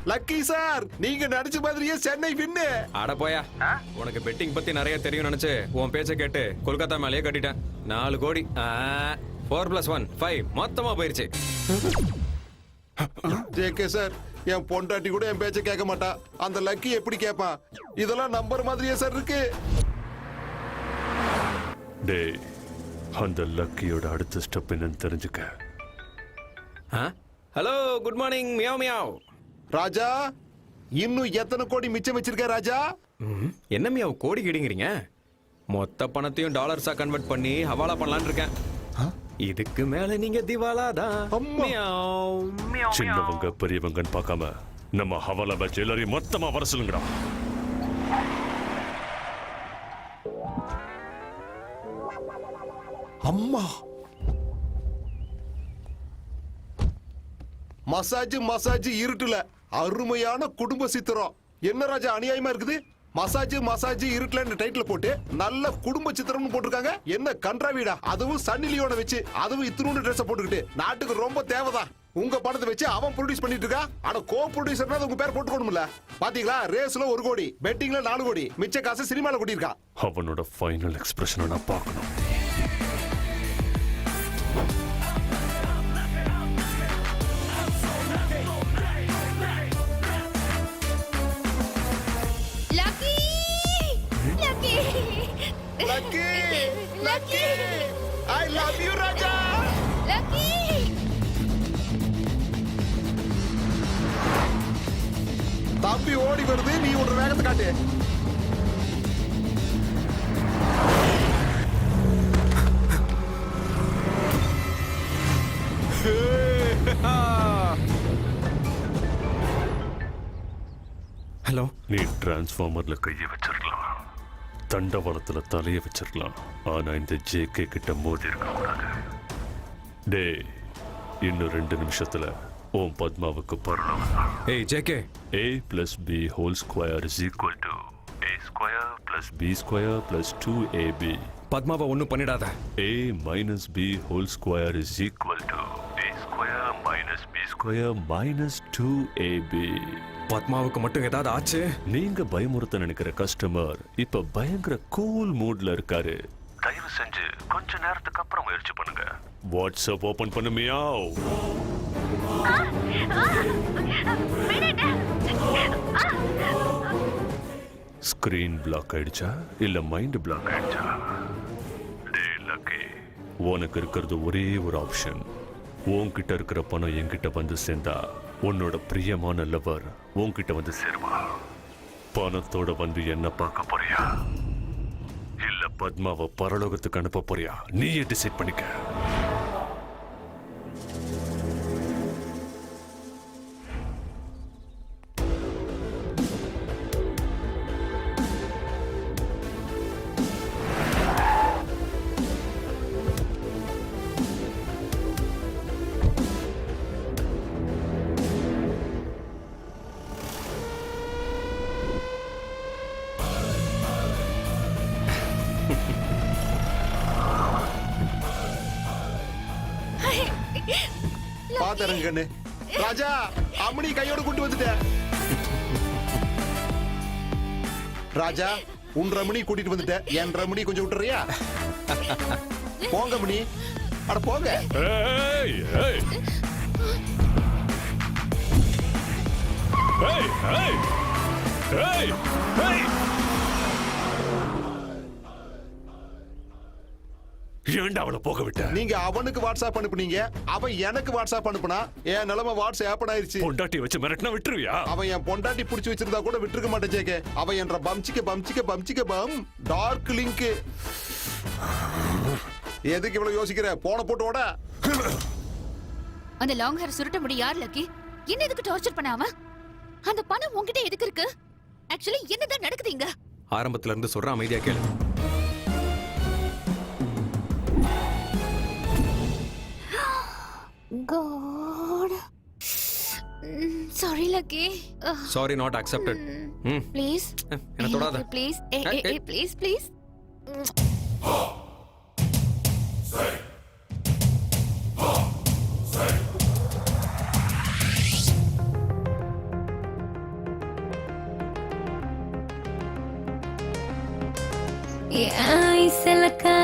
லக்கி சார், நீங்க நடிச்ச மாதிரியே சென்னை வின்னு. அட போயா, உனக்கு பெட்டிங் பத்தி நிறைய தெரியும் நினைச்சு உன் பேச்ச கேட்டு கொல்கத்தா மேலேயே கட்டிட்டேன். 4 கோடி. 4+1 5 மொத்தமா போயிருச்சு. ஜேகே சார், என் பொண்டாட்டி கூட என் பேச்ச கேட்க மாட்டா. அந்த லக்கி எப்படி கேட்பான்? இதெல்லாம் நம்பர் மாதிரியே சார் இருக்கு. டேய், அந்த லக்கியோட அடுத்த ஸ்டெப் என்னன்னு தெரிஞ்சுக்க. Hello, good morning meow meow. Raja, இன்னும் எத்தனை கோடி மிச்சம் வச்சிருக்க ராஜா? என்ன மியாவ் கோடி கிடிங்கிறீங்க? மொத்த பணத்தையும் டாலர்ஸா கன்வெர்ட் பண்ணி ஹவாலா பண்ணலாம்னு இருக்கேன். இதுக்கு மேல நீங்க திவாலாதான். சின்னவங்க பெரியவங்கன்னு பார்க்காம நம்ம ஹவாலா பேட்ச் எல்லாரையும் மொத்தமா வர சொல்லுங்கடா. அம்மா மசாஜ் இருட்டுல அருமையான குடும்ப சித்திரம். என்ன ராஜா அநியாயமா இருக்குது? மசாஜ் இருட்டுல டைட்டில் போட்டு நல்ல குடும்ப சித்திரம்னு போட்டிருக்காங்க. என்ன கன்றாவிடா, அதுவும் சன்னி லியோனை வச்சு, அதுவும் இத்தினூண்டு ட்ரெஸ் போட்டுக்கிட்டு. நாட்டுக்கு ரொம்ப தேவைதான். உங்க படத்தை வச்சு அவன் ப்ரொடியூஸ் பண்ணிட்டு இருக்கா. ஆனா கோ ப்ரொடியூசர்னா உங்க பேர் போட்டுக்கணும்ல. பாத்தீங்களா, ரேஸ்ல 1 கோடி, பெட்டிங்ல 4 கோடி, மிச்ச காசு சினிமால கொட்டியிருக்கான். அவனோட ஃபைனல் எக்ஸ்பிரஷனை நான் பார்க்கணும். Lucky! I love you, Raja! Lucky! தம்பி ஓடி வருது, நீ ஒரு வேகத்தை காட்டு. ஹலோ. நீ டிரான்ஸ்ஃபார்மர்ல கையை வச்சிருக்கலாம், தண்டவாளத்துல தலையை வச்சிருக்கலாம், ஆனா இந்த ஜேகே கிட்ட மோதி இருக்க கூடாது. டே, இன்னும் 2 நிமிஷத்துல ஓம் பத்மாவுக்கு பரலாம். ஏய் JK, a plus b whole square is equal to a square plus b square plus 2ab. பத்மாவை ஒன்றும் பண்ணிடாத. a minus b whole square is equal to a square minus b square minus 2ab. பத்மாவுக்கு மட்டும் ஏதாவது ஆச்சு? நீங்க பயமுறுத்த நினைக்கிற customer இப்ப பயங்கர cool மூட்ல இருக்காரு. தயவு செஞ்சு கொஞ்ச நேரத்துக்கு அப்புறம் முயற்சி பண்ணுங்க. வாட்ஸ்அப் ஓபன் பண்ணுமியா? ஸ்கிரீன் பிளாக் ஆயிடுச்சா இல்ல மைண்ட் பிளாக் ஆயிடுச்சா? டேய் லக்கி, உனக்கு இருக்கிறது ஒரே ஒரு ஆப்ஷன். உன்கிட்ட இருக்கிற பணம் என்கிட்ட வந்து சேர்ந்தா உன்னோட பிரியமான லவர் உன்கிட்ட வந்து சேருவா. பணத்தோட வந்து என்ன பார்க்க போறியா இல்ல பத்மாவை பரலோகத்துக்கு அனுப்ப போறியா? நீயே டிசைட் பண்ணிக்க. பாத்தரங்கண்ணு ராஜா, அம்மணி கையோட கூட்டு வந்துட்டேன். ராஜா, உன் ரமணி கூட்டிட்டு வந்துட்டேன். என் ரமணி கொஞ்சம் விட்டுறியா? போங்க மணி, அட போங்க. ஏய் ஏய் ஏய் ஏய் ஏய் ஏய், ஏன்டா அவளை போக விட்ட? நீங்க அவனுக்கு வாட்ஸ்அப் அனுப்புனீங்க, அவன் எனக்கு வாட்ஸ்அப் அனுப்புனா. என் நிலைமை வாட்ஸ்அப் ஆயிருச்சு. பொண்டாட்டி வச்சு மிரட்டினா விட்டுருவியா? அவன் என் பொண்டாட்டி புடிச்சு வச்சிருந்தா கூட விட்டுருக்க மாட்டேன் ஜேகே. அவன் என்ற பம்சிக்க பம் டார்க் லிங்க். எதுக்கு இவ்வளவு யோசிக்கிற? போன போட்டு ஓட. அந்த லாங் ஹேர் சுருட்ட முடி யார் லக்கி? என்ன எதுக்கு டார்ச்சர் பண்ணாம? அந்த பணம் உன்கிட்ட எதுக்கு இருக்கு? ஆக்சுவலி என்னதான் நடக்குதுங்க? ஆரம்பத்துல இருந்து சொல்ற, அமைதியா கேளு. God. Sorry, Lucky. Sorry, not accepted. Please. என்ன தொடாத. Please. Hey, please, please.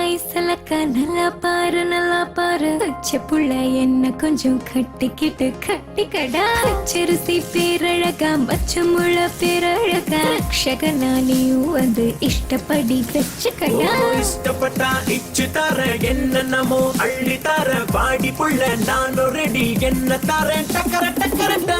ஐசலக்கா நல்லா பாரு பச்சை புள்ள என்ன கொஞ்சம் கட்டிக்கடா. பச்சரிசி பேரழகா மச்சமுள்ள பேரழகா ரக்ஷகனா நீயும் வந்து இஷ்டப்படி வச்சுக்கடா. இஷ்டப்பட்டா இச்சு தர என்னமோ அள்ளி தர பாடி புள்ள நானும் ரெடி என்ன தர டக்கரட்டா.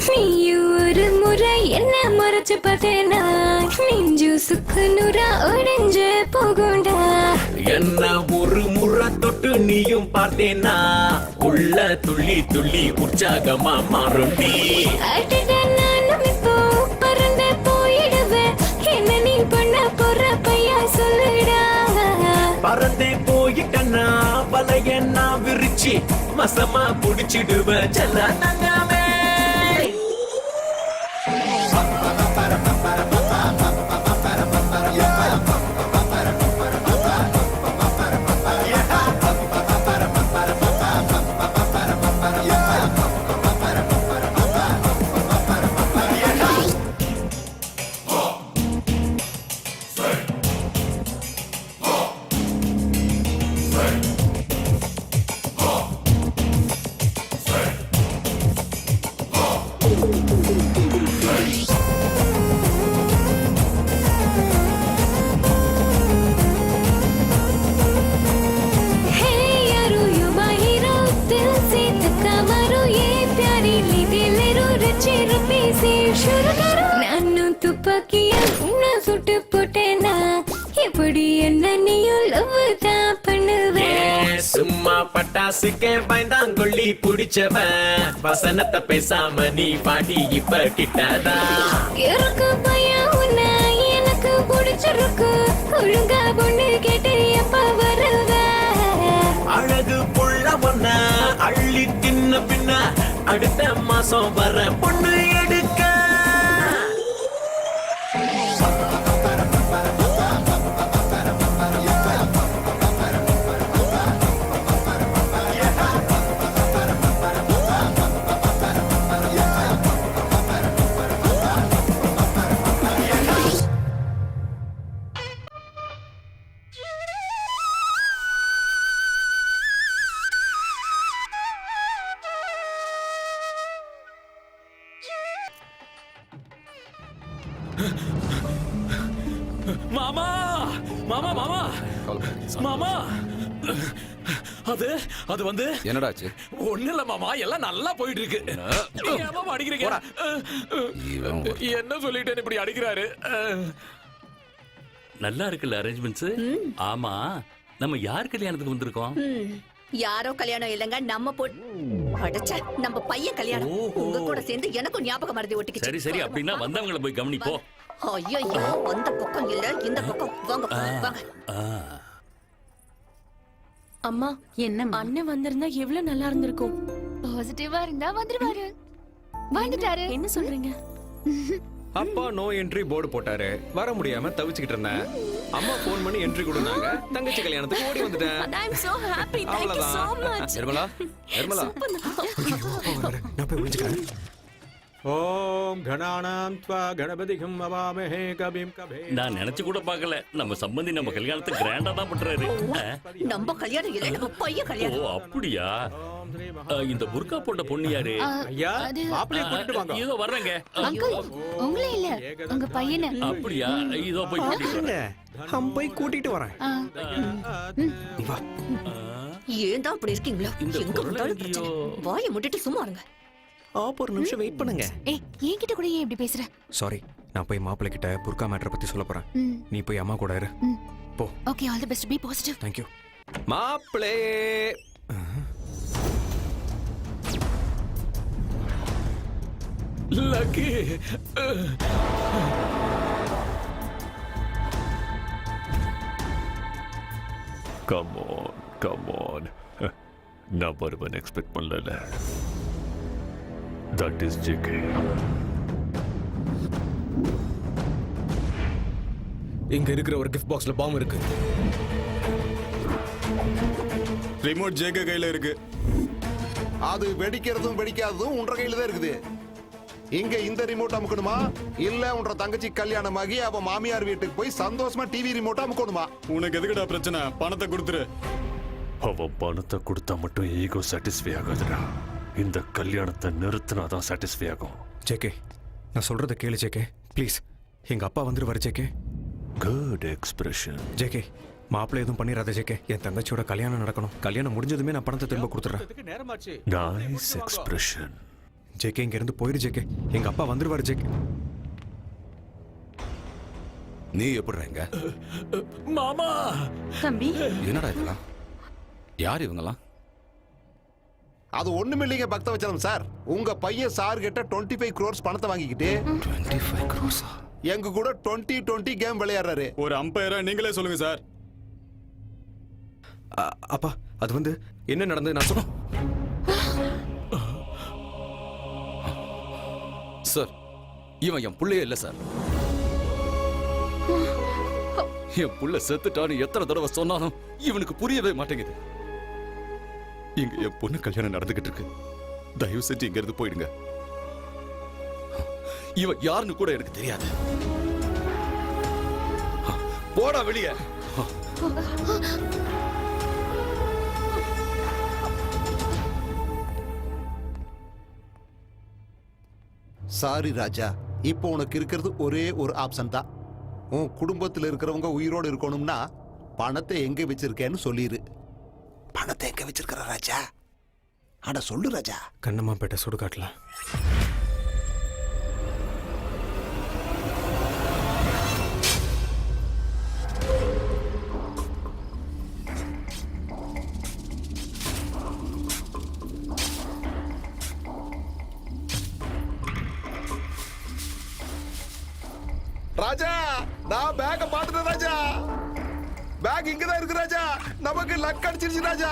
நீ ஒரு முறை என்ன மறைச்சு பார்த்தேனா நெஞ்சு சுக்கு நூறா உடைஞ்சு போகுண்டா. என்ன ஒரு முறை தொட்டு நீயும் பார்த்தேனா உள்ள துள்ளி துள்ளி உற்சாகமா மாறுண்டி. அடடா நானும் இப்போ பறந்து போயிடுவேன். என்ன நீ பண்ண போற பையா சொல்லுடா. பறந்தே போயிட்டனா வலைய நான் விரிச்சு மசமா புடிச்சிடுவேன் செல்லாமே. நானும் துப்பாக்கிய உன்னை சுட்டு போட்டேனா எப்படி என்ன நீயும் லவ் தான் பண்ணுவேன். சும்மா பட்டாசுக்கே பயந்தாங்கொள்ளி புடிச்சவன் வசனத்தை பேசாம நீ பாடி இப்ப கிட்டதா. எனக்கு பயம் உன்னை எனக்கு பிடிச்சிருக்கு. ஒழுங்கா பொண்ணு கேட்டு எப்ப வருவ. அழகு புள்ள பொண்ண அள்ளி தின்ன பின்ன அடுத்த மாசம் வர பொண்ணு எடுக்க. மாமா மாமா மாமா மாமா அது அது வந்து என்னடாச்சு? ஒண்ணு இல்ல மாமா, எல்லாம் நல்லா போயிட்டு இருக்கு. ஏன் மாமா அடிக்கிறீங்க? என்ன சொல்லிட்டேன்னு இப்படி அடிக்கிறாரு? நல்லா இருக்குல்ல அரேஞ்ச்மெண்ட்ஸ்? ஆமா, நம்ம யார் கல்யாணத்துக்கு வந்திருக்கோம்? யாரோ கல்யாணம் இல்லங்க, நம்ம அடச்சே நம்ம பையன் கல்யாணம். உங்க கூட சேர்ந்து எனக்கும் ஞாபகம் மறதி ஒட்டிக்கிச்சு. சரி சரி, அப்படின்னா வந்தவங்களை போய் கவனிப்போ. ஐயோ அந்த பக்கம் இல்ல இந்த பக்கம் வாங்க வாங்க. அம்மா என்ன அண்ணன் வந்திருந்தா எவ்வளவு நல்லா இருந்திருக்கும். பாசிட்டிவா இருந்தா வந்துருவாரு. வந்துட்டாரு. என்ன சொல்றீங்க? அப்பா நோ என்ட்ரி போர்டு போட்டாரு. வர முடியாம தவிச்சுக்கிட்டு இருந்தேன். அம்மா போன் பண்ணி என்ட்ரி கொடுத்தாங்க. தங்கச்சி கல்யாணத்துக்கு ஓடி வந்துட்டேன். I am so happy. Thank you so much. Nirmala Nirmala நான் போய் ஒளிஞ்சுக்கிறேன். ஓம் கணானாம் த்வா கணபதிகம் அவாமஹே கபிம் கபே. நான் நினைச்சு கூட பார்க்கல நம்ம சம்பந்தி நம்ம கல்யாணத்தை கிராண்டா தான் பண்றாரு. நம்ம கல்யாணம் இல்ல, நம்ம பையன் ஓ கல்யாணம். அப்படியா? இந்த புர்கா போட்ட பொண்ணு யாரு? ஐயா மாப்பிளைய கூட்டிட்டு வாங்க. இதோ வர்றேங்க. அங்கிள் உங்களே இல்ல, உங்க பையனை. அப்படியா? இதோ போய் கூட்டிட்டு வரேன். நான் போய் கூட்டிட்டு வரேன். வா. ஏன் தான் அப்படி இருக்கீங்களா? எங்க வந்தாலும் பிரச்சனை. வாயை மூடிட்டு சும்மா இருங்க. ஒரு நிமிஷம் வெயிட் பண்ணுங்க. ஏய், என்கிட்ட கூட ஏன் இப்படி பேசுற? சாரி, நான் போய் மாப்பிள்ளை கிட்ட புர்கா மேட்டரை பத்தி சொல்ல போறேன். நீ போய் அம்மா கூட இரு. போ. Okay, all the best. Be positive. Thank you. மாப்பிளே lucky. Come on come on. நான் வருவன் எக்ஸ்பெக்ட் பண்ணல. That is JK. இங்க இருக்கிற ஒரு கிஃப்ட் பாக்ஸ்ல பாம் இருக்கு. ரிமோட் ஜேகே கையில இருக்கு. அது வெடிக்கிறதும் வெடிக்காததும் உன்ற கையில தான் இருக்குது. இங்க இந்த ரிமோட் அமுக்கணுமா இல்ல உன்ற தங்கச்சி கல்யாணமாகி அவ மாமியார் வீட்டுக்கு போய் சந்தோஷமா டிவி ரிமோட் அமுக்கணுமா? உனக்கு எதுக்குடா பிரச்சனை? பணத்தை கொடுத்துரு. அவன் பணத்தை கொடுத்தா மட்டும் ஈகோ சாட்டிஸ்ஃபை ஆகாதுடா. இந்த கல்யாணத்தை நிறுத்தினாதான் சாட்டிஸ்ஃபை ஆகும். ஜேகே, நான் சொல்றத கேளு ஜேகே, ப்ளீஸ். எங்க அப்பா வந்துருவாரு ஜேகே. Good expression. ஜேகே, மாப்பிள்ளை எதுவும் பண்ணிடாத ஜேகே. என் தங்கச்சியோட கல்யாணம் நடக்கணும். கல்யாணம் முடிஞ்சதுமே நான் பணத்தை திரும்ப கொடுத்துறேன். Nice expression. ஜேகே, இங்க இருந்து போயிரு ஜேகே. எங்க அப்பா வந்துருவாரு ஜேகே. நீ எப்படிங்க? மாமா தம்பி, என்னடா இதெல்லாம்? யார் இவங்கலாம்? அது ஒண்ணுமே இல்லைங்க பக்தவச்சலம் சார். உங்க பையன் சார் கிட்ட 25 crores பணத்தை வாங்கிக்கிட்டு 25 crores எங்க கூட 20-20 கேம் விளையாடுறாரு. ஒரு அம்பையரா நீங்களே சொல்லுங்க சார். அப்பா, அது வந்து என்ன நடந்தது நான் சொல்ல. சார், இவன் என் புள்ளையே இல்ல சார். என் புள்ள செத்துட்டான்னு எத்தனை தடவை சொன்னாலும் இவனுக்கு புரியவே மாட்டேங்குது. இங்க என் பொண்ணு கல்யாணம் நடந்துகிட்டு இருக்கு. தயவு செஞ்சு இங்க இருந்து போயிடுங்க. இவன் யாருன்னு கூட எனக்கு தெரியாது. போடா வெளியே. சாரி ராஜா, இப்போ உனக்கு இருக்கிறது ஒரே ஒரு ஆப்ஷன் தான். உன் குடும்பத்தில் இருக்கிறவங்க உயிரோடு இருக்கணும்னா பணத்தை எங்க வச்சிருக்கேன்னு சொல்லிடு. பணத்தை எங்க வச்சிருக்கிற ராஜா? அட சொல்லு ராஜா. கண்ணம்மாப்பேட்டை சுடுகாட்டுல. ராஜா, நான் பேக்க பாத்துட்டேன் ராஜா. பேக் இங்கதான் இருக்கு ராஜா. நமக்கு லக் அடிச்சிருச்சு ராஜா.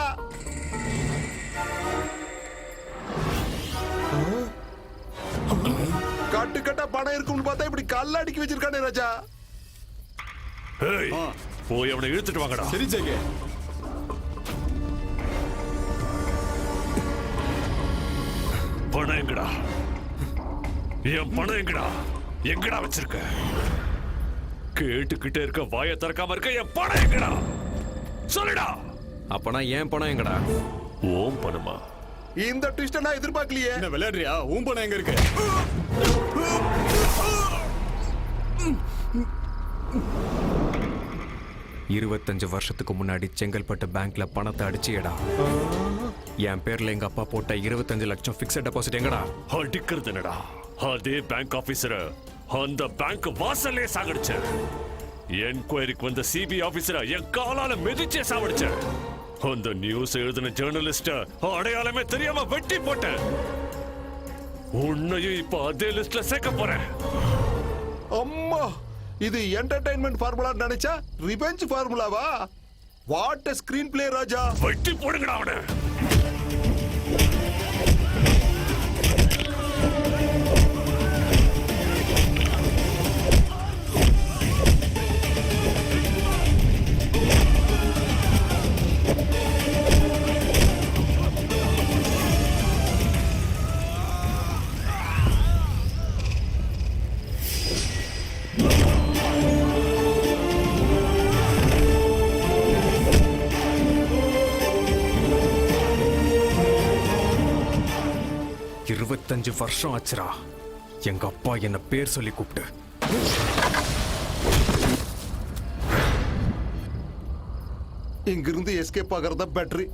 கட்டு கட்டா பணம் இருக்கும்னு பார்த்தா இப்படி கல்ல அடிக்கி வச்சிருக்கானே ராஜா. ஏய், போய் அவனை இழுத்துட்டு வாங்கடா. சரி ஜேகே. பணம் எங்கடா? என் பணம் எங்கடா? எங்கடா வச்சிருக்க? கேட்டுக்கிட்டே இருக்க, வாயை திறக்காம இருக்க. என் பணம் எங்கடா? சொல்லுடா. அப்பனா ஏன் பணம் எங்கடா? ஓம் பணமா? இந்த ட்விஸ்ட நான் எதிர்பார்க்கலையே. என்ன விளையாடுறியா? உன் பணம் எங்க இருக்கு? 25 வருஷத்துக்கு முன்னாடி செங்கல்பட்டு பேங்க்ல பணத்தை அடிச்சியடா. என் பேர்ல எங்க அப்பா போட்ட 25 லட்சம் பிக்ஸட் டெபாசிட் எங்கடா? அடிக்கிறது என்னடா? அதே பேங்க் ஆபீசர் அந்த பேங்க் வாசல்லே சாகடிச்ச. என்கொயரிக்கு வந்த சிபிஐ ஆபீசரை என் காலால மிதிச்சே சாவடிச்ச. அந்த நியூஸ் எழுதின ஜேர்னலிஸ்ட அடையாளமே தெரியாம வெட்டி போட்ட. உன்னையும் இப்ப அதே லிஸ்ட்ல சேர்க்க போறேன். அம்மா, இது என்டர்டைன்மெண்ட் ஃபார்முலா நினைச்சா ரிவெஞ்ச் ஃபார்முலாவா? What a screenplay Raja. வெட்டி போடுங்கடா அவனை. இருபத்தஞ்சு வருஷம் ஆச்சுரா எங்க அப்பா என்ன பேர் சொல்லி கூப்பிட்டு. இங்கிருந்து எஸ்கேப் ஆகிறதா பெட்டரி.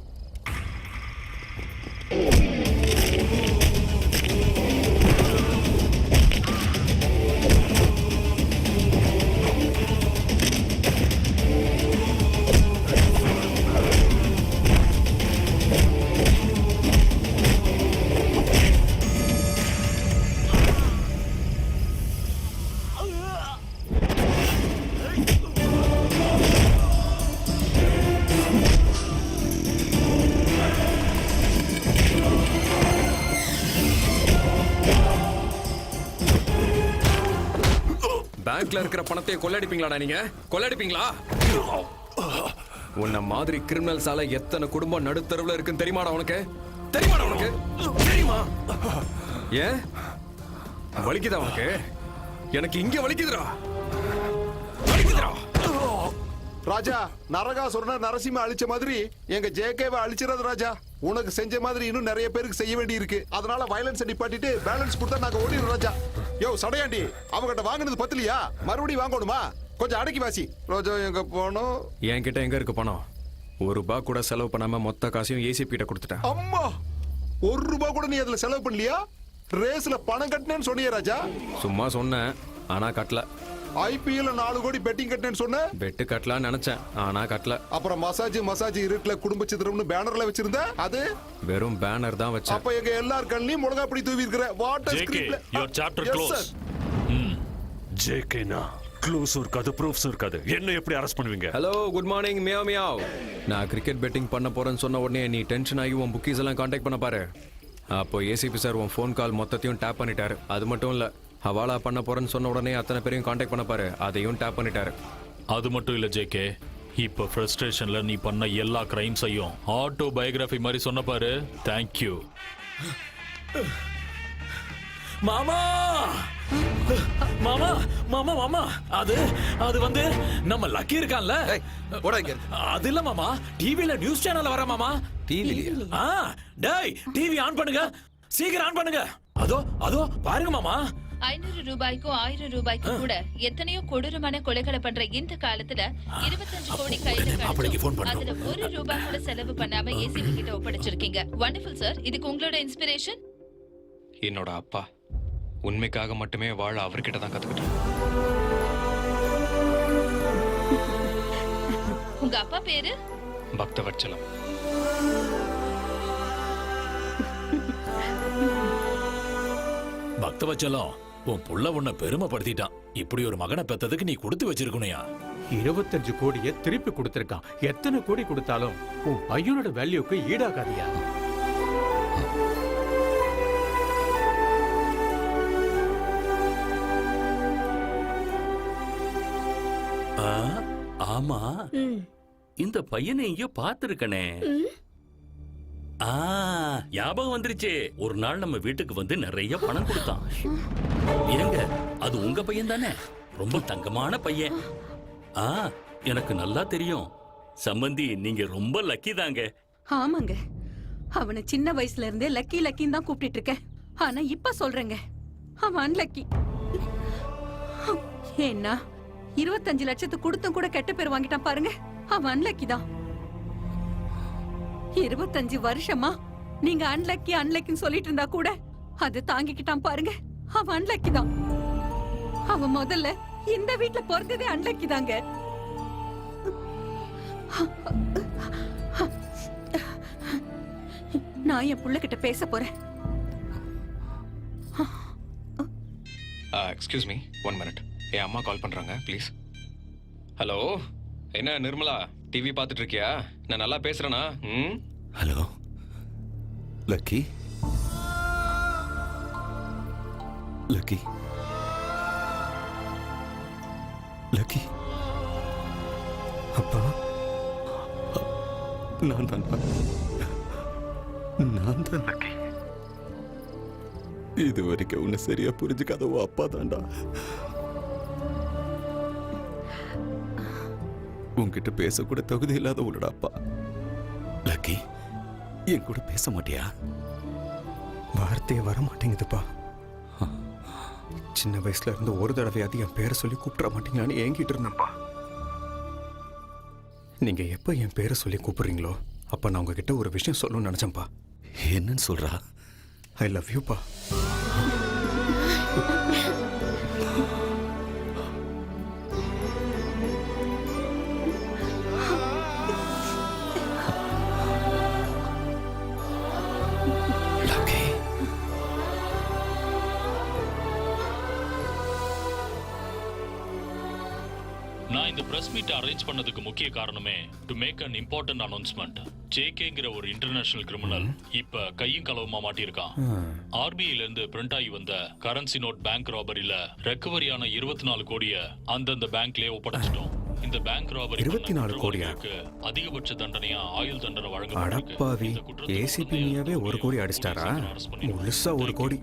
பேங்க்ல இருக்கிற பணத்தை கொள்ளடிப்பீங்களாடா நீங்க? கொள்ளடிப்பீங்களா? உன்ன மாதிரி கிரிமினல்ஸால எத்தனை குடும்பம் நடுத்தருவுல இருக்குன்னு தெரியுமாடா உனக்கு? தெரியுமாடா உனக்கு? தெரியுமா? ஏன் வலிக்குதா உனக்கு? எனக்கு இங்க வலிக்குதுடா. வலிக்குதுடா. ராஜா, நரகாசுரனை நரசிம்ம அழிச்ச மாதிரி எங்க ஜேகேவை அழிச்சிடாத ராஜா. உனக்கு செஞ்ச மாதிரி இன்னும் நிறைய பேருக்கு செய்ய வேண்டி இருக்கு. அதனால வயலன்ஸ் நிப்பாட்டிட்டு பேலன்ஸ் கொடுத்தா நாங்க ஓடிடுறோம் ராஜா. யோ சடையாண்டி, அவங்கிட்ட வாங்கினது பத்தலையா? மறுபடியும் வாங்கணுமா? கொஞ்சம் அடக்கி வாசி. ரோஜா எங்க போனோம்? என்கிட்ட எங்க இருக்கு பணம்? ₹1 கூட செலவு பண்ணாம மொத்த காசையும் ஏசிபி கிட்ட கொடுத்துட்டேன். அம்மா, ₹1 கூட நீ அதுல செலவு பண்ணலையா? ரேஸ்ல பணம் கட்டினேன்னு சொன்னியே ராஜா. சும்மா சொன்னேன், ஆனா கட்டல. ஐபிஎல் 4 கோடி பெட்டிங் கட்டினேன்னு சொன்ன. பெட்டு கட்டலாம்னு நினைச்சேன், ஆனா கட்டல. அப்புறம் மசாஜ் இருட்டுல குடும்ப சித்திரம்னு பேனர்ல வச்சிருந்த, அது வெறும் பேனர் தான் வச்சேன். அப்ப எங்க எல்லார் கண்ணிலையும் மிளகா பொடி தூவி இருக்கிற. வாட்டர் ஸ்கிரிப்ட்ல your chapter close. ஜேகேனா க்ளூஸ் இருக்காது, ப்ரூஃப்ஸ் இருக்காது. என்ன எப்படி அரெஸ்ட் பண்ணுவீங்க? Hello, good morning meow meow. நான் கிரிக்கெட் பெட்டிங் பண்ண போறேன்னு சொன்ன உடனே நீ டென்ஷன் ஆகி உன் புக்கீஸ் எல்லாம் காண்டாக்ட் பண்ண பாரு. அப்போ ஏசிபி சார் உன் ஃபோன் கால் மொத்தத்தையும் டேப் பண்ணிட்டாரு. அது மட்டும் இல்ல, ஹவாலா பண்ண போறேன்னு சொன்ன உடனே அத்தனை பேரையும் காண்டாக்ட் பண்ண பாரு, அதையும் டேப் பண்ணிட்டாரு. அது மட்டும் இல்ல ஜேகே, இப்ப ஃப்ரஸ்ட்ரேஷன்ல நீ பண்ண எல்லா கிரைம்ஸையும் ஆட்டோ பயோகிராஃபி மாதிரி சொன்ன பாரு. தேங்க்யூ மாமா மாமா மாமா மாமா அது அது வந்து நம்ம லக்கி இருக்கான்ல, அது இல்ல மாமா, டிவில நியூஸ் சேனல்ல வர மாமா. டிவில டேய், டிவி ஆன் பண்ணுங்க, சீக்கிரம் ஆன் பண்ணுங்க. அதோ அதோ பாருங்க மாமா. 500 ரூபாய்க்கும் 1000 ரூபாய்க்கும் கூட எத்தனையோ கொடூரமான கொலைகளை பண்ற இந்த காலத்துல 25 கோடி கையில கிடைச்சு அதுல ₹1 கூட செலவு பண்ணாம ஏசிபி கிட்ட ஒப்படைச்சிருக்கீங்க. Wonderful sir. இதுக்கு உங்களோட இன்ஸ்பிரேஷன்? என்னோட அப்பா உண்மைக்காக மட்டுமே வாழ அவர்கிட்ட தான் கத்துக்கிட்டேன். உங்க அப்பா பேரு? பக்தவத்சலம். பக்தவச்சலம், உன் புள்ள உன்னை பெருமைப்படுத்திட்டான். இப்படி ஒரு மகனை பெத்ததுக்கு நீ கொடுத்து வச்சிருக்கணுயா. 25 கோடியை திருப்பி கொடுத்திருக்கான். எத்தனை கோடி கொடுத்தாலும் உன் பையனோட வேல்யூக்கு ஈடாகாதியா. ஆமா, இந்த பையனை எங்கேயோ பார்த்திருக்கனே. ஞாபகம் வந்துருச்சு. ஒரு நாள் நம்ம வீட்டுக்கு வந்து நிறைய பணம் கொடுத்தான். ஏங்க, அது உங்க பையன் தானே? ரொம்ப தங்கமான பையன். எனக்கு நல்லா தெரியும். சம்பந்தி, நீங்க ரொம்ப லக்கி தாங்க. ஆமாங்க, அவனை சின்ன வயசுல இருந்தே லக்கி லக்கின்னு தான் கூப்பிட்டு இருக்கேன். ஆனா இப்ப சொல்றேங்க, அவன் அன்லக்கி. ஏன்னா 25 லட்சத்துக்கு கொடுத்தும் கூட கெட்ட பேர் வாங்கிட்டான் பாருங்க. அவன் அன்லக்கி தான். 25 வருஷமா நீங்க அன்லக்கின்னு சொல்லிட்டு இருந்தா கூட அது தாங்கிக்கிட்டான் பாருங்க. அவன் அன்லக்கி தான். அவன் முதல்ல இந்த வீட்ல பிறந்ததே அன்லக்கி தாங்க. நான் என் புள்ள கிட்ட பேச போறேன். Excuse me, 1 minute. என் அம்மா கால் பண்றாங்க, ப்ளீஸ். ஹலோ, என்ன நிர்மலா, டிவி பார்த்துட்டு இருக்கியா? நான் நல்லா பேசுறேனா? Hello lucky. லக்கி லக்கி, அப்பா, நான் தான் லக்கி. இது வரைக்கும் உன்னை சரியா புரிஞ்சுக்காத அப்பா தான்டா. உன்கிட்ட பேசக்கூட தகுதி இல்லாத உன்னோட அப்பா. லக்கி, என் கூட பேச மாட்டியா? வார்த்தையே வர மாட்டேங்குதுப்பா. சின்ன வயசுல இருந்து ஒரு தடவையாவது என் பேரை சொல்லி கூப்பிட மாட்டீங்களான்னு ஏங்கிட்டு இருந்தேன்ப்பா. நீங்க எப்ப என் பேரை சொல்லி கூப்பிடுறீங்களோ அப்ப நான் உங்ககிட்ட ஒரு விஷயம் சொல்லணும்னு நினைச்சேன்ப்பா. என்னன்னு சொல்றா? ஐ லவ் யூப்பா. நான் இந்த பிரஸ் மீட் அரேஞ்ச் பண்ணதுக்கு முக்கிய காரணமே to make an important announcement. ஜேகேங்கிற ஒரு இன்டர்நேஷனல் கிரிமினல் இப்ப கையும் களவுமா மாட்டியிருக்கான். ஆர்பிஐல இருந்து பிரிண்ட் ஆகி வந்த கரன்சி நோட் பேங்க் ராபரியில ரெக்கவரியான 24 கோடியை அந்தந்த பேங்க்லயே ஒப்படைச்சிட்டோம். இந்த பேங்க் ராபரி 24 கோடியா? அதிகபட்ச தண்டனையா ஆயுள் தண்டனை வழங்கப்பட்டிருக்கு. அடப்பாவி, ஏசிபியாவே 1 கோடி அடிச்சிட்டாரா? முழுசா 1 கோடி.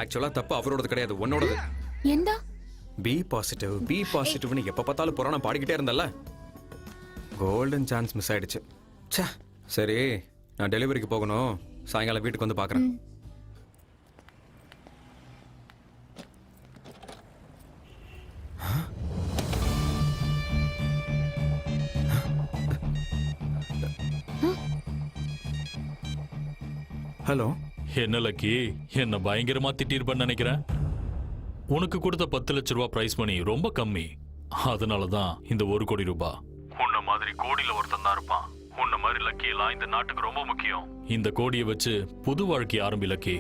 ஆக்சுவலா தப்பு அவரோடது கிடையாது, உன்னோடது. எந்த பி பாசிட்டிவ்னு எப்ப பார்த்தாலும் புராணம் பாடிக்கிட்டே இருந்தல்ல, கோல்டன் சான்ஸ் மிஸ் ஆயிடுச்சு. ச்சே. சரி, நான் டெலிவரிக்கு போகணும், சாயங்காலம் வீட்டுக்கு வந்து பார்க்குறேன். ஹலோ. என்ன லக்கி, என்ன பயங்கரமா திட்டிருப்பேன்னு நினைக்கிறேன். உனக்கு கொடுத்த 10 லட்ச ரூபாய் பிரைஸ் மணி ரொம்ப கம்மி, அதனாலதான் இந்த 1 கோடி ரூபாய். உன்ன மாதிரி கோடியில ஒருத்தன் தான் இருப்பான். உன்ன மாதிரி லக்கி எல்லாம் இந்த நாட்டுக்கு ரொம்ப முக்கியம். இந்த கோடியை வச்சு புது வாழ்க்கை ஆரம்பி லக்கி.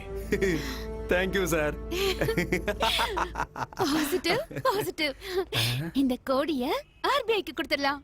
Thank you sir. பாசிட்டிவ். இந்த கோடிய ஆர்பிஐக்கு கொடுத்துடலாம்.